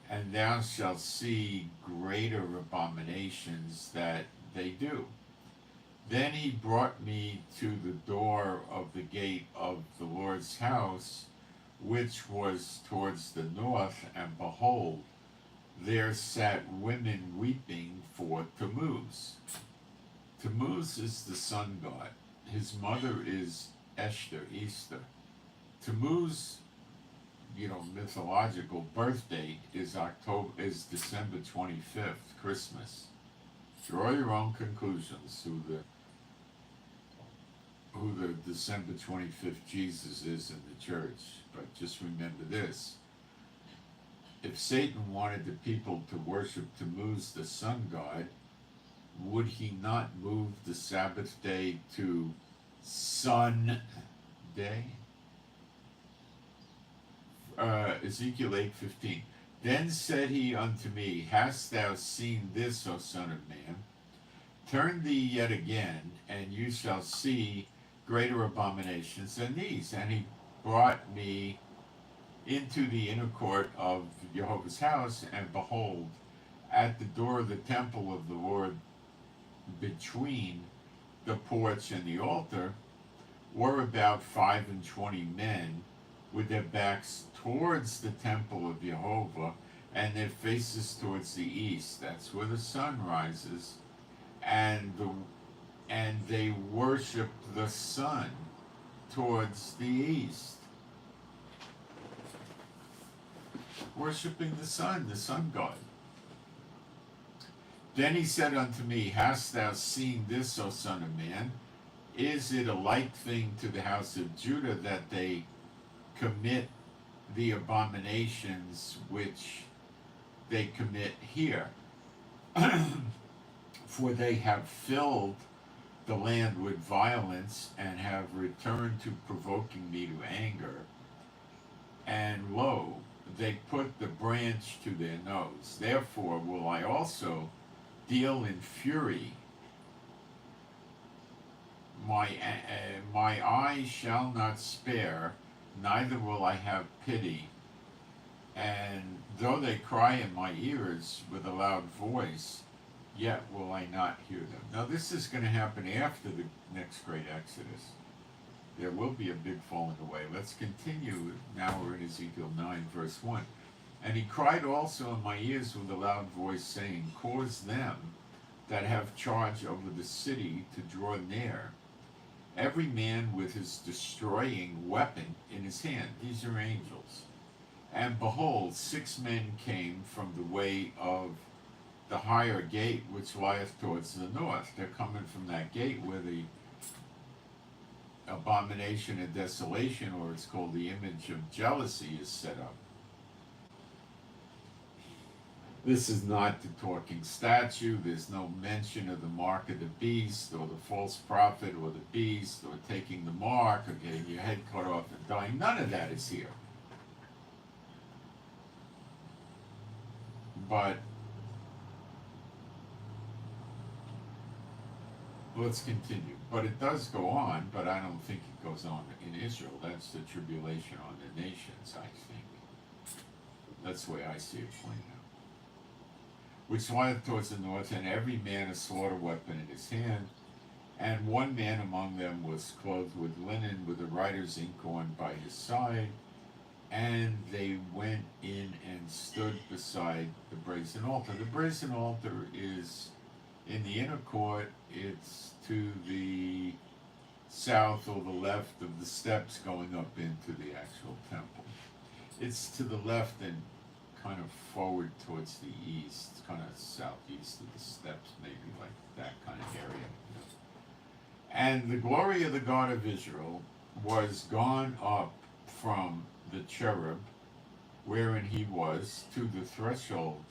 S1: and thou shalt see greater abominations that they do. Then he brought me to the door of the gate of the Lord's house, which was towards the north, and behold, there sat women weeping for Tammuz. Tammuz is the sun god. His mother is Easter. Tammuz, mythological birth date is December 25th, Christmas. Draw your own conclusions who the December 25th Jesus is in the church. But just remember this. If Satan wanted the people to worship Tammuz, the sun god, would he not move the Sabbath day to Sun Day? Ezekiel 8:15. Then said he unto me, Hast thou seen this, O son of man? Turn thee yet again, and you shall see greater abominations than these. And he brought me into the inner court of Jehovah's house, and behold, at the door of the temple of the Lord, between the porch and the altar, were about 25 men, with their backs towards the temple of Jehovah, and their faces towards the east. That's where the sun rises, and they worshiped the sun towards the east. Worshipping the sun god. Then he said unto me, Hast thou seen this, O son of man? Is it a light thing to the house of Judah that they commit the abominations which they commit here? For they have filled the land with violence, and have returned to provoking me to anger. And lo, they put the branch to their nose. Therefore will I also deal in fury. My eye shall not spare, neither will I have pity. And though they cry in my ears with a loud voice, yet will I not hear them. Now this is going to happen after the next great Exodus. There will be a big falling away. Let's continue. Now we're in Ezekiel 9, verse 1. And he cried also in my ears with a loud voice, saying, Cause them that have charge over the city to draw near, every man with his destroying weapon in his hand. These are angels. And behold, 6 men came from the way of the higher gate, which lieth towards the north. They're coming from that gate where the abomination and desolation, or it's called the image of jealousy, is set up. This is not the talking statue. There's no mention of the mark of the beast, or the false prophet, or the beast, or taking the mark, or getting your head cut off and dying. None of that is here. But let's continue. But it does go on, but I don't think it goes on in Israel. That's the tribulation on the nations, I think. That's the way I see it playing out. Which lieth towards the north, and every man a slaughter weapon in his hand. And one man among them was clothed with linen, with a writer's ink on by his side. and they went in and stood beside the brazen altar. The brazen altar is in the inner court. It's to the south or the left of the steps going up into the actual temple. It's to the left and kind of forward towards the east, kind of southeast of the steps, maybe like that kind of area. And the glory of the God of Israel was gone up from the cherub wherein he was to the threshold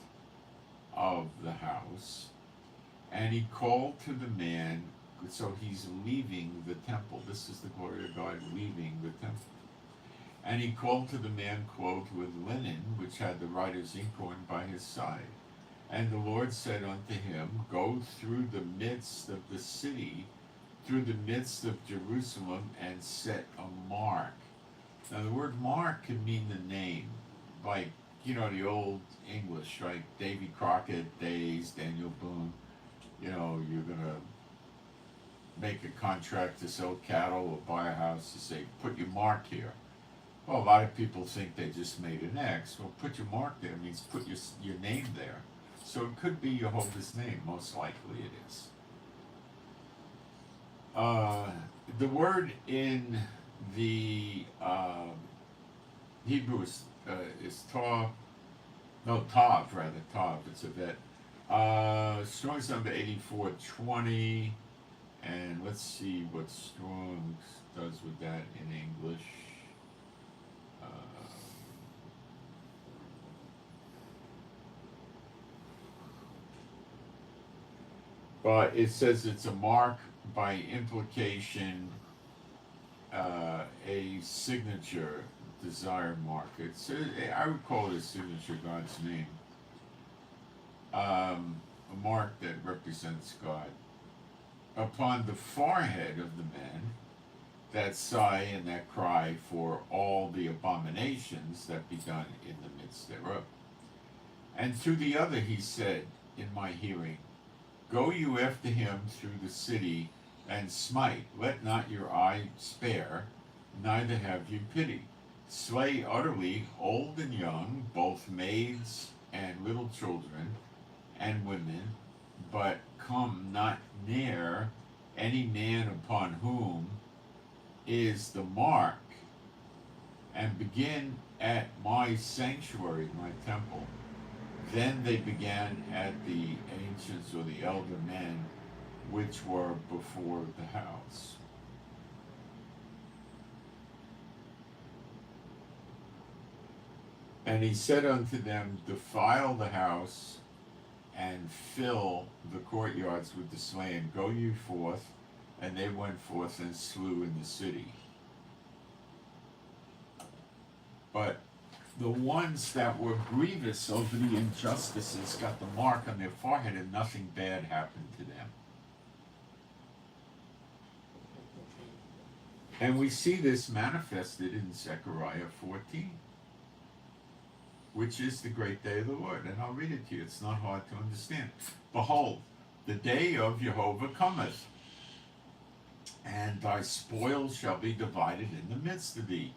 S1: of the house, and he called to the man. So he's leaving the temple. This is the glory of God leaving the temple. And he called to the man clothed with linen, which had the writer's inkhorn by his side. And the Lord said unto him, Go through the midst of the city, through the midst of Jerusalem, and set a mark. Now the word mark can mean the name, like, the old English, right? Davy Crockett Days, Daniel Boone. You're going to make a contract to sell cattle or buy a house, to say, put your mark here. Well, a lot of people think they just made an X. Well, put your mark there means put your name there. So it could be Jehovah's name, most likely it is. The word in the Hebrew is tav, it's a vet. Strong's number 8420, and let's see what Strong's does with that in English. But it says it's a mark by implication, a signature, desired mark. I would call it a signature, God's name. A mark that represents God. Upon the forehead of the men that sigh and that cry for all the abominations that be done in the midst thereof. And to the other he said in my hearing, Go you after him through the city, and smite. Let not your eye spare, neither have you pity. Slay utterly old and young, both maids and little children and women, but come not near any man upon whom is the mark, and begin at my sanctuary, my temple. Then they began at the ancients or the elder men which were before the house. And he said unto them, Defile the house, and fill the courtyards with the slain. Go you forth. And they went forth and slew in the city. But the ones that were grievous over the injustices got the mark on their forehead, and nothing bad happened to them. And we see this manifested in Zechariah 14, which is the great day of the Lord. And I'll read it to you. It's not hard to understand. Behold, the day of Jehovah cometh, and thy spoils shall be divided in the midst of thee.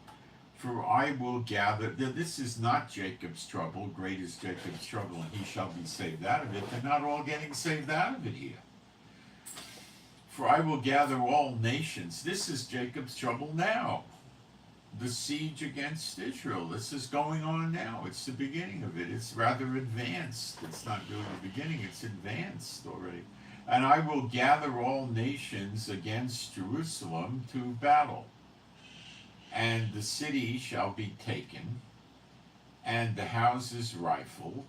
S1: For I will gather, this is not Jacob's trouble, great is Jacob's trouble, and he shall be saved out of it. They're not all getting saved out of it here. For I will gather all nations. This is Jacob's trouble now. The siege against Israel. This is going on now. It's the beginning of it. It's rather advanced. It's not really the beginning, it's advanced already. And I will gather all nations against Jerusalem to battle. And the city shall be taken, and the houses rifled.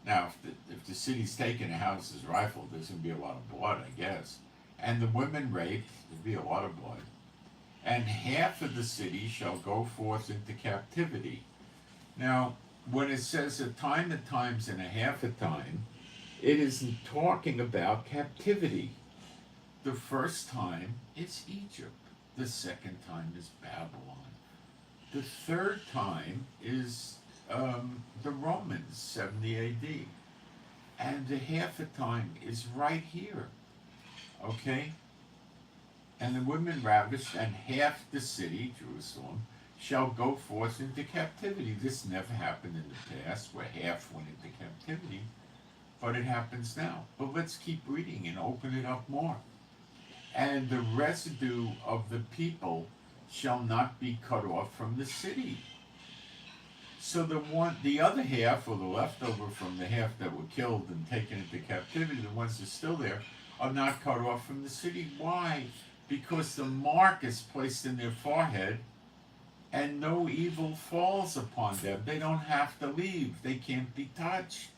S1: Now, if the city's taken, the house is rifled, there's going to be a lot of blood, I guess. And the women raped, there'll be a lot of blood. And half of the city shall go forth into captivity. Now, when it says a time at times and a half a time, it isn't talking about captivity. The first time, it's Egypt. The second time is Babylon. The third time is the Romans, 70 AD. And the half a time is right here. Okay? And the women ravished, and half the city, Jerusalem, shall go forth into captivity. This never happened in the past, where half went into captivity, but it happens now. But let's keep reading and open it up more. And the residue of the people shall not be cut off from the city. So the other half, or the leftover from the half that were killed and taken into captivity, the ones that are still there, are not cut off from the city. Why? Because the mark is placed in their forehead, and no evil falls upon them. They don't have to leave. They can't be touched.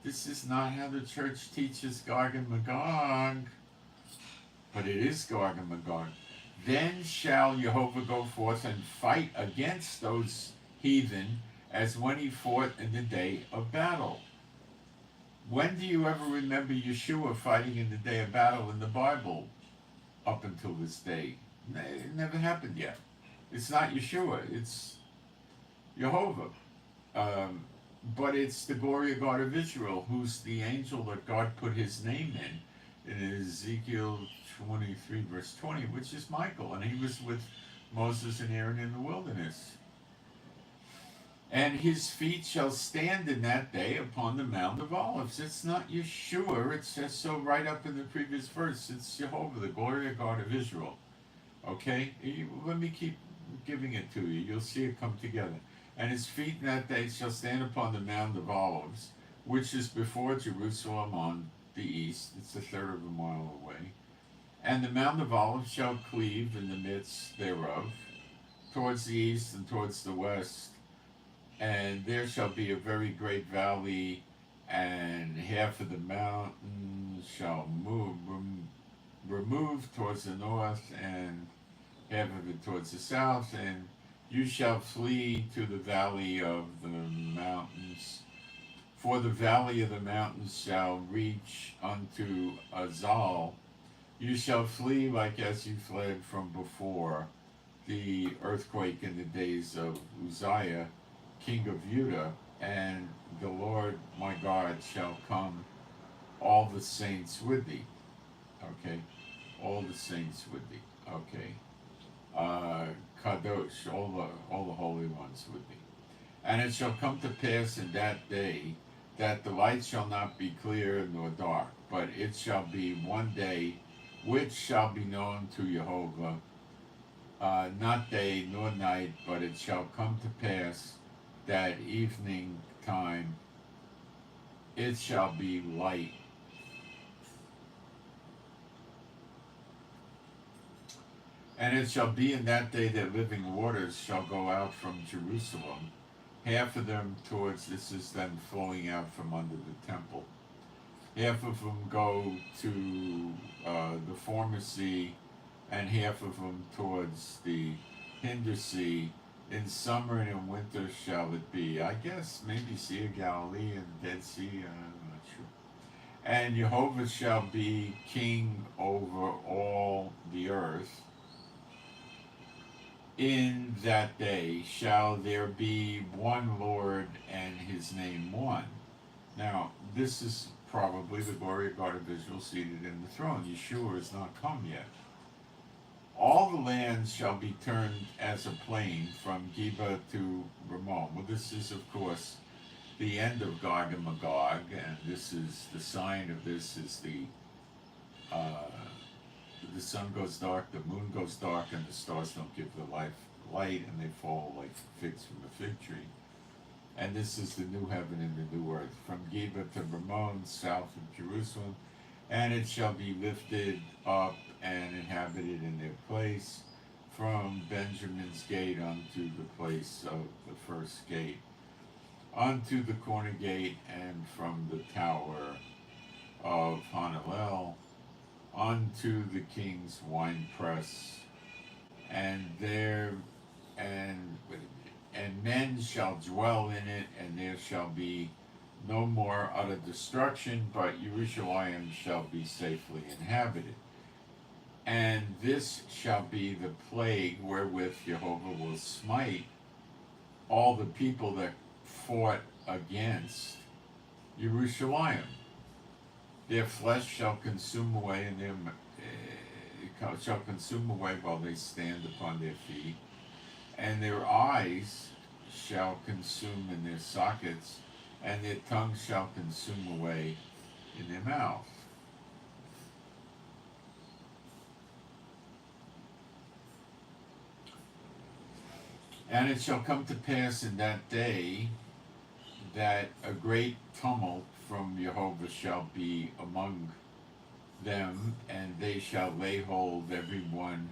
S1: This is not how the church teaches Gog and Magog, but it is Gog and Magog. Then shall Jehovah go forth and fight against those heathen as when he fought in the day of battle. When do you ever remember Yeshua fighting in the day of battle in the Bible up until this day? It never happened yet. It's not Yeshua, it's Jehovah. But it's the glory of God of Israel, who's the angel that God put his name in Ezekiel 23 verse 20, which is Michael, and he was with Moses and Aaron in the wilderness. And his feet shall stand in that day upon the Mount of Olives. It's not Yeshua, it says so right up in the previous verse. It's Jehovah, the glory of God of Israel. Okay? Let me keep giving it to you. You'll see it come together. And his feet in that day shall stand upon the Mount of Olives, which is before Jerusalem on the east. It's a third of a mile away. And the Mount of Olives shall cleave in the midst thereof, towards the east and towards the west. And there shall be a very great valley, and half of the mountain shall remove towards the north, and half of it towards the south. And you shall flee to the valley of the mountains, for the valley of the mountains shall reach unto Azal. You shall flee like as you fled from before the earthquake in the days of Uzziah, king of Judah, and the Lord my God shall come, all the saints with thee. Okay, all the saints with thee. Okay, Kadosh, all the holy ones with thee. And it shall come to pass in that day that the light shall not be clear nor dark, but it shall be one day which shall be known to Jehovah, not day nor night, but it shall come to pass that evening time it shall be light. And it shall be in that day that living waters shall go out from Jerusalem, half of them towards, this is them flowing out from under the temple. Half of them go to the former sea, and half of them towards the hinder sea. In summer and in winter shall it be. I guess maybe Sea of Galilee and Dead Sea, I'm not sure. And Jehovah shall be king over all the earth. In that day shall there be one Lord, and his name one. Now, this is probably the glory of God of Israel seated in the throne. Yeshua has not come yet. All the lands shall be turned as a plain from Geba to Ramon. Well, this is, of course, the end of Gog and Magog, and this is the sign of this is the sun goes dark, the moon goes dark, and the stars don't give the light, and they fall like figs from a fig tree. And this is the new heaven and the new earth, from Geba to Ramon, south of Jerusalem, and it shall be lifted up and inhabited in their place, from Benjamin's gate unto the place of the first gate, unto the corner gate, and from the tower of Hanalel unto the king's winepress, and men shall dwell in it, and there shall be no more utter destruction, but Jerusalem shall be safely inhabited. And this shall be the plague wherewith Jehovah will smite all the people that fought against Jerusalem. Their flesh shall consume away, and their shall consume away while they stand upon their feet, and their eyes shall consume in their sockets, and their tongue shall consume away in their mouth. And it shall come to pass in that day that a great tumult from Jehovah shall be among them, and they shall lay hold every one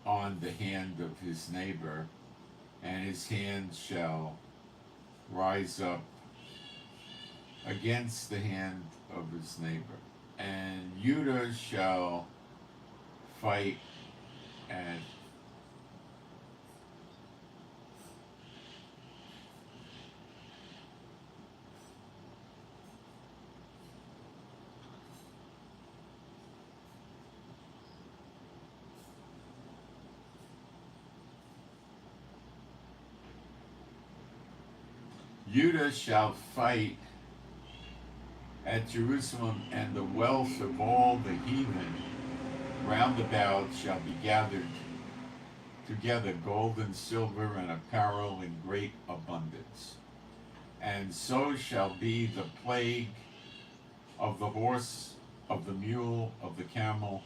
S1: on the hand of his neighbor, and his hand shall rise up against the hand of his neighbor. And Judah shall fight at Judah shall fight at Jerusalem, and the wealth of all the heathen round about shall be gathered together, gold and silver and apparel in great abundance. And so shall be the plague of the horse, of the mule, of the camel,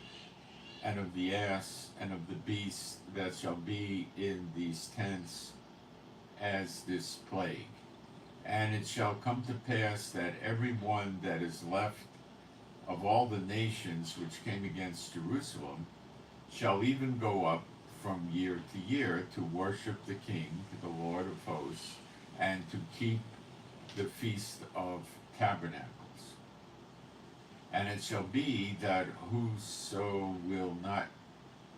S1: and of the ass, and of the beast that shall be in these tents as this plague. And it shall come to pass that every one that is left of all the nations which came against Jerusalem shall even go up from year to year to worship the King, the Lord of hosts, and to keep the Feast of Tabernacles. And it shall be that whoso will not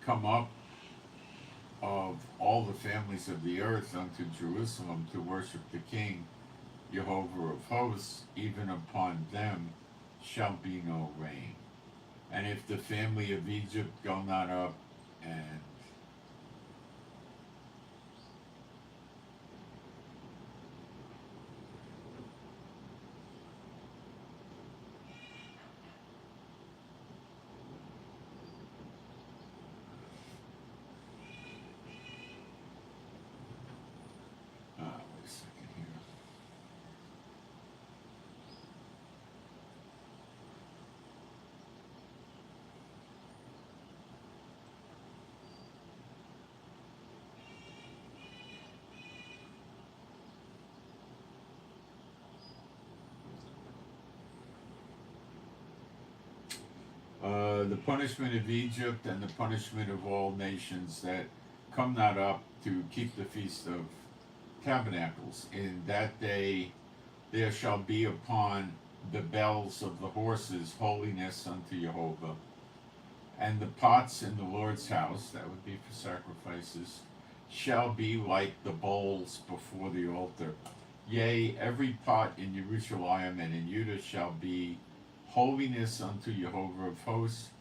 S1: come up of all the families of the earth unto Jerusalem to worship the King, Jehovah of hosts, even upon them shall be no rain. And if the family of Egypt go not up and wait a second here. The punishment of Egypt and the punishment of all nations that come not up to keep the Feast of Tabernacles. In that day there shall be upon the bells of the horses holiness unto Jehovah, and the pots in the Lord's house, that would be for sacrifices, shall be like the bowls before the altar. Yea, every pot in Jerusalem and in Judah shall be holiness unto Jehovah of hosts,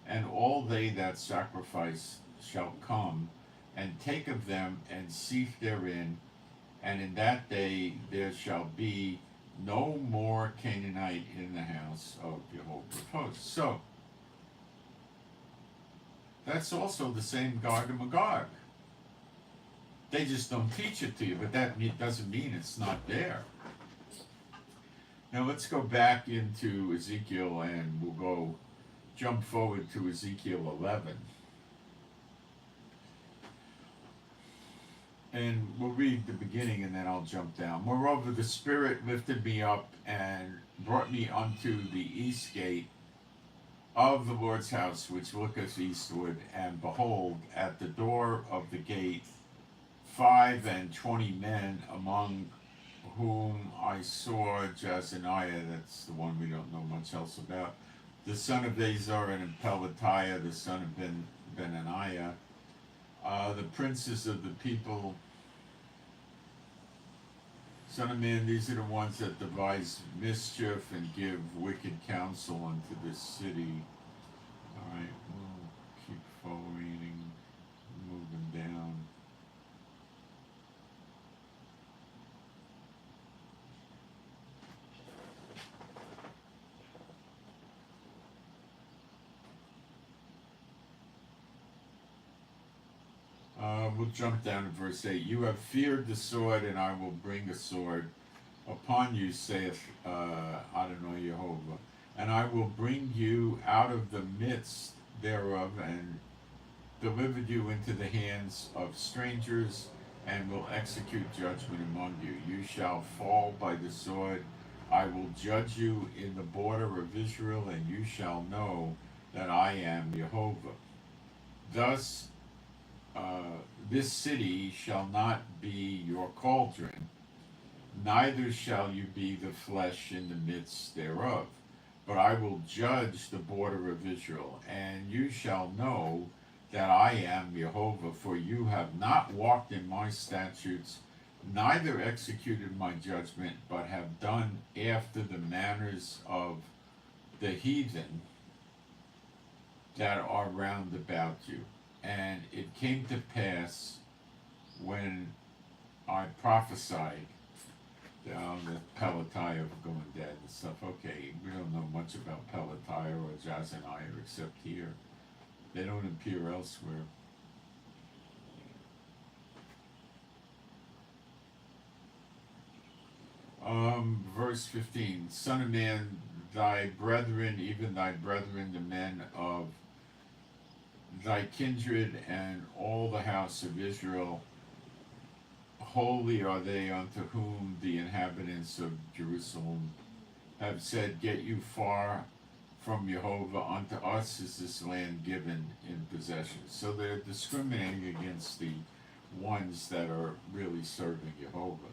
S1: and all they that sacrifice shall come and take of them and seethe therein, and in that day there shall be no more Canaanite in the house of Jehovah of hosts. So, that's also the same Gog and Magog. They just don't teach it to you, but that doesn't mean it's not there. Now let's go back into Ezekiel, and we'll jump forward to Ezekiel 11. And we'll read the beginning and then I'll jump down. Moreover, the Spirit lifted me up and brought me unto the east gate of the Lord's house, which looketh eastward, and behold, at the door of the gate 25 men, among whom I saw Jazaniah, that's the one we don't know much else about, the son of Azar, and Pelatiah, the son of Benaniah, the princes of the people. Son of man, these are the ones that devise mischief and give wicked counsel unto this city. Alright, we'll keep forwarding, moving down. We'll jump down to verse 8. You have feared the sword, and I will bring a sword upon you, saith Adonai Jehovah. And I will bring you out of the midst thereof, and deliver you into the hands of strangers, and will execute judgment among you. You shall fall by the sword. I will judge you in the border of Israel, and you shall know that I am Jehovah. Thus, this city shall not be your cauldron, neither shall you be the flesh in the midst thereof. But I will judge the border of Israel, and you shall know that I am Jehovah, for you have not walked in my statutes, neither executed my judgment, but have done after the manners of the heathen that are round about you. And it came to pass when I prophesied down the Pelatiah of going dead and stuff. Okay, we don't know much about Pelatiah or Jazaniah except here. They don't appear elsewhere. Verse 15, Son of man, thy brethren, even thy brethren, the men of thy kindred and all the house of Israel, holy are they unto whom the inhabitants of Jerusalem have said, Get you far from Jehovah, unto us is this land given in possession. So they're discriminating against the ones that are really serving Jehovah.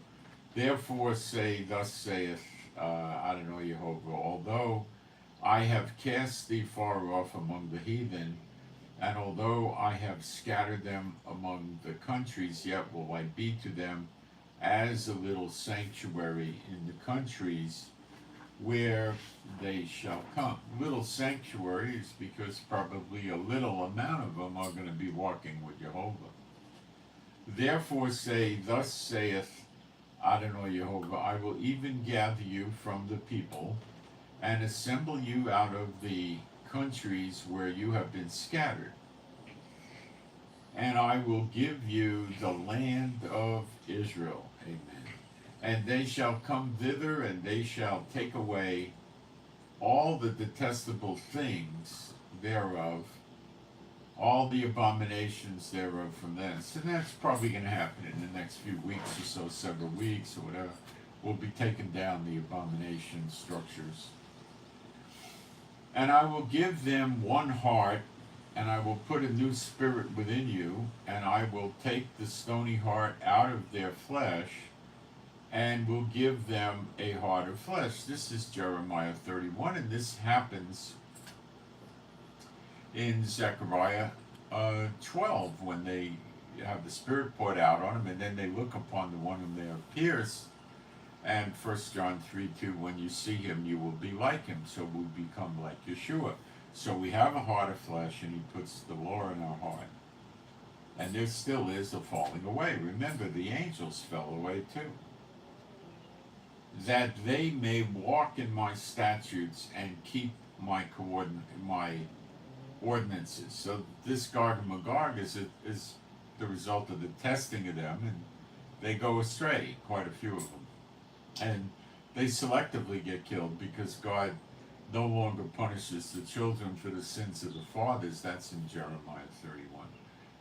S1: Therefore say, thus saith Adonai Jehovah, although I have cast thee far off among the heathen, and although I have scattered them among the countries, yet will I be to them as a little sanctuary in the countries where they shall come. Little sanctuary is because probably a little amount of them are going to be walking with Jehovah. Therefore say, thus saith Adonai Jehovah, I will even gather you from the people, and assemble you out of the countries where you have been scattered. And I will give you the land of Israel. Amen. And they shall come thither, and they shall take away all the detestable things thereof, all the abominations thereof from thence. And that's probably going to happen in the next few weeks or so, several weeks or whatever. We'll be taking down the abomination structures. And I will give them one heart, and I will put a new spirit within you, and I will take the stony heart out of their flesh, and will give them a heart of flesh. This is Jeremiah 31, and this happens in Zechariah 12, when they have the Spirit poured out on them, and then they look upon the one whom they have pierced. And 1 John 3:2, when you see him, you will be like him, so we become like Yeshua. So we have a heart of flesh, and he puts the law in our heart. And there still is a falling away. Remember, the angels fell away too. That they may walk in my statutes and keep my ordinances. So this Gog and Magog is the result of the testing of them, and they go astray, quite a few of them. And they selectively get killed because God no longer punishes the children for the sins of the fathers. That's in Jeremiah 31.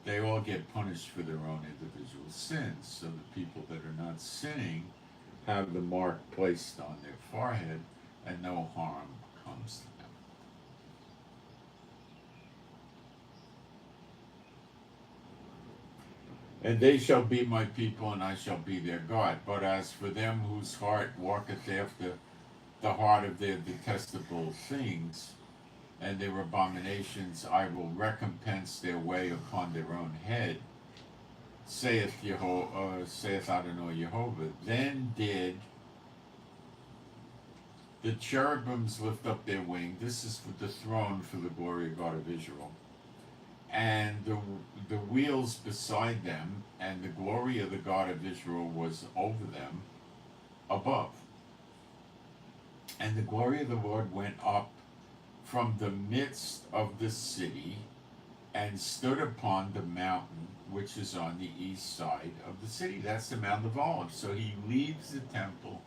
S1: They all get punished for their own individual sins. So the people that are not sinning have the mark placed on their forehead, and no harm comes to them. And they shall be my people, and I shall be their God. But as for them whose heart walketh after the heart of their detestable things, and their abominations, I will recompense their way upon their own head, saith Adonai Jehovah. Then did the cherubims lift up their wing. This is for the throne for the glory of God of Israel. And the wheels beside them, and the glory of the God of Israel was over them above. And the glory of the Lord went up from the midst of the city, and stood upon the mountain which is on the east side of the city. That's the Mount of Olives. So he leaves the temple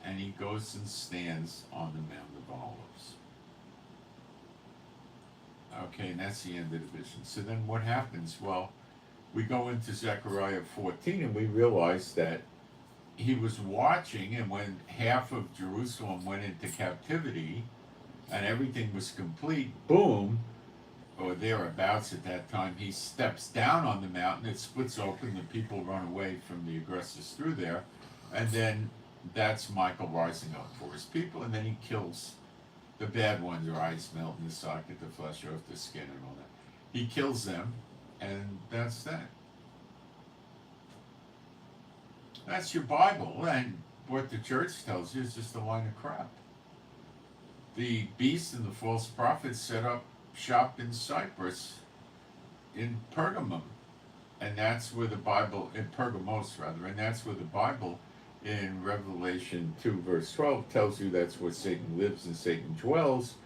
S1: and he goes and stands on the Mount of Olives. Okay, and that's the end of the vision. So then what happens? Well, we go into Zechariah 14 and we realize that he was watching, and when half of Jerusalem went into captivity and everything was complete, boom, or thereabouts at that time, he steps down on the mountain, it splits open, the people run away from the aggressors through there, and then that's Michael rising up for his people, and then he kills the bad ones, their eyes melt in the socket, the flesh off the skin, and all that. He kills them, and that's that. That's your Bible, and what the church tells you is just a line of crap. The beast and the false prophet set up shop in Cyprus, in Pergamum, and that's where the Bible, in Pergamos rather, and that's where the Bible in Revelation 2 verse 12 tells you that's where Satan lives and Satan dwells.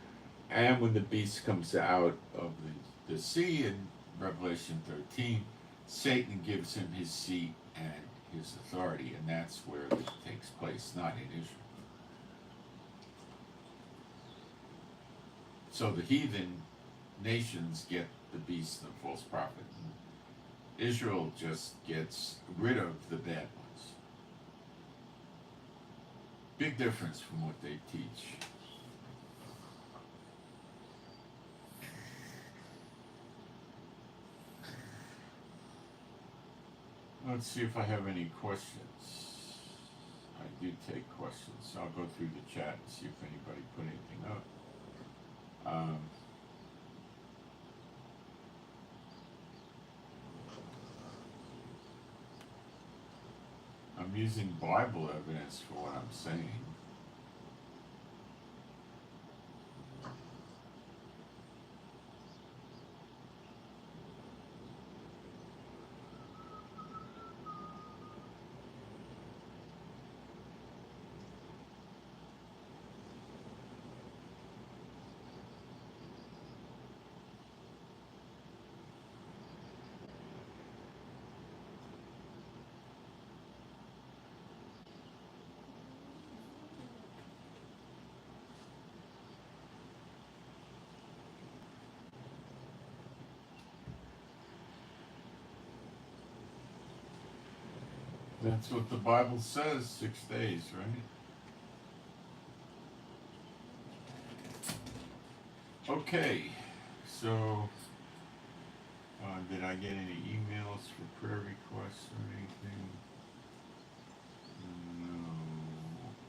S1: And when the beast comes out of the sea in Revelation 13, Satan gives him his seat and his authority, and that's where it takes place, not in Israel. So the heathen nations get the beast and the false prophet. Israel just gets rid of the bad ones. Big difference from what they teach. Let's see if I have any questions. I do take questions, so I'll go through the chat and see if anybody put anything up. I'm using Bible evidence for what I'm saying. That's what the Bible says, 6 days, right? Okay, so did I get any emails for prayer requests or anything? No,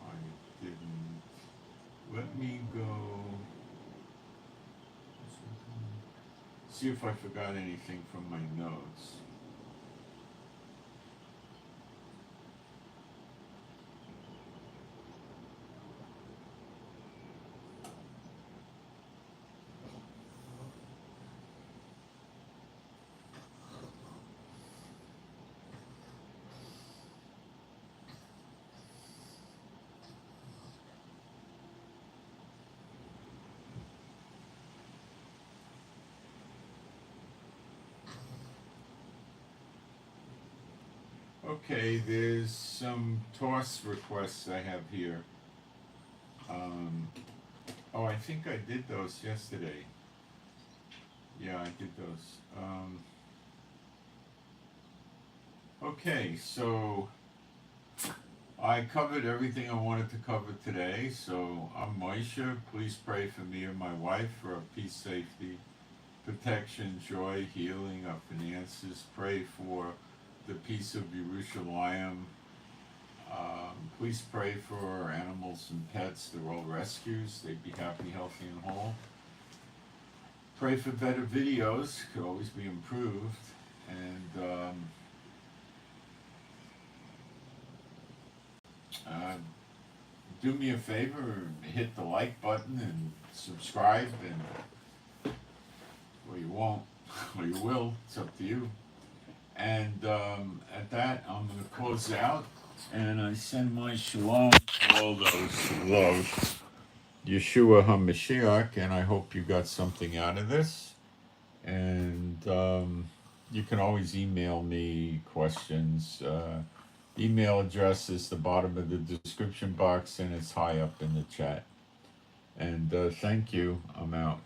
S1: I didn't. Let me go see if I forgot anything from my notes. Okay, there's some toss requests I have here. Oh, I think I did those yesterday. Yeah, I did those. Okay, so I covered everything I wanted to cover today. So I'm Moshe. Please pray for me and my wife for our peace, safety, protection, joy, healing, our finances. Pray for the peace of Jerusalem. Please pray for our animals and pets. They're all rescues. They'd be happy, healthy, and whole. Pray for better videos. Could always be improved. And do me a favor and hit the like button and subscribe. And well, you won't, or you will. It's up to you. And at that, I'm going to close out, and I send my shalom to all those who love Yeshua HaMashiach, and I hope you got something out of this. And you can always email me questions. Email address is the bottom of the description box and it's high up in the chat. And thank you. I'm out.